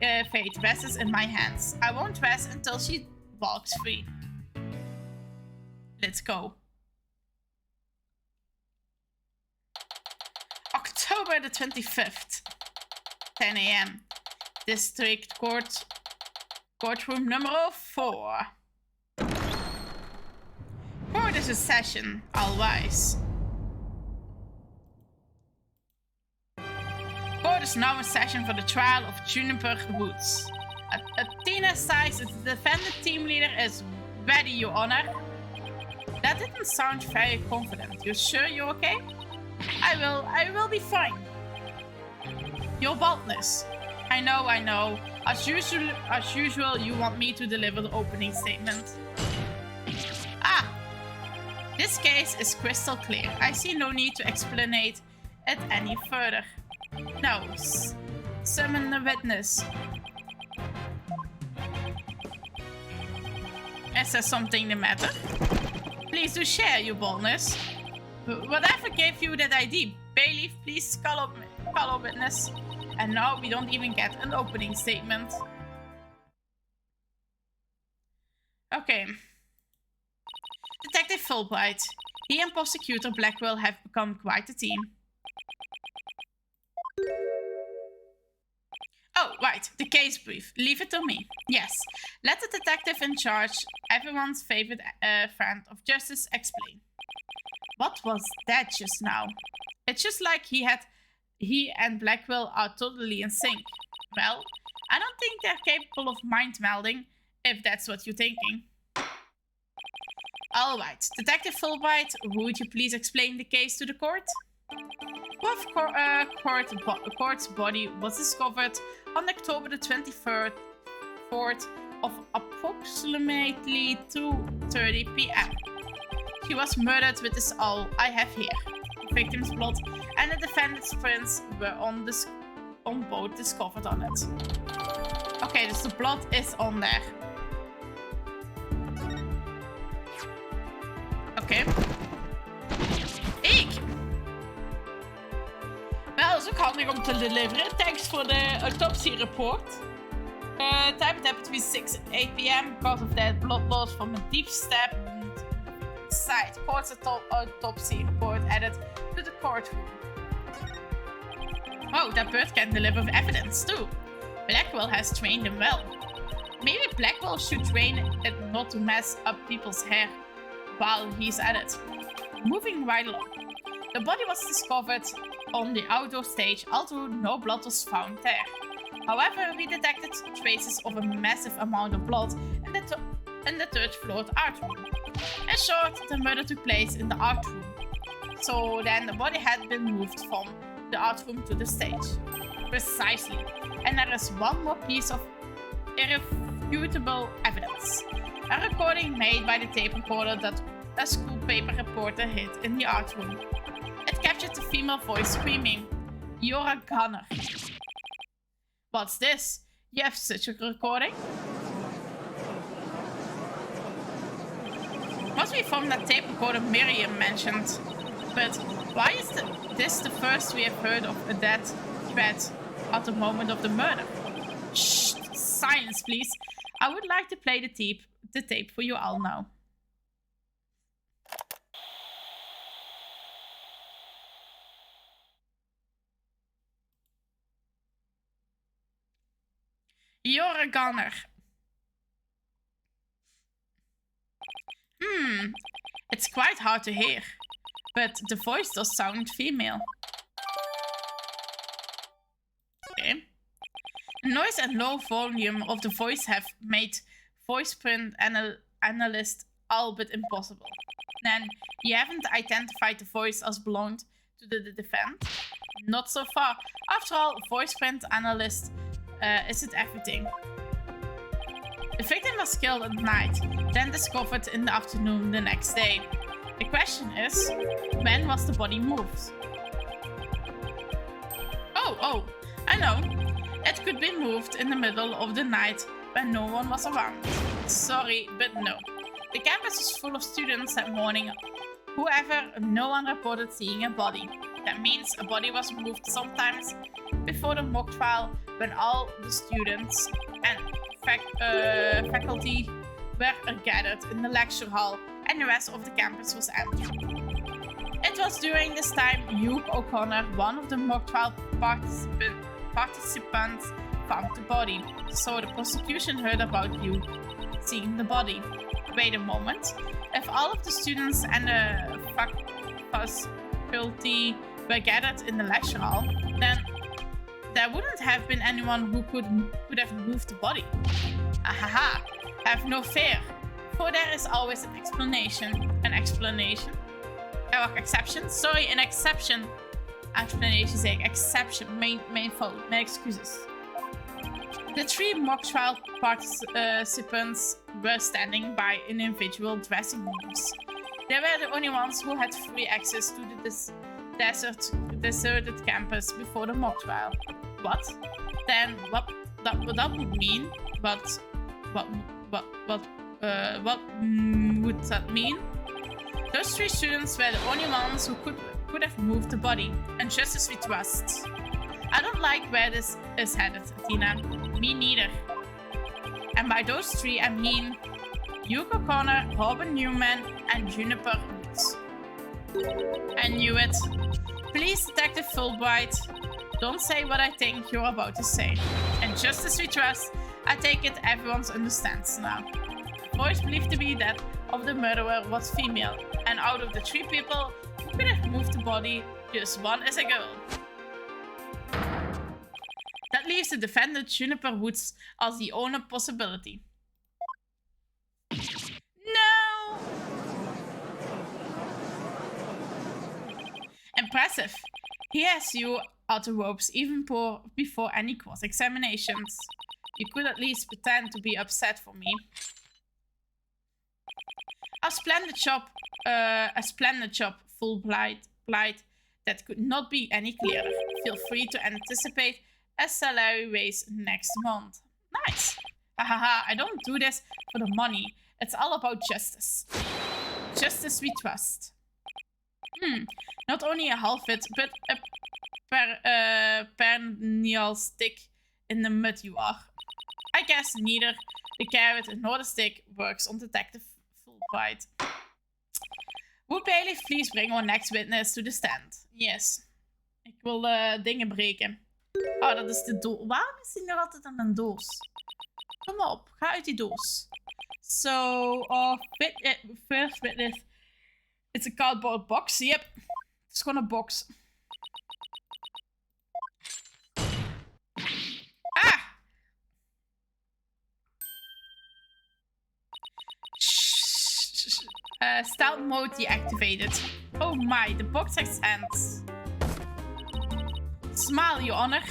rests in my hands. I won't rest until she walks free. Let's go. October the 25th, 10 a.m. District Courtroom number 4. Court is a session, all rise. Court is now in session for the trial of Juniper Woods. Athena sighs that the defendant team leader is ready, Your Honor. That didn't sound very confident. You sure you're okay? I will be fine. Your baldness. I know. As usual, you want me to deliver the opening statement. This case is crystal clear. I see no need to explain it any further. Now, summon the witness. Is there something the matter? Please do share your boldness. Whatever gave you that ID? Bailiff, please call a witness. And now we don't even get an opening statement. Okay. Detective Fulbright. He and Prosecutor Blackwell have become quite a team. Oh, right. The case brief. Leave it to me. Yes. Let the detective in charge, everyone's favorite friend of justice, explain. What was that just now? It's just like he and Blackwell are totally in sync. Well, I don't think they're capable of mind melding, if that's what you're thinking. Alright, Detective Fulbright, would you please explain the case to the court? Court's body was discovered on October the 24th of approximately 2:30 p.m. She was murdered with this all I have here. The victim's blood and the defendant's prints were on both discovered on it. Okay, dus the blood is on there. Oké. Wel, dat is ook handig om te deliveren. Thanks voor de autopsy report. Time it between 6 and 8 p.m. Because of that blood loss from a deep stab side. Court's autopsy report added to the courtroom. Oh, that bird can deliver evidence too. Blackwell has trained him well. Maybe Blackwell should train it not to mess up people's hair while he's at it. Moving right along. The body was discovered on the outdoor stage, although no blood was found there. However, we detected traces of a massive amount of blood in the third floor art room. In short, the murder took place in the art room. So then the body had been moved from the art room to the stage. Precisely. And there is one more piece of irrefutable evidence. A recording made by the tape recorder that a school paper reporter hid in the art room. It captured the female voice screaming, "You're a gunner." What's this? You have such a recording? Must be from that tape recorder Miriam mentioned. but why is this the first we have heard of a death threat at the moment of the murder? Shh, silence, please. I would like to play the tape for you all now. You're a gunner. It's quite hard to hear, but the voice does sound female. Okay. Noise and low volume of the voice have made voice print analyst all but impossible. Then, you haven't identified the voice as belonged to the defendant? Not so far. After all, voice print analyst isn't everything. The victim was killed at night, then discovered in the afternoon the next day. The question is, when was the body moved? Oh, I know. It could be moved in the middle of the night when no one was around. Sorry, but no. The campus was full of students that morning. However, no one reported seeing a body. That means a body was moved sometimes before the mock trial when all the students and faculty were gathered in the lecture hall and the rest of the campus was empty. It was during this time Hugh O'Connor, one of the mock trial participants, found the body. So the prosecution heard about Hugh seeing the body. Wait a moment. If all of the students and the faculty were gathered in the lecture hall, then there wouldn't have been anyone who could have moved the body. Ahaha, have no fear, for there is always an explanation. An explanation? Exception? Sorry, an exception. Explanation zeg ik. Exception. Mijn fout. Mijn excuses. The three mock trial participants were standing by individual dressing rooms. They were the only ones who had free access to the deserted campus before the mock trial. What? Then what that would mean? What would that mean? Those three students were the only ones who could have moved the body, and just as we trust. I don't like where this is headed, Tina. Me neither. And by those three, I mean Hugh O'Connor, Robin Newman, and Juniper Woods. I knew it. Please, Detective Fulbright, don't say what I think you're about to say. And just as we trust, I take it everyone understands now. The voice believed to be that of the murderer was female, and out of the three people who could have moved the body, just one is a girl. That leaves the defendant Juniper Woods as the only possibility. No! Impressive. He has you out the ropes even before any cross-examinations. You could at least pretend to be upset for me. A splendid job, Fulbright. That could not be any clearer. Feel free to anticipate a salary raise next month. Nice. Hahaha, I don't do this for the money. It's all about justice. Justice we trust. Not only a half it, but a perennial stick in the mud you are. I guess neither the carrot nor the stick works on Detective Fulbright. Would Bailey please bring our next witness to the stand? Yes. Ik wil dingen breken. Oh, dat is de doos. Waarom is die nog altijd aan een doos? Kom op, ga uit die doos. So, first witness. It's a cardboard box. Yep. Het is gewoon een box. Ah! Stealth mode deactivated. Oh my, the box has hands. Smile, Your Honor.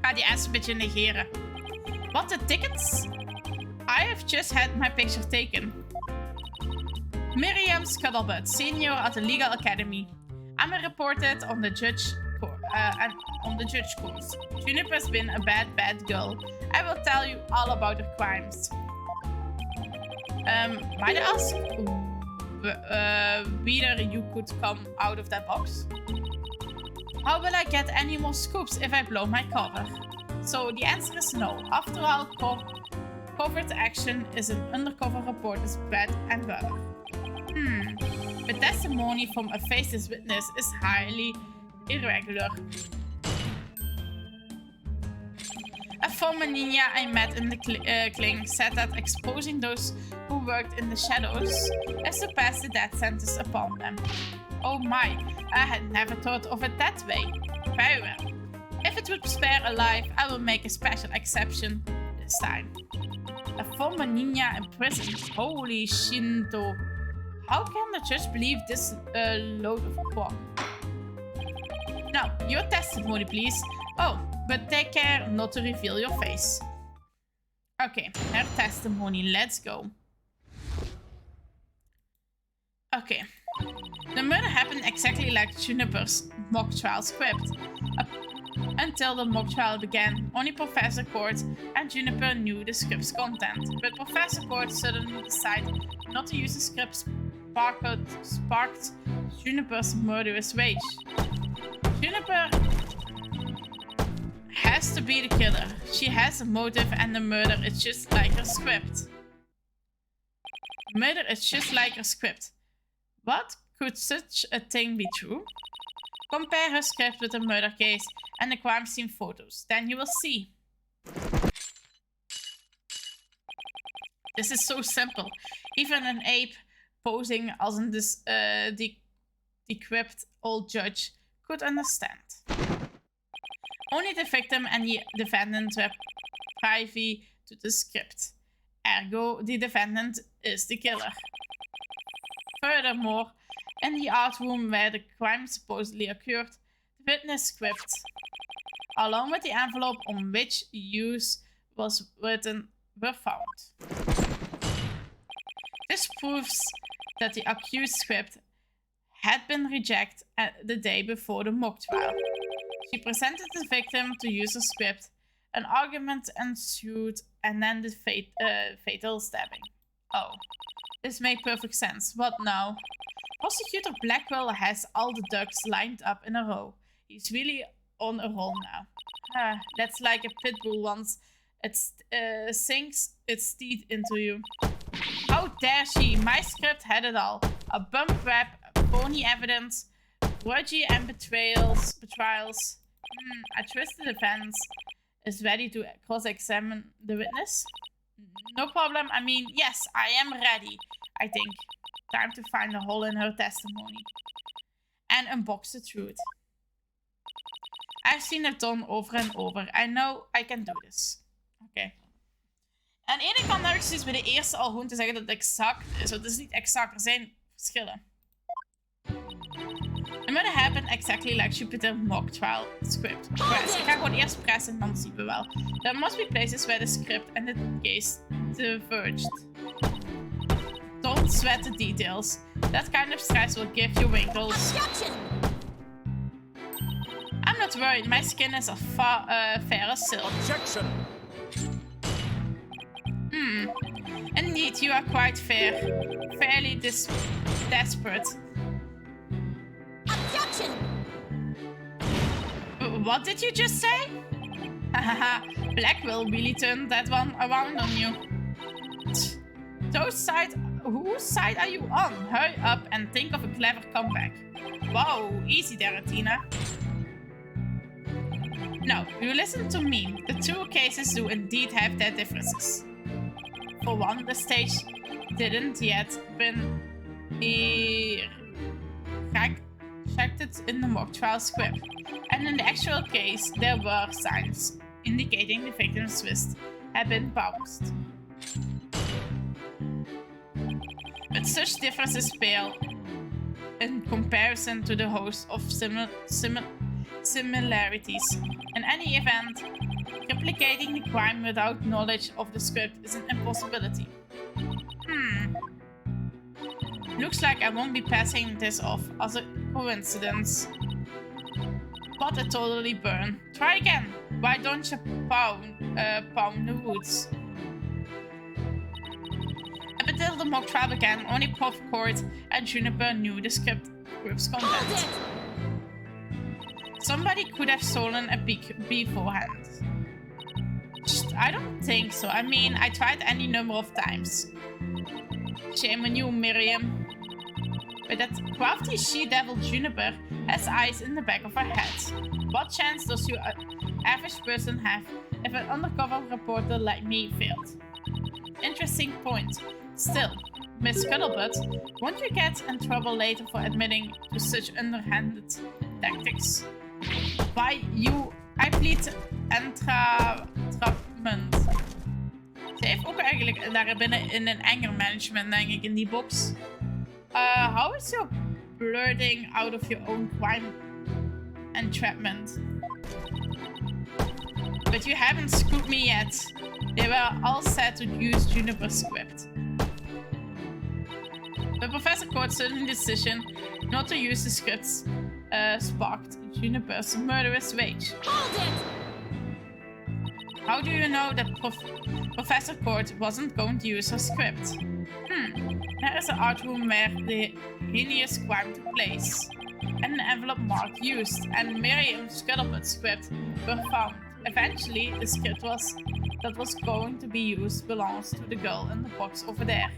Ga die ass een beetje negeren. What, the tickets? I have just had my picture taken. Miriam Scuttlebutt, senior at the Legal Academy. I'm reported on the judge course. Juniper's been a bad girl. I will tell you all about her crimes. Might I ask whether you could come out of that box. How will I get any more scoops if I blow my cover? So the answer is no. After all, covert action is an undercover reporter's bread and butter. The testimony from a faceless witness is highly irregular. A former ninja I met in the cling said that exposing those who worked in the shadows is to pass the death sentence upon them. Oh my, I had never thought of it that way. Very well. If it would spare a life, I will make a special exception this time. A former ninja in prison. Holy Shinto. How can the judge believe this load of quark? Now, your testimony, please. Oh, but take care not to reveal your face. Okay, her testimony. Let's go. Okay. The murder happened exactly like Juniper's mock trial script. Until the mock trial began, only Professor Court and Juniper knew the script's content. But Professor Court suddenly decided not to use the script sparked Juniper's murderous rage. Juniper has to be the killer. She has a motive and the murder is just like her script. Murder is just like her script. What? Could such a thing be true? Compare her script with the murder case and the crime scene photos. Then you will see. This is so simple. Even an ape posing as an decrepit old judge could understand. Only the victim and the defendant were privy to the script. Ergo, the defendant is the killer. Furthermore, in the art room where the crime supposedly occurred, the witness script, along with the envelope on which use was written, were found. This proves that the accused script had been rejected the day before the mock trial. She presented the victim to use the script, an argument ensued, and then the fatal stabbing. Oh, this made perfect sense. What now? Prosecutor Blackwell has all the ducks lined up in a row. He's really on a roll now. That's like a pit bull once it sinks its teeth into you. How dare she? My script had it all. A bump rap, phony evidence, grudgy and betrayals. I trust the defense is ready to cross-examine the witness. No problem. I mean, yes, I am ready, I think. Time to find a hole in her testimony. And unbox the truth. I've seen it done over and over. I know I can do this. Oké. Aan de ene kant heb ik zoiets bij de eerste al gewoon te zeggen dat het exact is. Want het is niet exact. Er zijn verschillen. The murder happened exactly like Jupiter mock trial script. Press. Ik ga gewoon eerst pressen en dan zien we wel. There must be places where the script and the case diverged. Don't sweat the details. That kind of stress will give you wrinkles. I'm not worried. My skin is as fair as silk. Indeed, you are quite fair. Fairly desperate. Objection! What did you just say? Hahaha, Blackwell really turned that one around on you. Whose side are you on? Hurry up and think of a clever comeback. Wow, easy there, Athena. Now, you listen to me. The two cases do indeed have their differences. For one, the stage didn't yet been rejected in the mock trial script. And in the actual case, there were signs indicating the victim's wrist had been bounced. But such differences pale in comparison to the host of similarities. In any event, replicating the crime without knowledge of the script is an impossibility. Looks like I won't be passing this off as a coincidence. What a totally burn. Try again. Why don't you pound the woods? Up until the mock trial began, only Prof. Court and Juniper knew the script's content. Somebody could have stolen a peek beforehand. I don't think so. I mean, I tried any number of times. Shame on you, Miriam. But that crafty she-devil Juniper has eyes in the back of her head. What chance does your average person have if an undercover reporter like me failed? Interesting point. Still, Miss Scuttlebutt, won't you get in trouble later for admitting to such underhanded tactics? Why, I plead entrapment. Ze heeft ook eigenlijk daar binnen in een anger management, denk ik, in die box. How is your blurting out of your own crime entrapment? But you haven't scooped me yet. They were all set to use Juniper's script. But Professor Court's sudden decision not to use the scripts sparked Juniper's murderous rage. Hold it! How do you know that Professor Court wasn't going to use her script? There is an art room where the heinous crime took place, and an envelope marked used, and Miriam Scuttlebutt's script were found. Eventually, the script that was going to be used belongs to the girl in the box over there.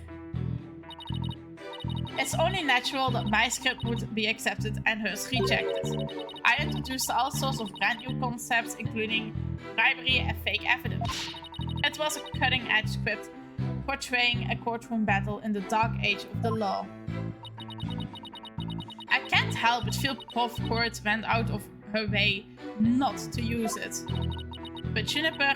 It's only natural that my script would be accepted and hers rejected. I introduced all sorts of brand new concepts, including bribery and fake evidence. It was a cutting-edge script portraying a courtroom battle in the dark age of the law. I can't help but feel Prof. Court went out of her way not to use it. But Juniper,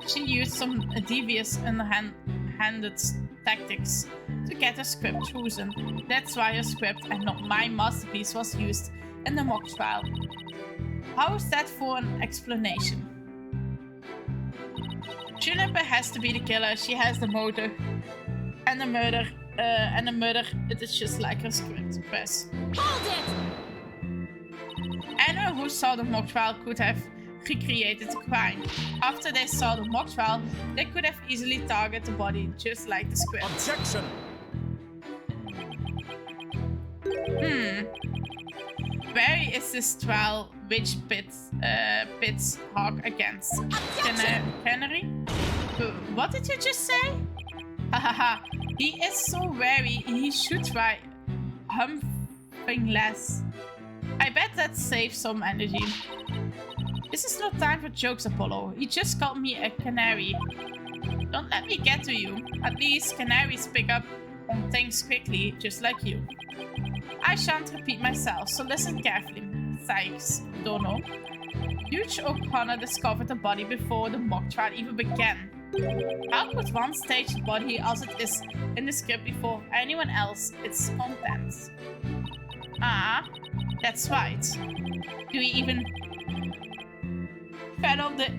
she used some devious underhanded tactics to get her script chosen. That's why her script and not my masterpiece was used in the mock trial. How is that for an explanation? Juniper has to be the killer. She has the motive, and the murder. It is just like her script. Press. Hold it! Anyone who saw the mock trial could have recreated the crime. After they saw the mock trial, they could have easily targeted the body, just like the script. Objection! Where is this trial which pits Hawk against? Canary? What did you just say? Hahaha, he is so wary, he should try humping less. I bet that saves some energy. This is no time for jokes, Apollo. He just called me a canary. Don't let me get to you. At least canaries pick up on things quickly, just like you. I shan't repeat myself, so listen carefully. Sykes, don't know. Huge O'Connor discovered the body before the mock trial even began. How could one stage the body as it is in the script before anyone else its contents? Ah, that's right. Do we even fathom the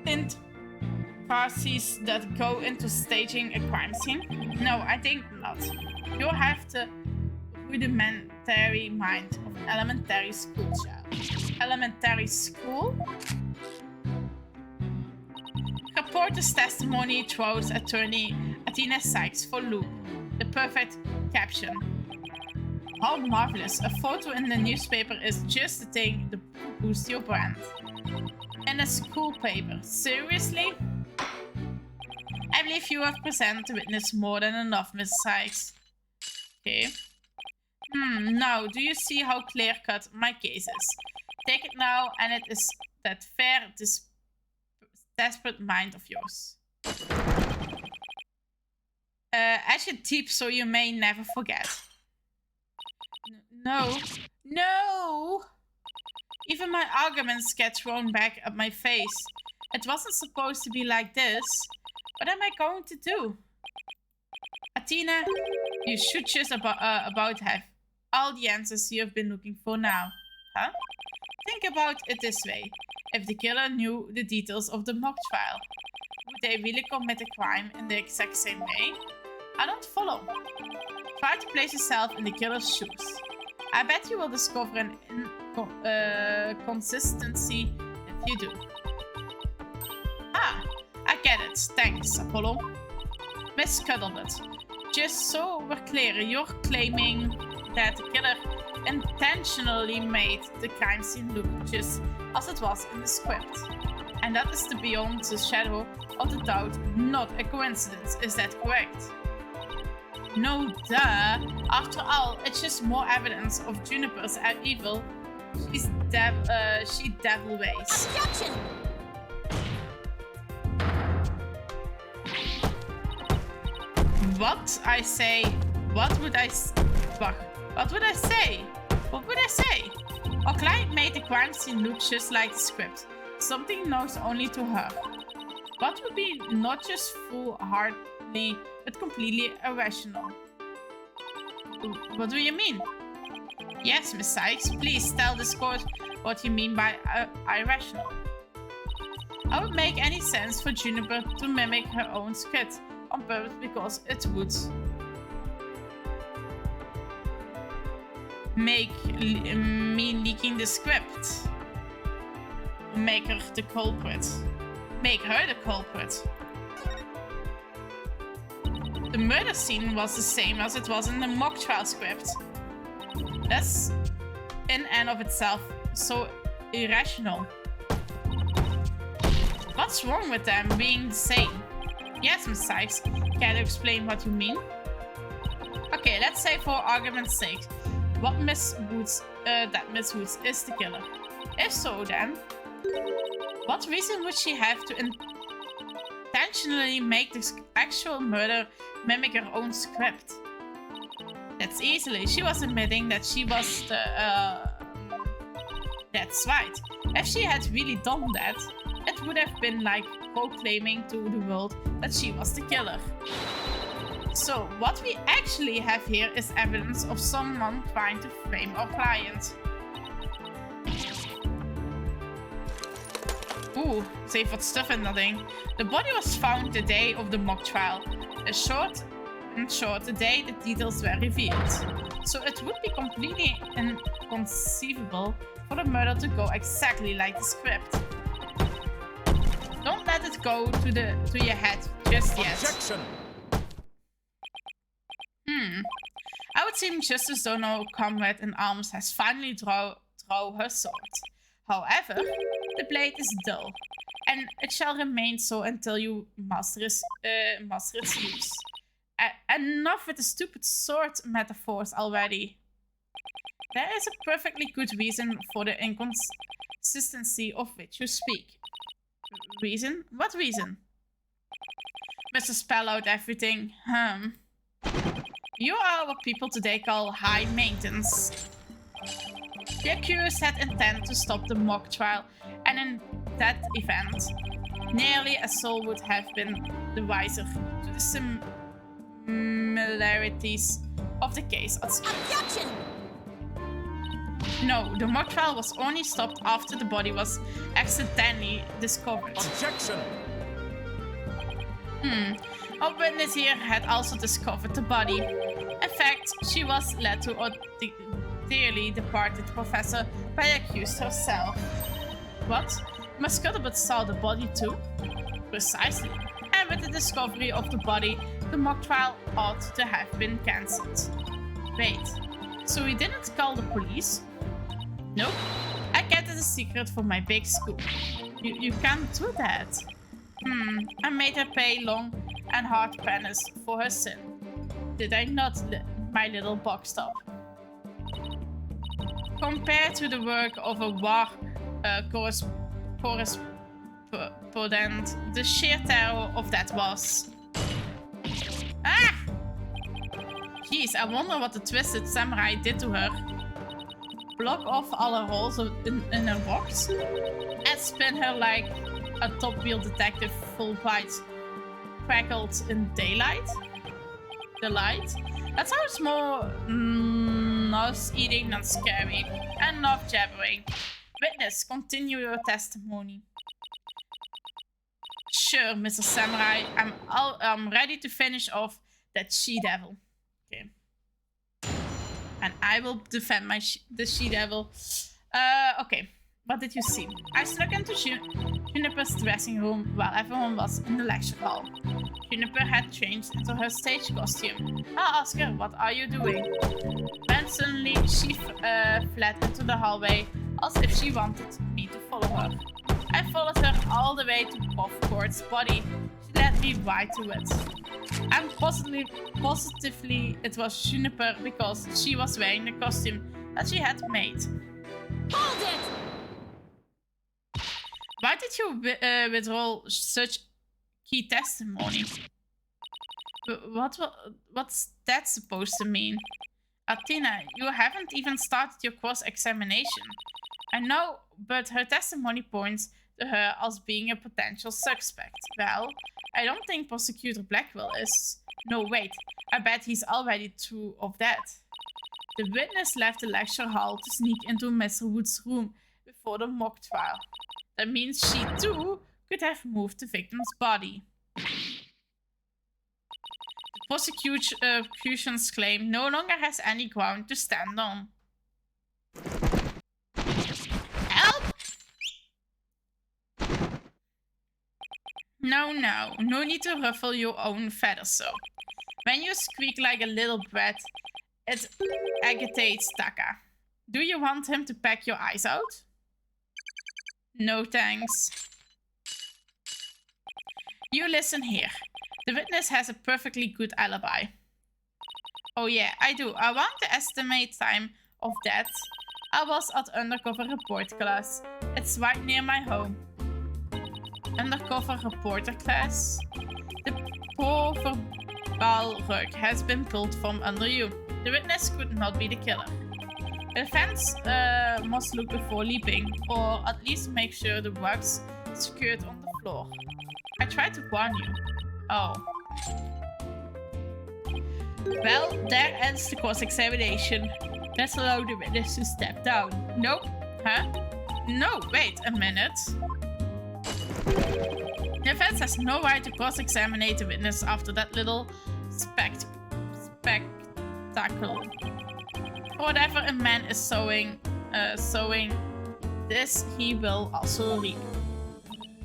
intricacies that go into staging a crime scene? No, I think not. You have the rudimentary mind of an elementary school child. Elementary school? Reporter's testimony throws attorney Athena Sykes for loop. The perfect caption. How marvelous. A photo in the newspaper is just the thing to boost your brand. In a school paper. Seriously? I believe you have presented the witness more than enough, Miss Sykes. Okay. Now, do you see how clear-cut my case is? Take it now, and it is that fair, this desperate mind of yours. Etch it deep so you may never forget. No. No! Even my arguments get thrown back at my face. It wasn't supposed to be like this. What am I going to do? Athena, you should just about have all the answers you have been looking for now. Huh? Think about it this way. If the killer knew the details of the mock trial, would they really commit a crime in the exact same way? I don't follow. Try to place yourself in the killer's shoes. I bet you will discover an inconsistency if you do. Ah, I get it. Thanks, Apollo. Miss Scuttlebutt, just so we're clear, you're claiming that the killer intentionally made the crime scene look just as it was in the script. And that is beyond the shadow of the doubt not a coincidence, is that correct? No, duh. After all, it's just more evidence of Juniper's evil. She devil ways. Objection! What I say? What would I say? What would I say? What would I say? Our client made the crime scene look just like the script. Something known only to her. What would be not just foolhardy, but completely irrational? What do you mean? Yes, Miss Sykes, please tell this court what you mean by irrational. How would it make any sense for Juniper to mimic her own script on purpose because it would make me leaking the script? Make her the culprit. Make her the culprit. The murder scene was the same as it was in the mock trial script. That's in and of itself so irrational. What's wrong with them being the same? Yes, Miss Sykes, can you explain what you mean? Okay, let's say for argument's sake, that Miss Woods is the killer. If so, then, what reason would she have to intentionally make this actual murder mimic her own script? That's easily. She was admitting that she was the... That's right. If she had really done that, it would have been like proclaiming to the world that she was the killer. So, what we actually have here is evidence of someone trying to frame our client. Oeh, ze heeft wat stuff in dat ding. The body was found the day of the mock trial. The day the details were revealed. So it would be completely inconceivable for the murder to go exactly like the script. Don't let it go to your head just yet. Objection! I would seem just as though no comrade in arms has finally draw her sword. However, the blade is dull, and it shall remain so until you master its use. Enough with the stupid sword metaphors already. There is a perfectly good reason for the inconsistency of which you speak. Reason? What reason? Mr. Spell out everything. You are what people today call high maintenance. The accused had intent to stop the mock trial, and in that event, nearly a soul would have been the wiser to the similarities of the case at school. Objection! No, the mock trial was only stopped after the body was accidentally discovered. Objection! Our witness here had also discovered the body. In fact, she was led to a dearly departed professor by the accused herself. What? Miss Cuthbert saw the body too? Precisely. And with the discovery of the body, the mock trial ought to have been cancelled. Wait, so we didn't call the police? Nope. I kept it a secret for my big school. You can't do that. I made her pay long and hard penance for her sin. Did I not, my little box top? Compared to the work of a war correspondent, the sheer terror of that was. Ah! Jeez, I wonder what the twisted samurai did to her. Block off all her holes in her box and spin her like a top-wheel detective full bite crackled in daylight. The light? That sounds more nose-eating than scary. Enough jabbering. Witness, continue your testimony. Sure, Mr. Samurai. I'm ready to finish off that she-devil. Okay. And I will defend the she-devil. Okay. What did you see? I snuck into Juniper's dressing room while everyone was in the lecture hall. Juniper had changed into her stage costume. I asked her, what are you doing? Then suddenly she fled into the hallway as if she wanted me to follow her. I followed her all the way to Puffcourt's body. She led me right to it. And positively it was Juniper because she was wearing the costume that she had made. Hold it! Why did you withdraw such key testimony? What's that supposed to mean? Athena, you haven't even started your cross-examination. I know, but her testimony points to her as being a potential suspect. Well, I don't think Prosecutor Blackwell is. No, wait. I bet he's already true of that. The witness left the lecture hall to sneak into Mr. Wood's room before the mock trial. That means she, too, could have moved the victim's body. The prosecution's claim no longer has any ground to stand on. Help! No need to ruffle your own feathers so. When you squeak like a little brat, it agitates Taka. Do you want him to peck your eyes out? No thanks. You listen here. The witness has a perfectly good alibi. Oh yeah, I do. I want the estimate time of that. I was at undercover report class. It's right near my home. Undercover reporter class? The proverbial rug has been pulled from under you. The witness could not be the killer. The defense must look before leaping, or at least make sure the rug's secured on the floor. I tried to warn you. Oh. Well, there ends the cross-examination. Let's allow the witness to step down. Nope. Huh? No, wait a minute. The defense has no right to cross-examine the witness after that little spectacle. Whatever a man is sowing this he will also reap.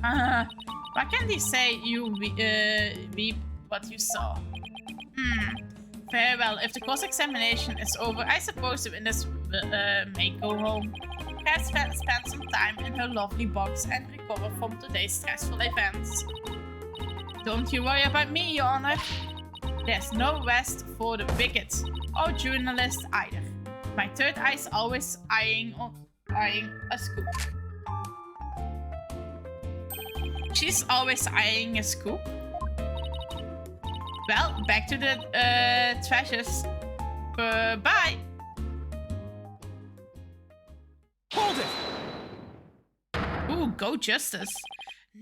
Why can't he say you reap what you sow? Very well, if the cross-examination is over, I suppose the witness may go home. She has spent some time in her lovely box and recover from today's stressful events. Don't you worry about me, Your Honor. There's no rest for the bigot, or journalist either. My third eye's always eyeing a scoop. She's always eyeing a scoop. Well, back to the treasures. Bye. Hold it! Ooh, go Justice.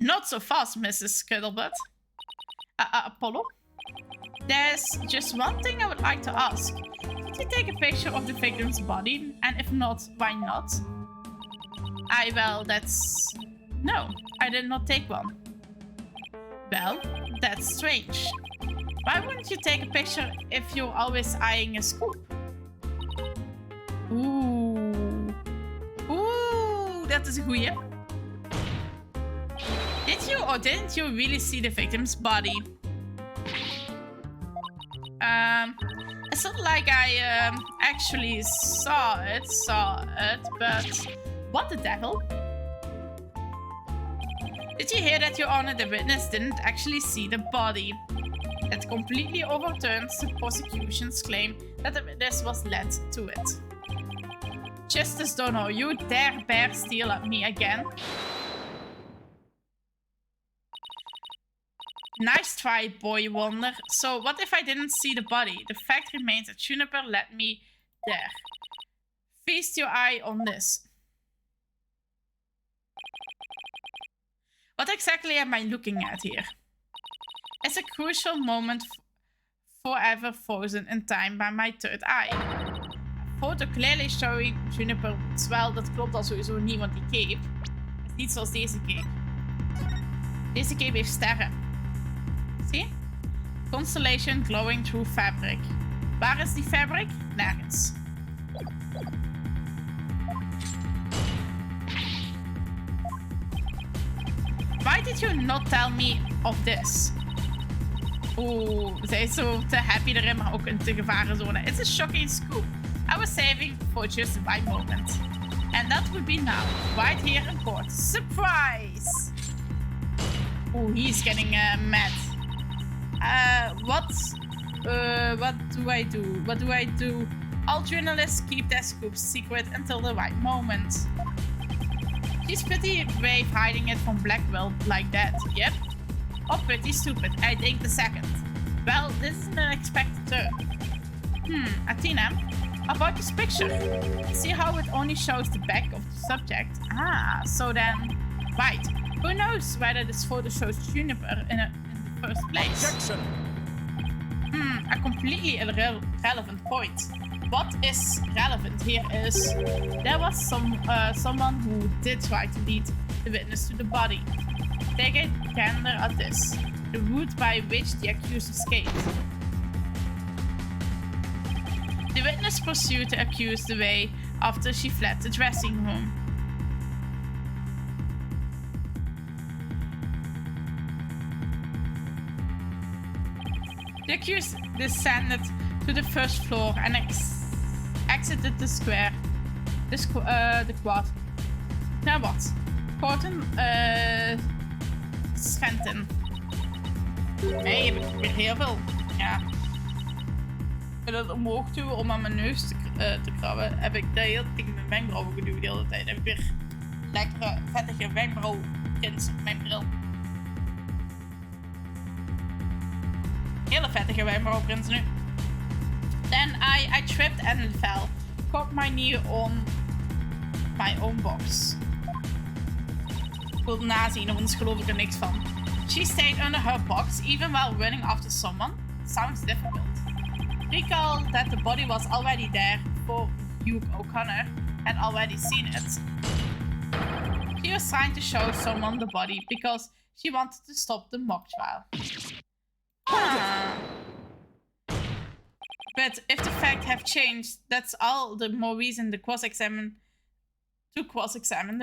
Not so fast, Mrs. Scuttlebutt. Apollo? There's just one thing I would like to ask. Did you take a picture of the victim's body? And if not, why not? Well, that's... No, I did not take one. Well, that's strange. Why wouldn't you take a picture if you're always eyeing a scoop? Ooh. Ooh, dat is een goeie. Did you or didn't you really see the victim's body? It's not like I actually saw it, but what the devil? Did you hear that, Your Honor? The witness didn't actually see the body. That completely overturns the prosecution's claim that the witness was led to it. Justice Dono, you dare bear steel at me again? Nice try, boy wonder. So what if I didn't see the body? The fact remains that Juniper led me there. Feast your eye on this. What exactly am I looking at here? It's a crucial moment forever frozen in time by my third eye. A photo clearly showing Juniper. Wel, dat klopt al sowieso niet, want die cape is niet zoals deze cape. Deze cape heeft sterren. Zie? Constellation glowing through fabric. Waar is die fabric? Nergens. Why did you not tell me of this? Oeh, zij is zo te happy erin, maar ook in te gevarenzone. It's a shocking scoop. I was saving for just the right moment. And that would be now, right here in court. Surprise! Oeh, he's getting mad. What do I do? What do I do? All journalists keep their scoops secret until the right moment. She's pretty brave hiding it from Blackwell like that. Yep. Or pretty stupid, I think the second. Well, this is an unexpected turn. Athena, about this picture. See how it only shows the back of the subject? Ah, so then... Right. Who knows whether this photo shows Juniper in the first place? Objection! A completely irrelevant point. What is relevant here is there was someone who did try to lead the witness to the body. Take a gander at this. The route by which the accused escaped. The witness pursued the accused away after she fled the dressing room. The accused descended to the first floor and exited the square. The quad. Now what? Gordon Schenton. Nee, heb ik weer heel veel. Ja. En dat omhoog duwen om aan mijn neus te krabben, heb ik de hele tegen mijn wenkbrauwen geduwd de hele tijd. Dan heb ik weer lekkere, vettige wenkbrauwprins op mijn bril. Hele vettige wenkbrauwprins nu. Then I tripped and fell. Caught my knee on my own box. Ik wilde nazien, anders geloof ik er niks van. She stayed under her box even while running after someone. Sounds difficult. Recall that the body was already there before Hugh O'Connor had already seen it. She was trying to show someone the body because she wanted to stop the mock trial. But if the facts have changed, that's all the more reason to cross-examine the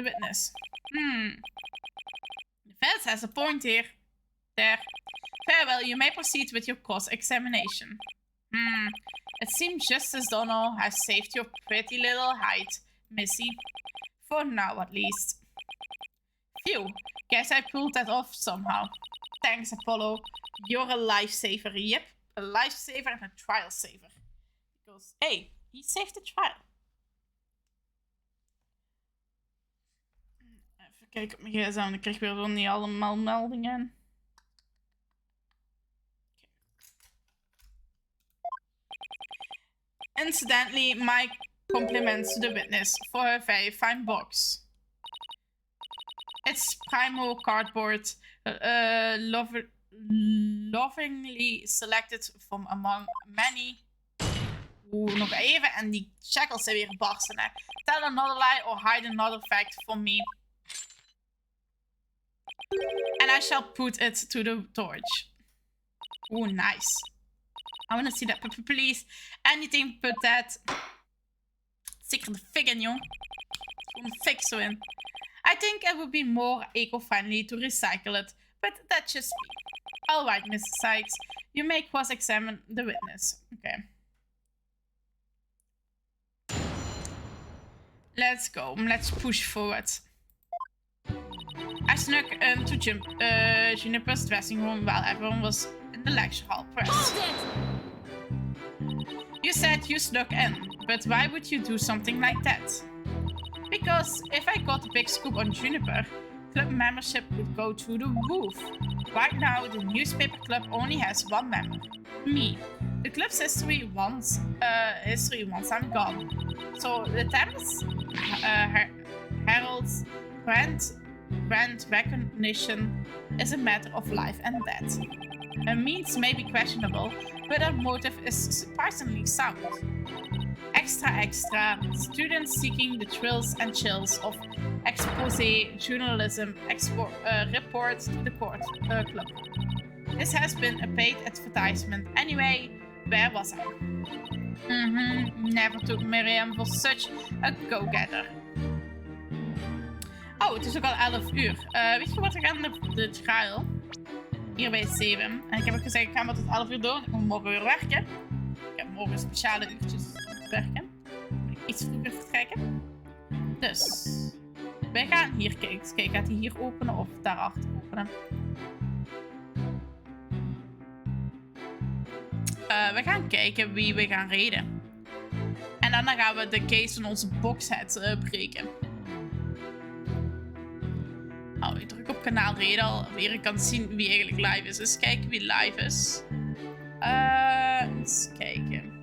witness. The defense has a point here. There. Farewell, you may proceed with your cross-examination. It seems Justice Donnell has saved your pretty little hide, Missy. For now, at least. Phew, guess I pulled that off somehow. Thanks, Apollo. You're a lifesaver. Yep, a lifesaver and a trial saver. Because, hey, he saved the trial. Even kijken op mijn gsm, dan krijg ik weer niet allemaal meldingen. Incidentally, my compliments to the witness for her very fine box. It's primo cardboard, lovingly selected from among many. Oeh, nog even en die shackles zijn weer barsten. Hè. Tell another lie or hide another fact from me. And I shall put it to the torch. Oeh, nice. I wanna see that, please. Anything but that. Zeker de fik in, jong. Gewoon fik zo in. I think it would be more eco-friendly to recycle it, but that's just me. Alright, Mr. Sykes. You may cross-examine the witness. Okay. Let's go. Let's push forward. I snuck into Juniper's dressing room while everyone was in the lecture hall press. You said you snuck in, but why would you do something like that? Because if I got a big scoop on Juniper, club membership would go through the roof. Right now, the newspaper club only has one member, me. The club's history once I'm gone. So the Thames Herald's brand recognition is a matter of life and death. A means may be questionable, but a motive is surprisingly sound. Extra, students seeking the thrills and chills of expose journalism report to the court club. This has been a paid advertisement. Anyway, where was I? Never took Miriam for such a go-getter. Oh, het is ook al 11 uur. Weet je wat, ik aan de trial. Hier bij 7. En ik heb ook gezegd, ik ga maar tot 11 uur door. Ik moet morgen weer werken. Ik heb morgen speciale uurtjes werken. Moet ik iets vroeger vertrekken. Dus, wij gaan hier kijken. Kijk, gaat hij hier openen of daarachter openen? We gaan kijken wie we gaan raiden. En daarna gaan we de case van onze boxhead breken. Oh, ik druk op kanaal raiden al. Weer ik kan zien wie eigenlijk live is. Dus kijken wie live is. Eens kijken.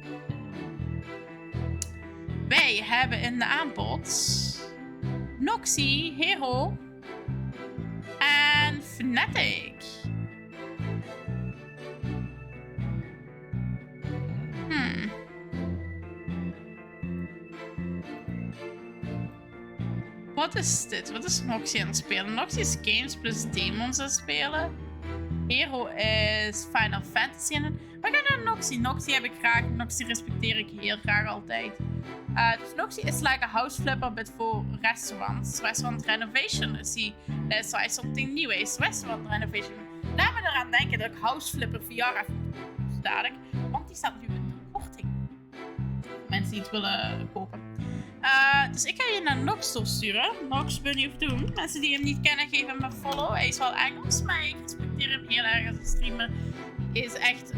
Wij hebben in de aanbod Noxie, Hero en Fnatic. Wat is dit? Wat is Noxie aan het spelen? Noxie is Games plus Demons aan het spelen. Hero is Final Fantasy aan het... We gaan naar Noxie. Noxie heb ik graag. Noxie respecteer ik heel graag altijd. Dus Noxie is like a house flipper, but voor restaurants. Restaurant renovation is hij. Let's try something new is. Restaurant renovation. Laat me eraan denken dat ik house flipper VR even moet dadelijk. Want die staat nu in de korting. Mensen die het willen kopen. Dus ik ga je naar Nox doorsturen. Nox, ben je of doen. Mensen die hem niet kennen, geven hem een follow. Hij is wel Engels, maar ik respecteer hem heel erg als een streamer. Hij is echt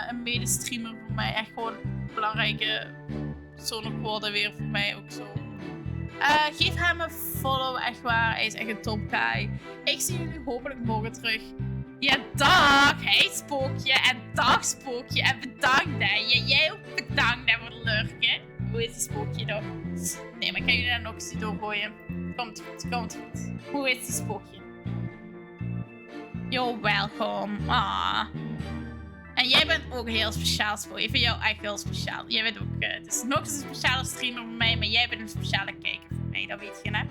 een medestreamer voor mij. Echt gewoon een belangrijke persoonlijk worden weer voor mij ook zo. Geef hem een follow, echt waar. Hij is echt een top guy. Ik zie jullie hopelijk morgen terug. Ja, dag! Hey spookje en dag spookje en bedankt hè. Ja, jij ook bedankt hè, voor het lurken. Hoe is die spookje nog? Nee, maar ik kan jullie daar nog eens doorgooien. Komt goed, komt goed. Hoe is die spookje? You're welcome. Ah. En jij bent ook heel speciaal, spookje. Ik vind jou echt heel speciaal. Jij bent ook... het is nog eens een speciale streamer voor mij, maar jij bent een speciale kijker voor mij. Dat weet je, hè?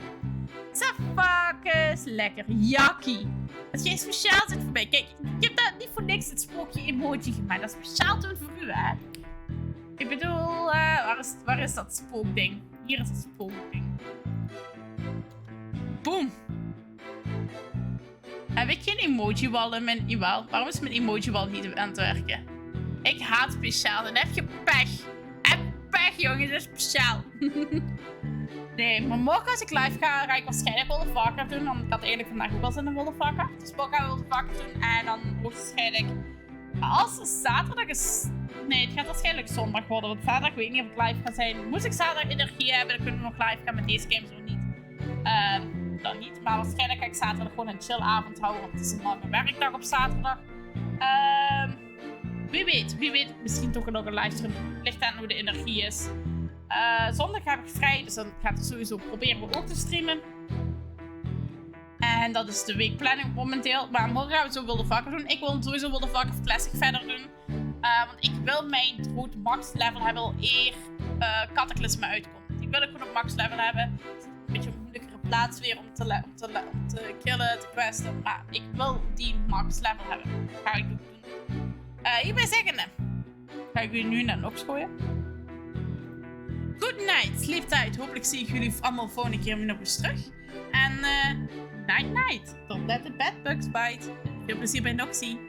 Safakes, lekker. Jakkie. Dat jij speciaal zit voor mij. Kijk, ik heb dat niet voor niks het spookje emoji gemaakt. Dat is speciaal toen voor u, hè? Ik bedoel, waar is dat spookding? Hier is het spookding. Boom. Heb ik geen emoji wall in mijn... Jawel, waarom is mijn emoji wall niet aan het werken? Ik haat speciaal. Dan heb je pech. En pech, jongens. Dat is speciaal. Nee, maar morgen als ik live ga ik waarschijnlijk World of Warcraft doen. Want ik had eigenlijk vandaag ook wel zin in World of Warcraft. Dus morgen gaan we World of Warcraft doen. En dan waarschijnlijk... Als het zaterdag is... Nee, het gaat waarschijnlijk zondag worden. Want zaterdag weet ik niet of ik live ga zijn. Moest ik zaterdag energie hebben, dan kunnen we nog live gaan met deze games of niet. Dan niet. Maar waarschijnlijk ga ik zaterdag gewoon een chill avond houden. Want het is een lange werkdag op zaterdag. Wie weet. Misschien toch nog een livestream. Ligt aan hoe de energie is. Zondag heb ik vrij. Dus dan gaat het sowieso proberen we ook te streamen. En dat is de weekplanning momenteel. Maar morgen gaan we zo World of Warcraft doen. Ik wil sowieso World of Warcraft Classic verder doen. Want ik wil mijn Drood max level hebben al eer Cataclysme uitkomt. Ik wil het gewoon op max level hebben. Het is een beetje een moeilijkere plaats weer om te killen, te questen. Maar ik wil die max level hebben. Ga ik doen. Hierbij zeggende ga ik jullie nu naar Nox gooien. Good night, sleep tight. Hopelijk zie ik jullie allemaal volgende keer nog eens terug. En night night. Don't let the bed bugs bite. Veel plezier bij Noxie.